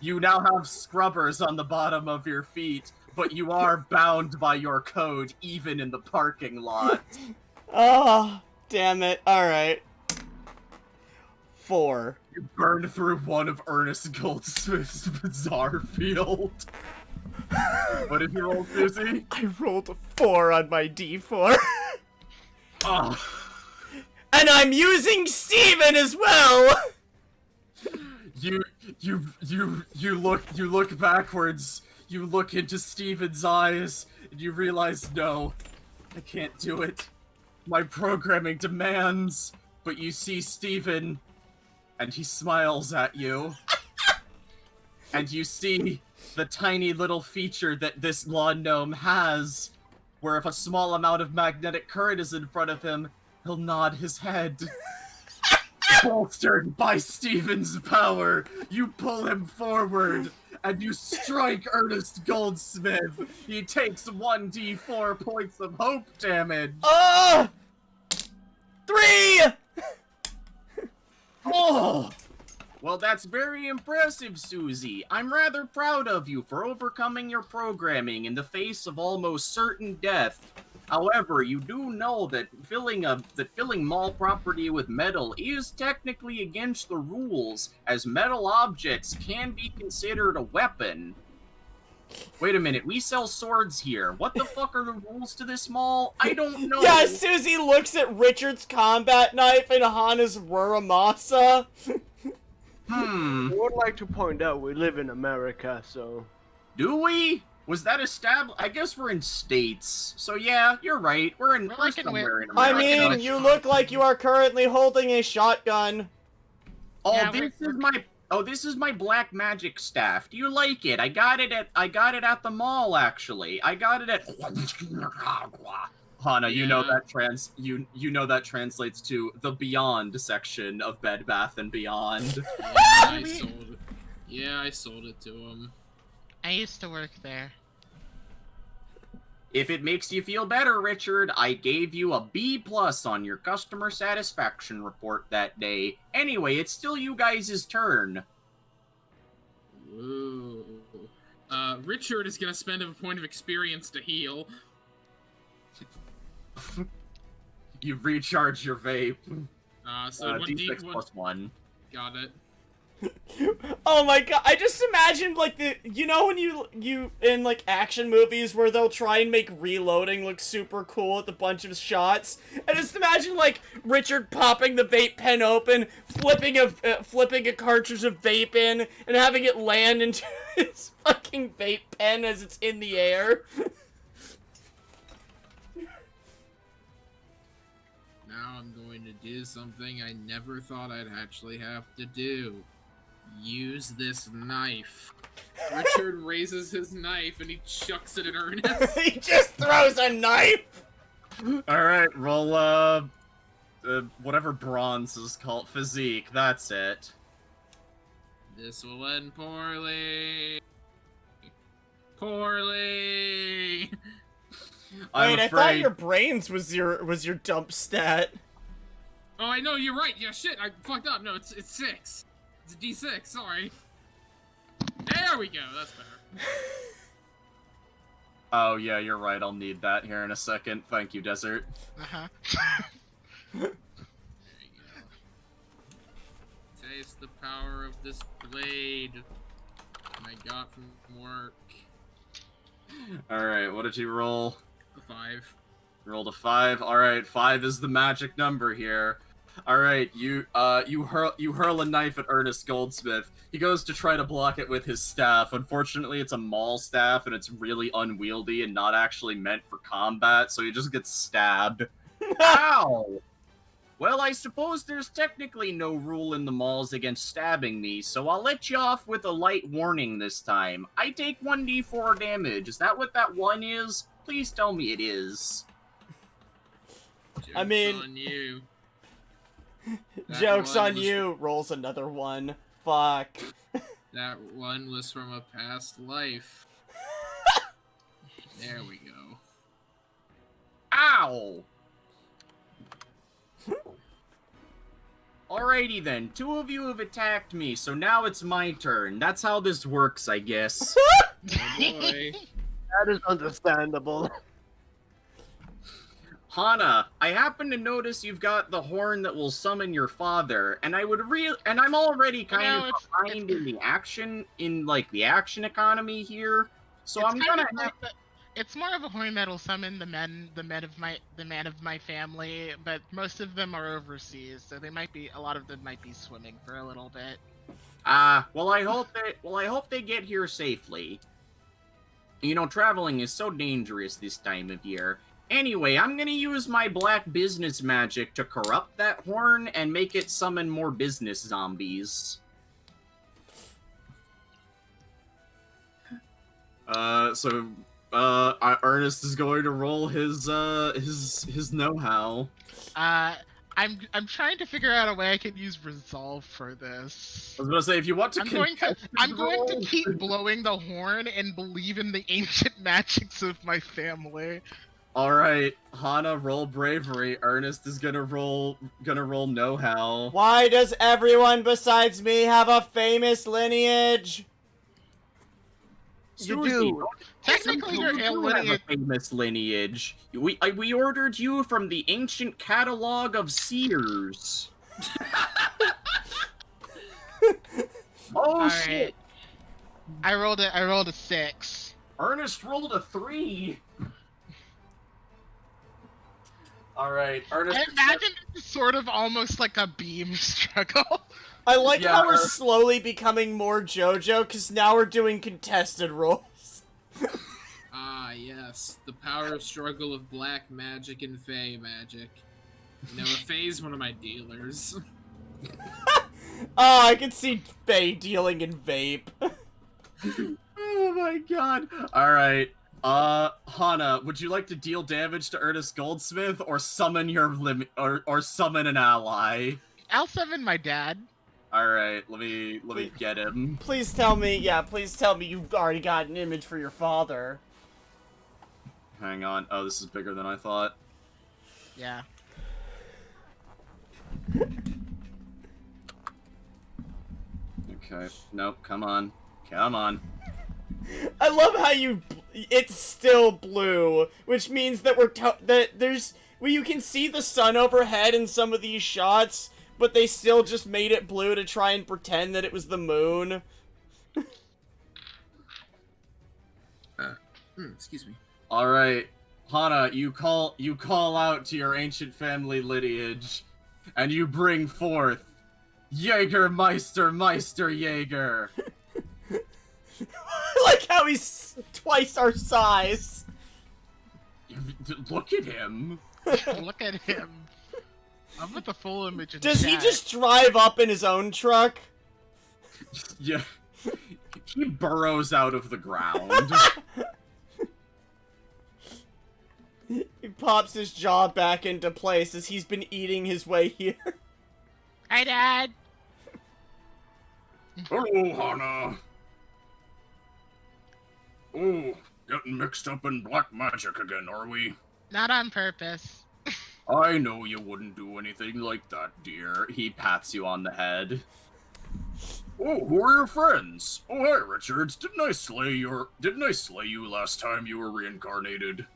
S1: You now have scrubbers on the bottom of your feet, but you are bound by your code even in the parking lot.
S5: Oh, damn it. Alright. 4.
S1: You burned through one of Ernest Goldsmith's bizarre field. What did you roll, Susie?
S5: I rolled a 4 on my D4.
S1: Oh.
S5: And I'm using Steven as well!
S1: You look backwards, you look into Steven's eyes, and you realize, no, I can't do it. My programming demands, but you see Steven, and he smiles at you. And you see the tiny little feature that this lawn gnome has, where if a small amount of magnetic current is in front of him, he'll nod his head. Bolstered by Steven's power, you pull him forward, and you strike Ernest Goldsmith. He takes 1d4 points of hope damage.
S5: 3!
S1: Oh! Well, that's very impressive, Susie. I'm rather proud of you for overcoming your programming in the face of almost certain death. However, you do know that filling mall property with metal is technically against the rules, as metal objects can be considered a weapon. Wait a minute, we sell swords here. What the fuck are the rules to this mall? I don't know.
S5: Yeah, Susie looks at Richard's combat knife and Hana's Ruramasa.
S1: Hmm.
S3: I would like to point out we live in America, so...
S1: Do we? Was that established? I guess we're in states. So yeah, you're right. We're
S2: like in
S1: somewhere in
S5: I
S1: America.
S5: mean, you look like you are currently holding a shotgun.
S1: Oh,
S2: Yeah,
S1: this is my black magic staff. Do you like it? I got it at the mall actually. I got it at Hana, you know
S4: Yeah.
S1: that you know that translates to the Beyond section of Bed Bath and Beyond.
S4: Yeah, I sold it to him.
S2: I used to work there.
S1: If it makes you feel better, Richard, I gave you a B+ on your customer satisfaction report that day. Anyway, it's still you guys' turn.
S4: Ooh. Richard is gonna spend a point of experience to heal.
S1: You've recharged your vape.
S4: So
S1: D6
S4: 1d1.
S1: plus 1.
S4: Got it.
S5: Oh my god, I just imagined like you know when you in like action movies where they'll try and make reloading look super cool with a bunch of shots. I just imagine like Richard popping the vape pen open, flipping a cartridge of vape in, and having it land into his fucking vape pen as it's in the air.
S4: Now I'm going to do something I never thought I'd actually have to do. Use this knife. Richard raises his knife and he chucks it at Ernest.
S5: He just throws a knife.
S1: Alright, roll, whatever bronze is called. Physique, that's it.
S4: This will end poorly. Poorly.
S1: I'm
S5: Wait, I
S1: afraid...
S5: thought your brains was your dump stat.
S4: Oh, I know, you're right. Yeah, shit, I fucked up. No, it's 6. It's a D6, sorry. There we go, that's better.
S1: Oh, yeah, you're right. I'll need that here in a second. Thank you, Desert.
S2: Uh-huh.
S4: There you go. Taste the power of this blade I got from work.
S1: Alright, what did you roll?
S4: A 5.
S1: Rolled a 5. Alright, 5 is the magic number here. Alright, you hurl a knife at Ernest Goldsmith. He goes to try to block it with his staff. Unfortunately, it's a maul staff, and it's really unwieldy and not actually meant for combat, so he just gets stabbed. Ow! Well, I suppose there's technically no rule in the malls against stabbing me, so I'll let you off with a light warning this time. I take 1d4 damage. Is that what that 1 is? Please tell me it is.
S5: I mean-
S4: on you. That
S5: Joke's
S4: one
S5: on
S4: was-
S5: you. Rolls another 1. Fuck.
S4: That one was from a past life. There we go.
S1: Ow! Alrighty then, 2 of you have attacked me, so now it's my turn. That's how this works, I guess.
S4: Oh boy.
S3: That is understandable.
S1: Hana, I happen to notice you've got the horn that will summon your father, and I'm already kind
S2: know,
S1: of
S2: it's-
S1: behind in the action economy here. So
S2: It's
S1: I'm
S2: kind
S1: gonna
S2: of like it's more of a horn that'll summon the man of my family, but most of them are overseas, so a lot of them might be swimming for a little bit.
S1: well I hope they get here safely. You know, traveling is so dangerous this time of year. Anyway, I'm gonna use my black business magic to corrupt that horn and make it summon more business zombies. Ernest is going to roll his know-how.
S2: I'm trying to figure out a way I can use resolve for this.
S1: I was gonna say, if you want to
S2: I'm going to keep blowing the horn and believe in the ancient magics of my family.
S1: Alright, Hana, roll bravery. Ernest is gonna roll know-how.
S5: Why does everyone besides me have a famous lineage?
S3: You
S1: Susie,
S3: do.
S2: Technically, you're
S1: you do have a
S2: alien.
S1: famous lineage. We ordered you from the ancient catalog of Sears. Oh shit!
S2: Alright. I rolled a 6.
S1: Ernest rolled a 3. Alright, Ernest.
S2: I imagine it's sort of almost like a beam struggle.
S5: I like
S1: Yeah,
S5: how we're slowly becoming more JoJo, because now we're doing contested roles.
S4: Ah, yes. The power struggle of black magic and fey magic. You know, Faye's one of my dealers.
S5: Oh, I can see Faye dealing in vape.
S1: Oh my god. Alright. Hana, would you like to deal damage to Ernest Goldsmith or summon your or summon an ally?
S2: I'll summon my dad.
S1: All right, let me get him.
S5: Please tell me you've already got an image for your father.
S1: Hang on. Oh, this is bigger than I thought.
S2: Yeah.
S1: Okay. Nope. Come on. Come on.
S5: I love how it's still blue, which means that you can see the sun overhead in some of these shots, but they still just made it blue to try and pretend that it was the moon.
S4: Excuse me.
S1: All right, Hana, you call out to your ancient family lineage, and you bring forth Jägermeister Meister Jaeger.
S5: I like how he's twice our size.
S1: Look at him.
S2: Look at him. I'm with the full image in
S5: Does he
S2: chat.
S5: just drive up in his own truck?
S1: Yeah. He burrows out of the ground.
S5: He pops his jaw back into place as he's been eating his way here.
S2: Hi, Dad.
S1: Hello, Hana. Oh, getting mixed up in black magic again, are we?
S2: Not on purpose.
S1: I know you wouldn't do anything like that, dear. He pats you on the head. Oh, who are your friends? Oh, hi, Richards. Didn't I slay you last time you were reincarnated?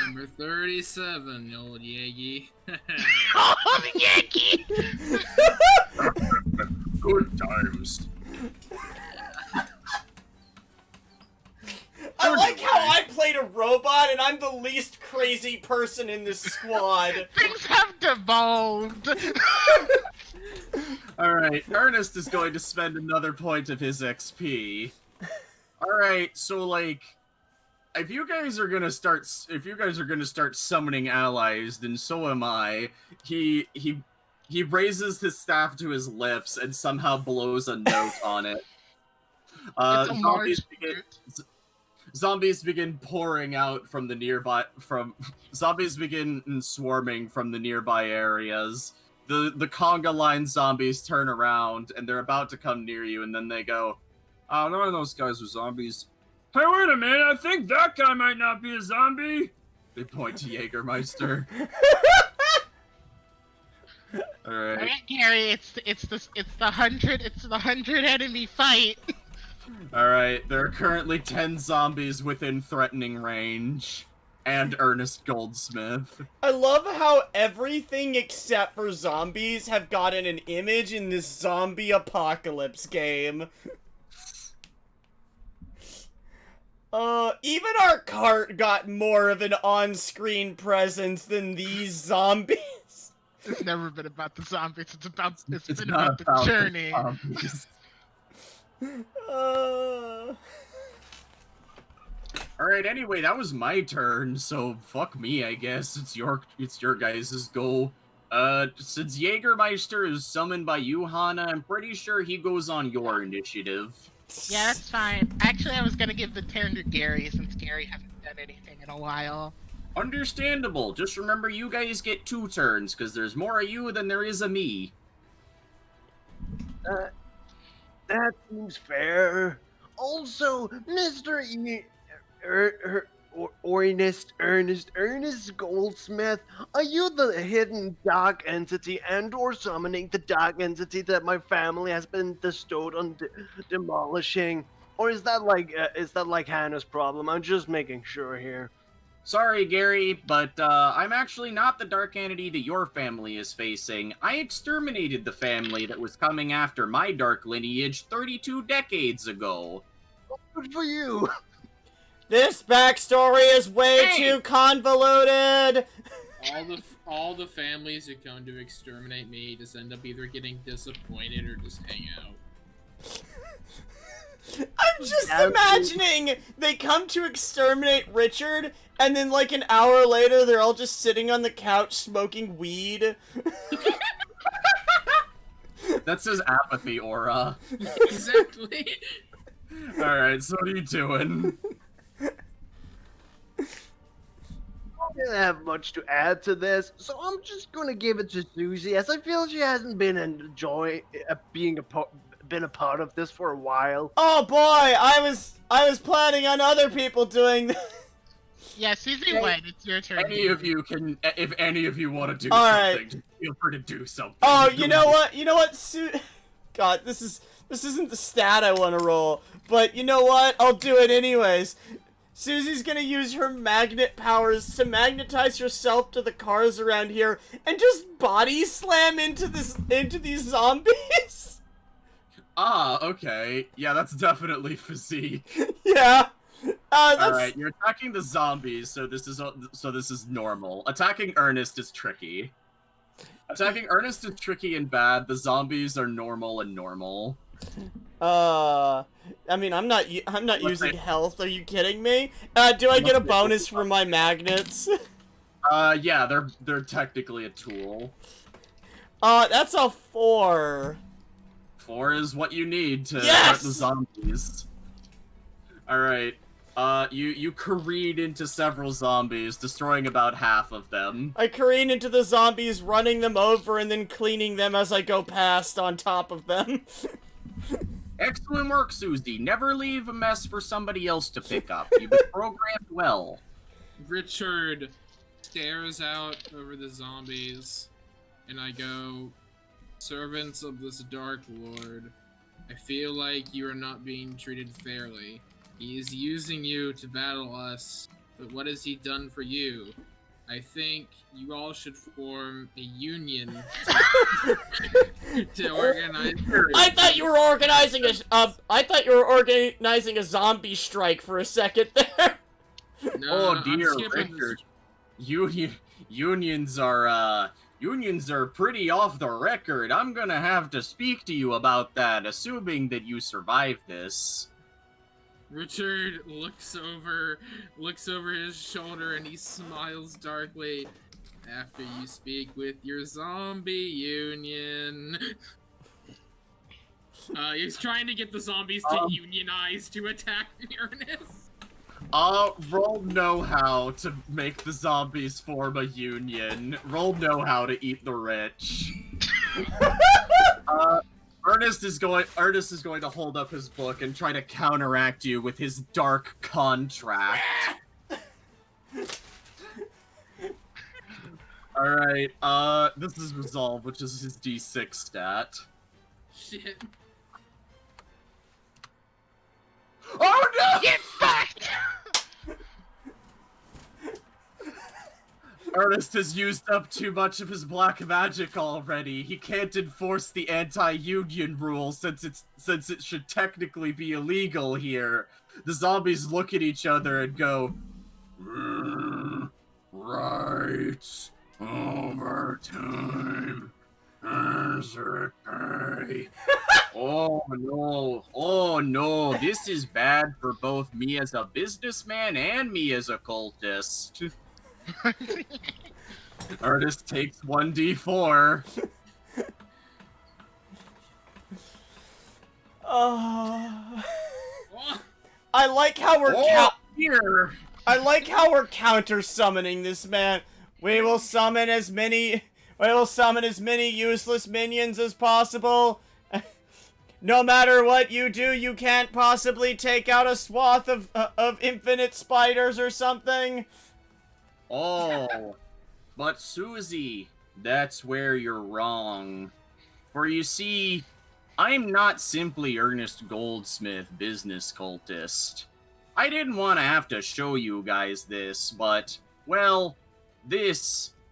S4: Number 37, old Yagi.
S2: Oh, the Yankee!
S1: Good times.
S5: I like how I played a robot and I'm the least crazy person in this squad.
S2: Things have devolved.
S1: Alright, Ernest is going to spend another point of his XP. Alright, so like, if you guys are gonna start summoning allies, then so am I. He raises his staff to his lips and somehow blows a note on it.
S2: It's a large
S1: Zombies begin pouring out from the nearby. Zombies begin swarming from the nearby areas. The conga line zombies turn around and they're about to come near you, and then they go, "Oh, none of those guys are zombies." Hey, wait a minute! I think that guy might not be a zombie. They point to Jägermeister. All right.
S2: Alright, Gary, it's the 100 enemy fight.
S1: Alright, there are currently 10 zombies within threatening range. And Ernest Goldsmith.
S5: I love how everything except for zombies have gotten an image in this zombie apocalypse game. Even our cart got more of an on-screen presence than these zombies.
S2: It's never been about the zombies. It's been
S1: not
S2: about the journey.
S1: zombies. Alright, anyway, that was my turn, so fuck me, I guess. It's your guys' go. Since Jägermeister is summoned by you, Hana, I'm pretty sure he goes on your initiative.
S2: Yeah, that's fine. Actually, I was gonna give the turn to Gary since Gary hasn't done anything in a while.
S1: Understandable. Just remember you guys get 2 turns, because there's more of you than there is of me.
S3: That seems fair. Also, Mr. Ernest Goldsmith, are you the hidden dark entity and/or summoning the dark entity that my family has been bestowed on demolishing? Or is that like Hannah's problem? I'm just making sure here.
S1: Sorry, Gary, but I'm actually not the dark entity that your family is facing. I exterminated the family that was coming after my dark lineage 32 decades ago.
S3: Good for you.
S5: This backstory is way too convoluted.
S4: All the families who come to exterminate me just end up either getting disappointed or just hang out.
S5: I'm just imagining they come to exterminate Richard, and then like an hour later, they're all just sitting on the couch smoking weed.
S1: That's his apathy aura.
S4: Exactly.
S1: Alright, so what are you doing?
S3: I didn't have much to add to this, so I'm just gonna give it to Susie, as I feel she hasn't been been a part of this for a while.
S5: Oh boy, I was planning on other people doing this.
S2: Yeah, Susie
S1: Okay.
S2: went. It's your turn.
S1: Any of you can, if any of you want to do
S5: All
S1: something,
S5: right.
S1: just feel free to do something.
S5: Oh, you know what? You know what? God, this isn't the stat I want to roll, but you know what? I'll do it anyways. Susie's gonna use her magnet powers to magnetize herself to the cars around here and just body slam into these zombies.
S1: Ah, okay. Yeah, that's definitely physique.
S5: Yeah. That's
S1: All right, you're attacking the zombies, so this is normal. Attacking Ernest is tricky. Attacking Ernest is tricky and bad. The zombies are normal and normal.
S5: I mean, I'm not using health. Are you kidding me? Do I get a bonus for my magnets?
S1: Yeah, they're technically a tool.
S5: That's a 4.
S1: 4 is what you need to
S5: Yes!
S1: hurt the zombies. Alright. You careened into several zombies, destroying about half of them.
S5: I careen into the zombies, running them over and then cleaning them as I go past on top of them.
S1: Excellent work, Susie. Never leave a mess for somebody else to pick up. You've been programmed well.
S4: Richard stares out over the zombies, and I go, "Servants of this Dark Lord, I feel like you are not being treated fairly. He is using you to battle us, but what has he done for you? I think you all should form a union to organize."
S5: I thought you were organizing a zombie strike for a second there.
S4: No,
S1: Oh
S4: I'm
S1: dear,
S4: skipping this-
S1: Richard. Unions are pretty off the record. I'm gonna have to speak to you about that, assuming that you survive this.
S4: Richard looks over his shoulder and he smiles darkly. "After you speak with your zombie union." He's trying to get the zombies to unionize to attack Ernest.
S1: Roll know-how to make the zombies form a union. Roll know-how to eat the rich. Ernest is going to hold up his book and try to counteract you with his dark contract. Alright, this is resolve, which is his D6 stat.
S4: Shit.
S1: Oh no!
S2: Get fucked!
S1: Ernest has used up too much of his black magic already. He can't enforce the anti-union rule since it should technically be illegal here. The zombies look at each other and go, "Right, overtime, hazard pay." Oh no, this is bad for both me as a businessman and me as a cultist. Ernest takes 1d4.
S5: Oh.
S4: Oh,
S5: I like how we're
S1: Here.
S5: I like how we're counter summoning this man. We will summon as many useless minions as possible. No matter what you do, you can't possibly take out a swath of infinite spiders or something.
S1: Oh, but Susie, that's where you're wrong. For you see, I'm not simply Ernest Goldsmith, business cultist. I didn't want to have to show you guys this, but, well,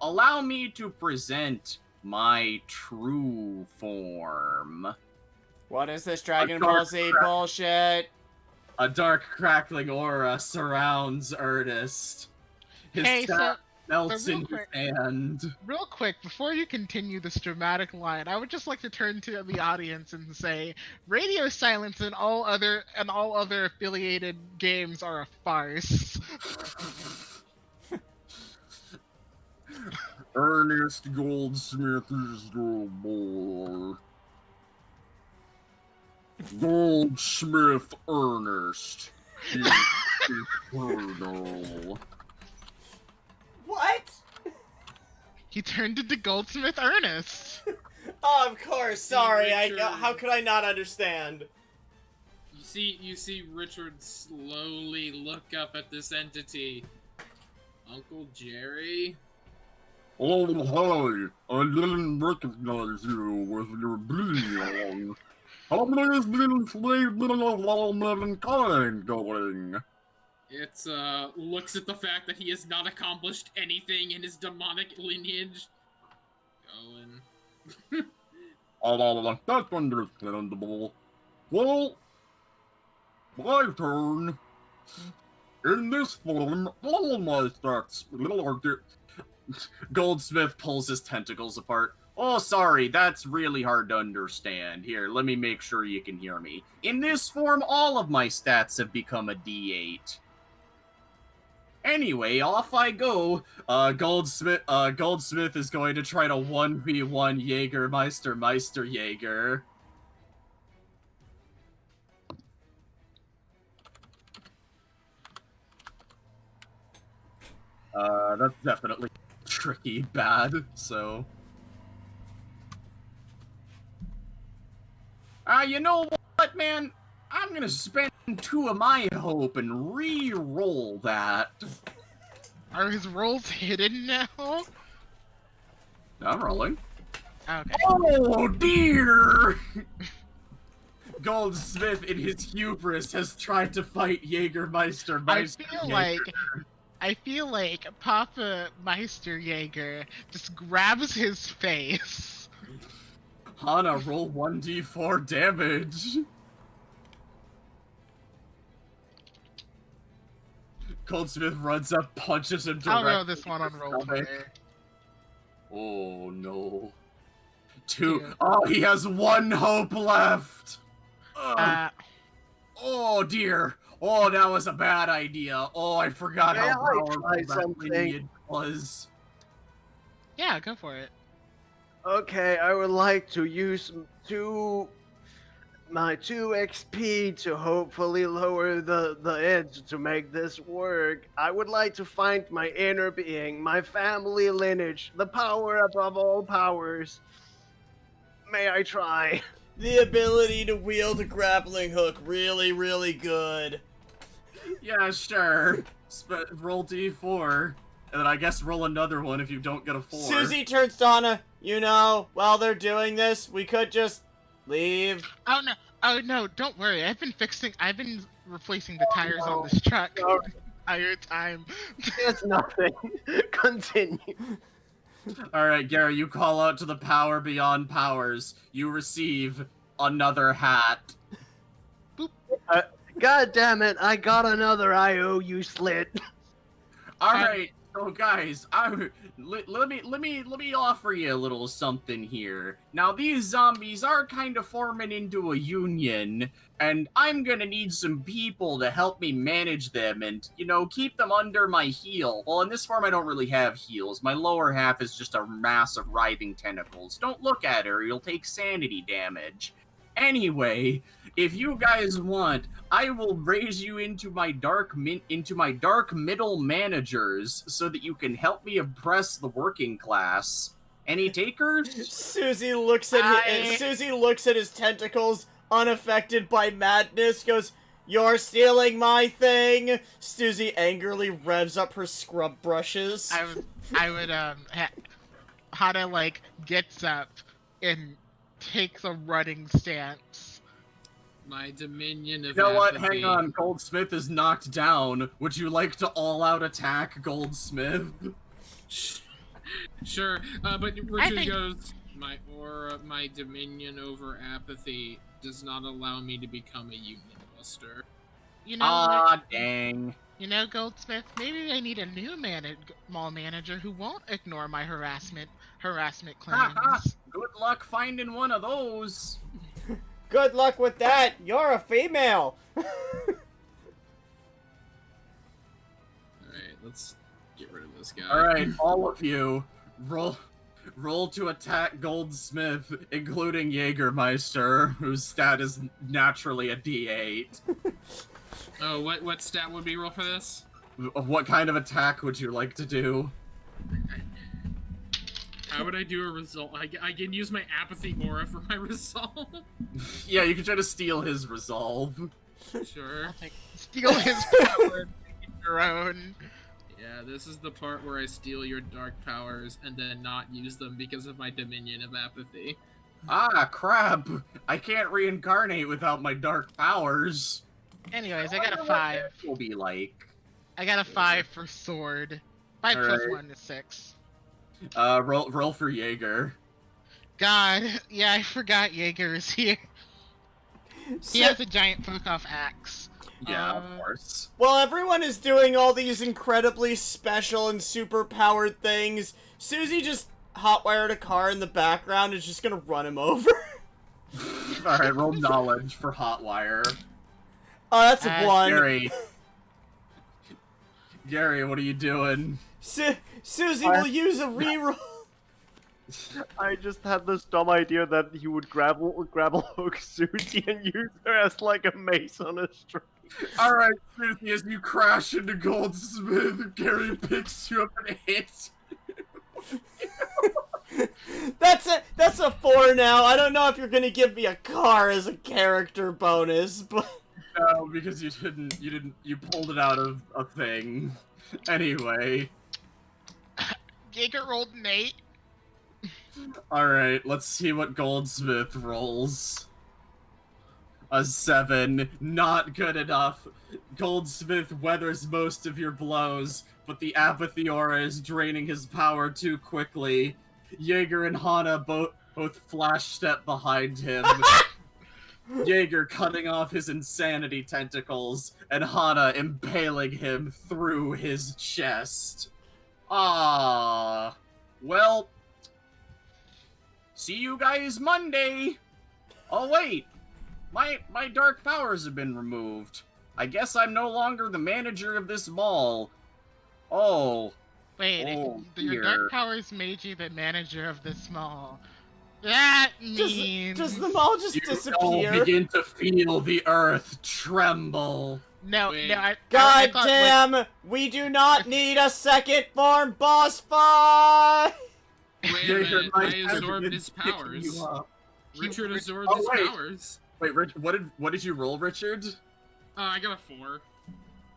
S1: allow me to present my true form.
S5: What is this Dragon Ball Z bullshit?
S1: A dark crackling aura surrounds Ernest. His
S2: Hey,
S1: staff melts
S2: real
S1: in his
S2: quick-
S1: hand.
S2: Real quick, before you continue this dramatic line, I would just like to turn to the audience and say, Radio Silence and all other affiliated games are a farce.
S1: Ernest Goldsmith is the boy. Goldsmith Ernest. He's eternal.
S2: He turned into Goldsmith Ernest.
S5: Oh, of course. Sorry.
S4: Richard.
S5: How could I not understand?
S4: You see Richard slowly look up at this entity. Uncle Jerry?
S1: Oh, hi. I didn't recognize you with your bleeding on. How has been enslaved of mankind going?
S4: It looks at the fact that he has not accomplished anything in his demonic lineage. Going.
S1: That's understandable. Well, my turn. In this form, all of my stats. Goldsmith pulls his tentacles apart. Oh, sorry, that's really hard to understand. Here, let me make sure you can hear me. In this form, all of my stats have become a D8. Anyway, off I go. Goldsmith is going to try to 1v1 Meister Jaeger. That's definitely tricky bad, so... you know what, man? I'm gonna spend 2 of my hope and re-roll that.
S2: Are his rolls hidden now?
S1: I'm rolling.
S2: Okay.
S1: Oh, dear! Goldsmith, in his hubris, has tried to fight Jägermeister.
S2: I feel like Papa Meister Jaeger just grabs his face.
S1: Hana, roll 1d4 damage. Goldsmith runs up, punches him directly.
S2: I'll roll this one on roleplay.
S1: Oh no. 2. Oh, he has 1 hope left. Oh dear. Oh, that was a bad idea. Oh, I forgot
S3: May
S1: how
S3: I
S1: powerful
S3: try
S1: that
S3: something?
S1: lineage was.
S2: Yeah, go for it.
S3: Okay, I would like to use my 2 XP to hopefully lower the edge to make this work. I would like to find my inner being, my family lineage, the power above all powers. May I try?
S5: The ability to wield a grappling hook, really, really good.
S1: Yeah, sure. Roll d4. And then I guess roll another one if you don't get a 4.
S5: Susie turns to Anna. You know, while they're doing this, we could just leave.
S2: Oh no, don't worry. I've been replacing the tires on this truck the entire time.
S3: It's nothing. Continue.
S1: Alright, Gary, you call out to the power beyond powers. You receive another hat.
S3: God damn it, I got another IOU slit.
S1: Alright, so guys, let me offer you a little something here. Now these zombies are kind of forming into a union, and I'm gonna need some people to help me manage them and, you know, keep them under my heel. Well, in this form I don't really have heels. My lower half is just a mass of writhing tentacles. Don't look at her, you'll take sanity damage. Anyway, if you guys want, I will raise you into my dark middle managers so that you can help me oppress the working class. Any takers?
S5: Susie looks at his tentacles, unaffected by madness, goes, "You're stealing my thing!" Susie angrily revs up her scrub brushes.
S2: Hana, like, gets up and takes a running stance.
S4: My dominion of
S1: You know what?
S4: apathy.
S1: Hang on. Goldsmith is knocked down. Would you like to all-out attack Goldsmith?
S4: Sure, but Richard
S2: think-
S4: goes, my aura, my dominion over apathy does not allow me to become a union buster.
S2: You know,
S1: Ah, dang.
S2: you know, Goldsmith. Maybe I need a new mall manager who won't ignore my harassment claims.
S1: Good luck finding one of those.
S5: Good luck with that! You're a female!
S4: Alright, let's get rid of this guy.
S1: Alright, all of you, roll to attack Goldsmith, including Jägermeister, whose stat is naturally a D8.
S4: Oh, what stat would be roll for this?
S1: What kind of attack would you like to do?
S4: How would I do a result? I can use my apathy aura for my resolve.
S1: Yeah, you can try to steal his resolve.
S4: Sure.
S2: I'll steal his power and make it your own.
S4: Yeah, this is the part where I steal your dark powers and then not use them because of my dominion of apathy.
S1: Ah, crap! I can't reincarnate without my dark powers.
S2: Anyways, I got a
S1: wonder what
S2: 5.
S1: that will be like.
S2: I got a 5 for sword. 5 plus
S1: Alright.
S2: 1 is 6.
S1: Roll for Jaeger.
S2: God, yeah, I forgot Jaeger is here. He has a giant fuck-off axe.
S1: Yeah, of course.
S5: While everyone is doing all these incredibly special and super powered things, Susie just hotwired a car in the background and is just gonna run him over.
S1: Alright, roll knowledge for Hotwire.
S5: Oh, that's a 1.
S1: Gary, what are you doing?
S5: Susie will use a reroll.
S3: I just had this dumb idea that he would grapple hook Susie and use her as like a mace on a string.
S1: Alright, Susie, as you crash into Goldsmith, Gary picks you up and hits.
S5: That's a 4 now. I don't know if you're gonna give me a car as a character bonus, but
S1: No, because you pulled it out of a thing. Anyway.
S2: Jaeger rolled an 8.
S1: Alright, let's see what Goldsmith rolls. A 7. Not good enough. Goldsmith weathers most of your blows, but the apathy aura is draining his power too quickly. Jaeger and Hana both flash step behind him. Jaeger cutting off his insanity tentacles, and Hana impaling him through his chest. Ah, well, see you guys Monday. Oh wait, my dark powers have been removed. I guess I'm no longer the manager of this mall. Oh,
S2: Wait,
S1: Oh,
S2: your
S1: dear.
S2: dark powers made you the manager of this mall. That means...
S5: does the mall just
S1: you
S5: disappear?
S1: all begin to feel the earth tremble.
S2: No,
S4: Wait.
S2: no, I
S5: God
S2: thought,
S5: damn! We do not need a second form boss fight!
S4: Wait a
S1: Jaeger
S4: minute,
S1: might
S4: I
S1: have
S4: absorbed
S1: been
S4: his
S1: picking
S4: powers.
S1: you up.
S4: Richard absorbed
S1: Oh,
S4: his
S1: wait.
S4: powers.
S1: Wait, Rich, what did you roll, Richard?
S4: I got a 4.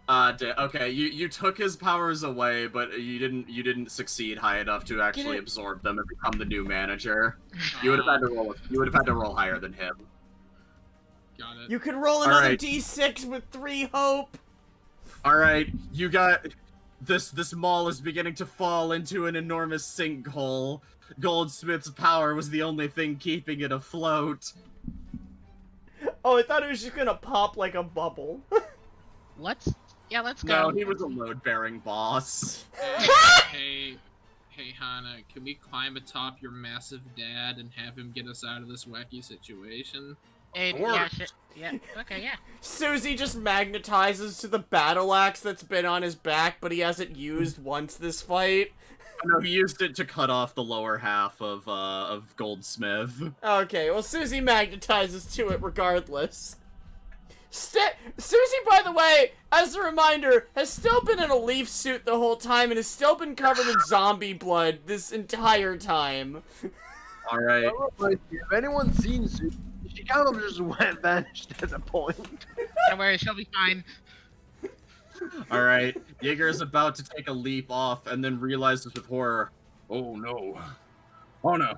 S1: Okay, you took his powers away, but you didn't succeed high enough to actually
S5: it?
S1: absorb them and become the new manager. You would have had to roll higher than him.
S4: Got it.
S5: You could roll another
S1: Alright.
S5: d6 with 3 hope.
S1: All right, you got this mall is beginning to fall into an enormous sinkhole. Goldsmith's power was the only thing keeping it afloat.
S5: Oh, I thought it was just gonna pop like a bubble.
S2: let's
S1: No,
S2: go.
S1: he was a load-bearing boss.
S4: Hey, Hana, can we climb atop your massive dad and have him get us out of this wacky situation?
S2: Hey,
S1: Or-
S2: yeah, yeah, okay, yeah.
S5: Susie just magnetizes to the battle axe that's been on his back, but he hasn't used once this fight.
S1: No, he used it to cut off the lower half of Goldsmith.
S5: Okay, well, Susie magnetizes to it regardless. Susie, by the way, as a reminder, has still been in a leaf suit the whole time and has still been covered in zombie blood this entire time.
S1: All right.
S3: If anyone's seen Susie, she kind of just vanished at a point.
S2: Don't worry, she'll be fine.
S1: All right, Jaeger is about to take a leap off and then realizes with horror, "Oh no. Hana,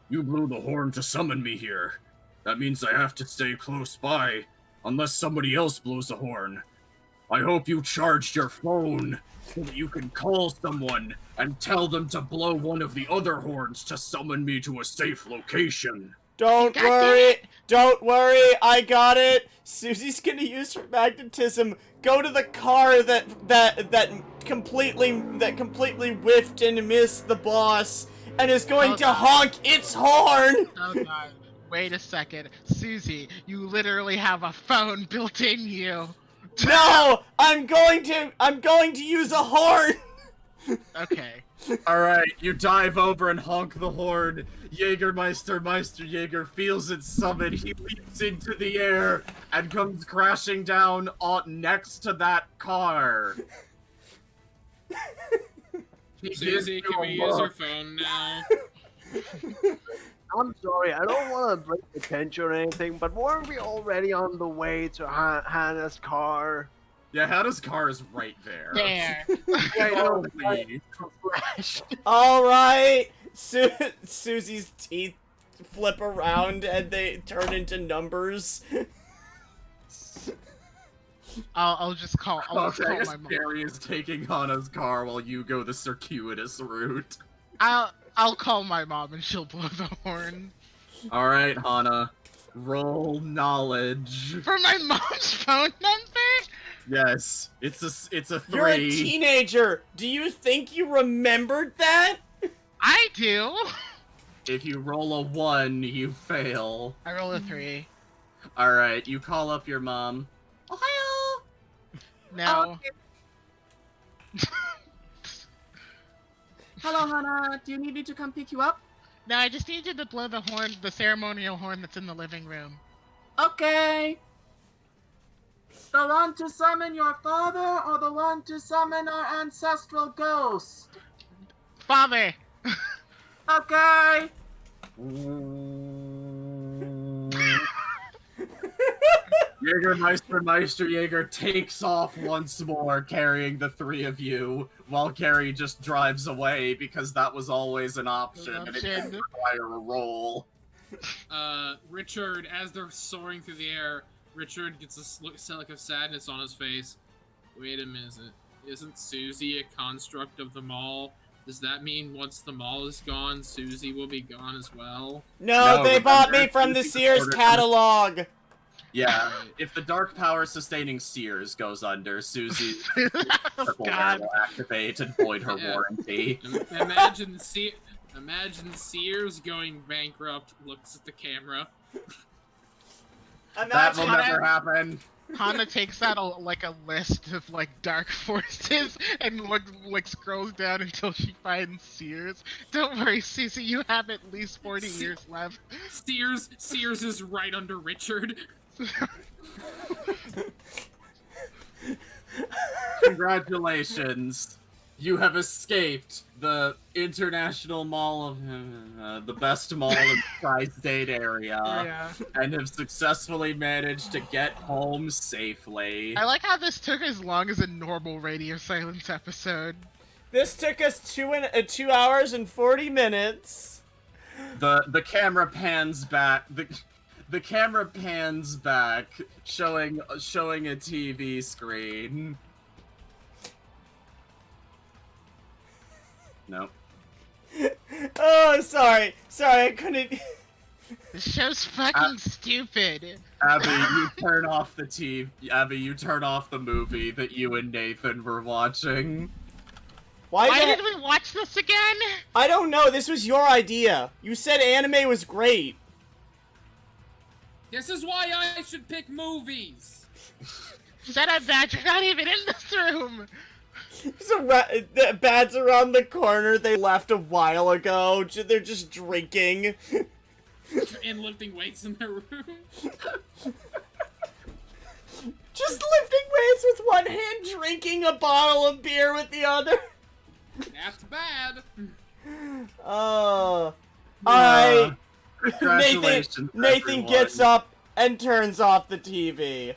S1: you blew the horn to summon me here. That means I have to stay close by, unless somebody else blows a horn. I hope you charged your phone so that you can call someone and tell them to blow one of the other horns to summon me to a safe location."
S5: Don't
S2: God damn
S5: worry, don't worry, I got it. Susie's gonna use her magnetism. Go to the car that completely whiffed and missed the boss, and is going to honk its horn.
S2: Oh god. Wait a second. Susie, you literally have a phone built in you.
S5: No, I'm going to use a horn.
S2: Okay.
S1: All right, you dive over and honk the horn. Meister Jaeger feels it summon. He leaps into the air and comes crashing down next to that car.
S4: Susie, can we use your phone now?
S3: I'm sorry, I don't want to break the tension or anything, but weren't we already on the way to Hannah's car?
S1: Yeah, Hannah's car is right there.
S2: There.
S3: Yeah, I know.
S1: Holy.
S3: Flash.
S5: All right. Susie's teeth flip around and they turn into numbers.
S2: I'll just call my mom.
S1: Gary is taking Hannah's car while you go the circuitous route.
S2: I'll call my mom and she'll blow the horn.
S1: All right, Hannah, roll knowledge.
S2: For my mom's phone number?
S1: Yes, it's a 3.
S5: You're a teenager. Do you think you remembered that?
S2: I do.
S1: If you roll a 1, you fail.
S2: I roll a 3.
S1: All right, you call up your mom. Ohio.
S2: No.
S1: Hello, Hannah. Do you need me to come pick you up?
S2: No, I just need you to blow the horn, the ceremonial horn that's in the living room.
S1: Okay. The one to summon your father, or the one to summon our ancestral ghost?
S2: Father!
S1: Okay. Meister Jaeger takes off once more, carrying the 3 of you, while Gary just drives away because that was always an option, and it didn't require a roll.
S4: Richard, as they're soaring through the air, Richard gets a look of sadness on his face. Wait a minute, isn't Susie a construct of the mall? Does that mean once the mall is gone, Susie will be gone as well?
S5: No, they bought me
S1: remember,
S5: from the
S1: Susie's
S5: Sears
S1: ordered-
S5: catalog.
S1: Yeah, if the dark power sustaining Sears goes under, Susie
S2: Oh,
S1: Triple
S2: God.
S1: will activate and void her
S4: Yeah.
S1: warranty.
S4: Imagine Sears going bankrupt, looks at the camera.
S1: That will
S5: Imagine
S1: never happen.
S2: Hana takes out a list of dark forces and scrolls down until she finds Sears. Don't worry, Susie, you have at least 40 years left.
S4: Sears is right under Richard.
S1: Congratulations. You have escaped the international mall of the best mall in the tri-state area,
S2: Yeah.
S1: and have successfully managed to get home safely.
S2: I like how this took as long as a normal Radio Silence episode.
S5: this took us 2 hours and 40 minutes.
S1: The camera pans back. The camera pans back, showing a TV screen. Nope.
S5: Oh, sorry, I couldn't.
S2: This show's fucking stupid.
S1: Abby, you turn off the TV. Abby, you turn off the movie that you and Nathan were watching.
S2: Why
S5: Why
S2: did we watch this again?
S5: I don't know. This was your idea. You said anime was great.
S4: This is why I should pick movies.
S2: Shut up, Badge. You're not even in this room.
S5: The Bad's around the corner. They left a while ago. They're just drinking.
S4: And lifting weights in their room.
S5: Just lifting weights with one hand, drinking a bottle of beer with the other.
S4: That's bad.
S5: Alright.
S1: Congratulations,
S5: Nathan
S1: everyone.
S5: gets up and turns off the TV.